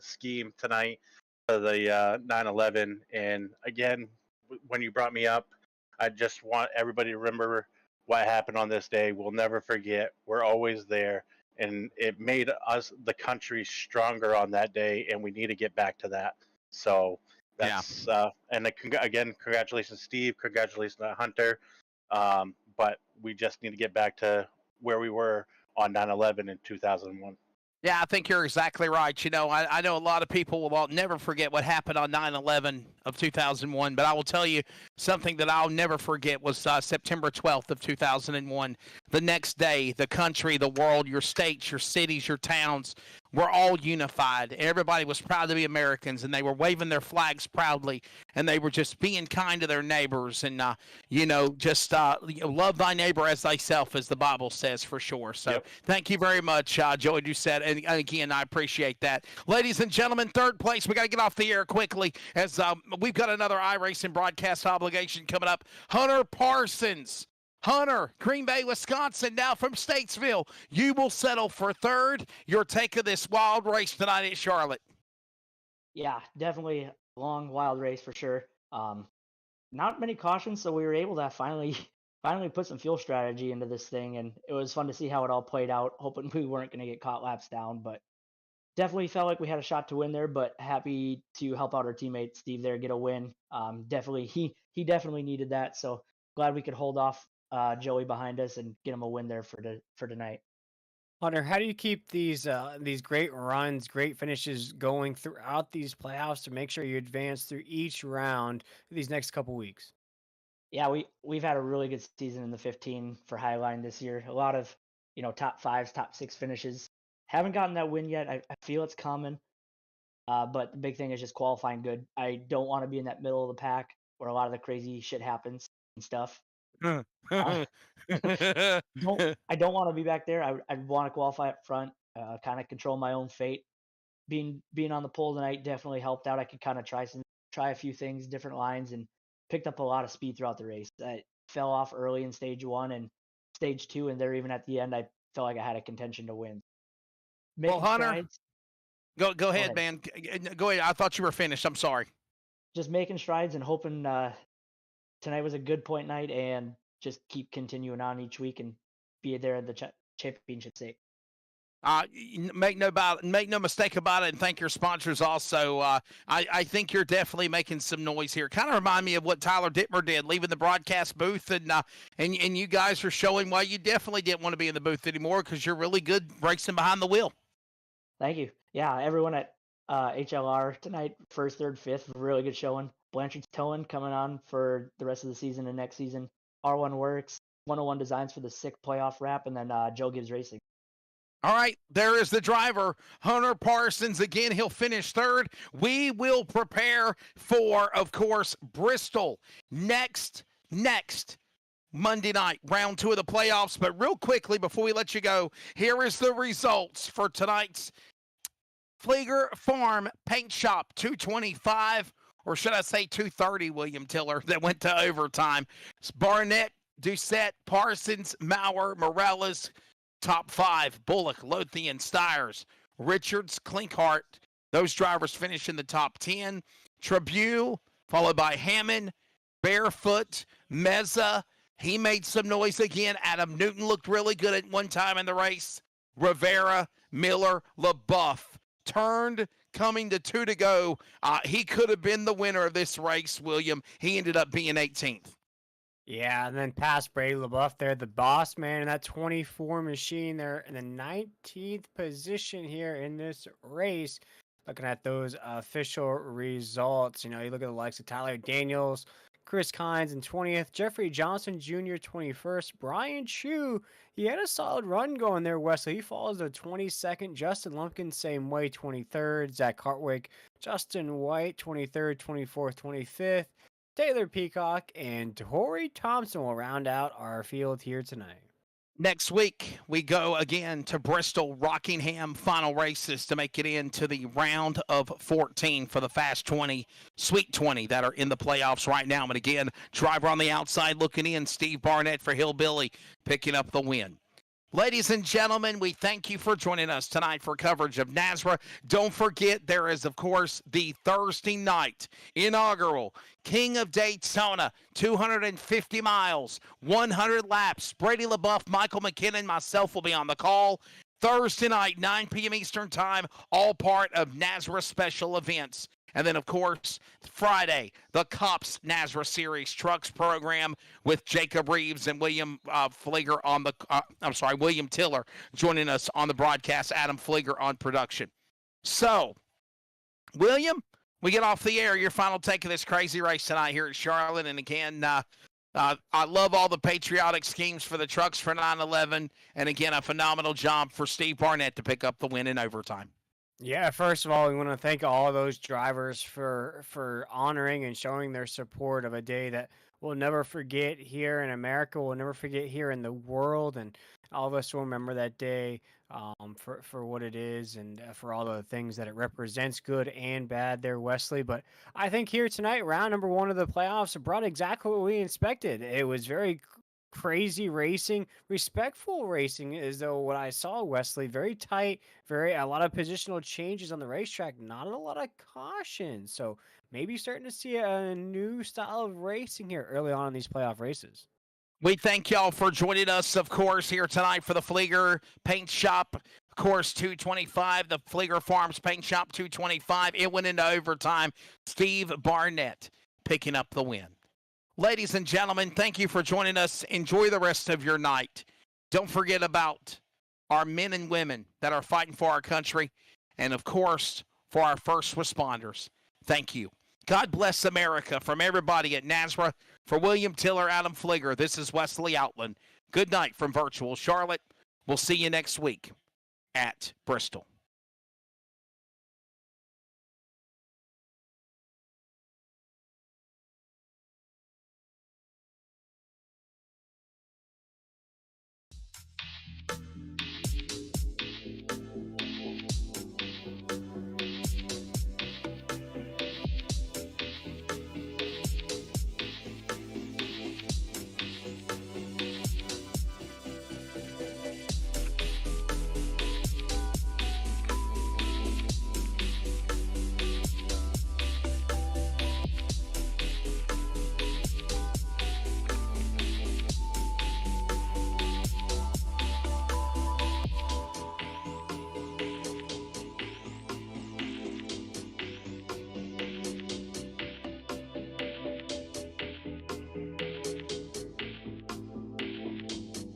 scheme tonight for the 9/11. And again, when you brought me up, I just want everybody to remember what happened on this day. We'll never forget. We're always there. And it made us, the country, stronger on that day, and we need to get back to that. So that's and again, congratulations, Steve. Congratulations, Hunter. But we just need to get back to where we were on 9/11 in 2001.
Yeah, I think you're exactly right. I know a lot of people will never forget what happened on 9/11 of 2001, but I will tell you something that I'll never forget was September 12th of 2001. The next day, the country, the world, your states, your cities, your towns were all unified. Everybody was proud to be Americans, and they were waving their flags proudly, and they were just being kind to their neighbors, and just love thy neighbor as thyself, as the Bible says, for sure. So Thank you very much, Joey Doucette, and again, I appreciate that. Ladies and gentlemen, third place. We got to get off the air quickly as we've got another iRacing broadcast obligation coming up. Hunter Parsons. Hunter, Green Bay, Wisconsin, now from Statesville. You will settle for third. Your take of this wild race tonight at Charlotte.
Yeah, definitely a long, wild race for sure. Not many cautions, so we were able to finally finally put some fuel strategy into this thing, and it was fun to see how it all played out. Hoping we weren't going to get caught laps down, but definitely felt like we had a shot to win there. But happy to help out our teammate Steve there get a win. Definitely he definitely needed that. So glad we could hold off Joey behind us and get him a win there for tonight.
Hunter, how do you keep these great runs, great finishes going throughout these playoffs to make sure you advance through each round these next couple weeks?
Yeah, we've had a really good season in the 15 for Highline this year. A lot of top fives, top six finishes. Haven't gotten that win yet. I feel it's coming. But the big thing is just qualifying good. I don't want to be in that middle of the pack where a lot of the crazy shit happens and stuff. Uh, don't I don't want to be back there. I want to qualify up front, kind of control my own fate. Being on the pole tonight definitely helped out. I could kind of try a few things, different lines, and picked up a lot of speed throughout the race. I fell off early in stage one and stage two, and there even at the end, I felt like I had a contention to win.
Well,
Making
Hunter,
strides.
go
Go
ahead,
ahead.
man. Go ahead. I thought you were finished. I'm sorry.
Just making strides and hoping tonight was a good point night and just keep continuing on each week and be there at the championship sake.
Make no mistake about it, and thank your sponsors also. I think you're definitely making some noise here. Kind of remind me of what Tyler Dittmer did, leaving the broadcast booth, and you guys are showing why you definitely didn't want to be in the booth anymore because you're really good racing behind the wheel.
Thank you. Yeah, everyone at HLR tonight, first, third, fifth, really good showing. Blanchard's towing coming on for the rest of the season and next season. R1 Works, 101 Designs for the sixth playoff wrap, and then Joe Gibbs Racing.
All right, there is the driver, Hunter Parsons. Again, he'll finish third. We will prepare for, of course, Bristol next Monday night, round 2 of the playoffs. But real quickly, before we let you go, here is the results for tonight's Fleeger Farm Paint Shop 225, or should I say 230, William Tiller, that went to overtime. It's Barnett, Doucette, Parsons, Maurer, Morales, top 5, Bullock, Lothian, Stiers, Richards, Klinkhart. Those drivers finish in the top 10. Tribune, followed by Hammond, Barefoot, Meza. He made some noise again. Adam Newton looked really good at one time in the race. Rivera, Miller, LaBeouf turned, coming to 2 to go. He could have been the winner of this race, William. He ended up being 18th.
Yeah, and then past Brady LaBeouf there, the boss man in that 24 machine there in the 19th position here in this race. Looking at those official results, you look at the likes of Tyler Daniels, Chris Kynes in 20th, Jeffrey Johnson Jr. 21st, Brian Chu, he had a solid run going there, Wesley. He follows the 22nd, Justin Lumpkin, same way, 23rd, Zach Hartwig, Justin White, 23rd, 24th, 25th, Taylor Peacock, and Tori Thompson will round out our field here tonight.
Next week, we go again to Bristol, Rockingham, final races to make it into the round of 14 for the Fast 20, Sweet 20 that are in the playoffs right now. And again, driver on the outside looking in, Steve Barnett for Hillbilly, picking up the win. Ladies and gentlemen, we thank you for joining us tonight for coverage of NASRA. Don't forget, there is, of course, the Thursday night inaugural King of Daytona, 250 miles, 100 laps. Brady LaBeouf, Michael McKinnon, myself will be on the call. Thursday night, 9 p.m. Eastern Time, all part of NASRA special events. And then, of course, Friday, the Cops NASRA Series Trucks program with Jacob Reeves and William Fleeger on the, William Tiller joining us on the broadcast, Adam Fleeger on production. So, William, we get off the air. Your final take of this crazy race tonight here at Charlotte. And again, I love all the patriotic schemes for the trucks for 9/11. And again, a phenomenal job for Steve Barnett to pick up the win in overtime.
Yeah, first of all, we want to thank all those drivers for honoring and showing their support of a day that we'll never forget here in America. We'll never forget here in the world, and all of us will remember that day for what it is and for all the things that it represents, good and bad there, Wesley. But I think here tonight, round number 1 of the playoffs brought exactly what we expected. It was very crazy racing, respectful racing is though what I saw, Wesley. Very tight, a lot of positional changes on the racetrack, not a lot of caution. So maybe starting to see a new style of racing here early on in these playoff races.
We thank y'all for joining us, of course, here tonight for the Fleeger Paint Shop, of course, 225, the Fleeger Farms Paint Shop 225. It went into overtime. Steve Barnett picking up the win. Ladies and gentlemen, thank you for joining us. Enjoy the rest of your night. Don't forget about our men and women that are fighting for our country, and, of course, for our first responders. Thank you. God bless America. From everybody at NASRA, for William Tiller, Adam Fleeger, this is Wesley Outland. Good night from virtual Charlotte. We'll see you next week at Bristol.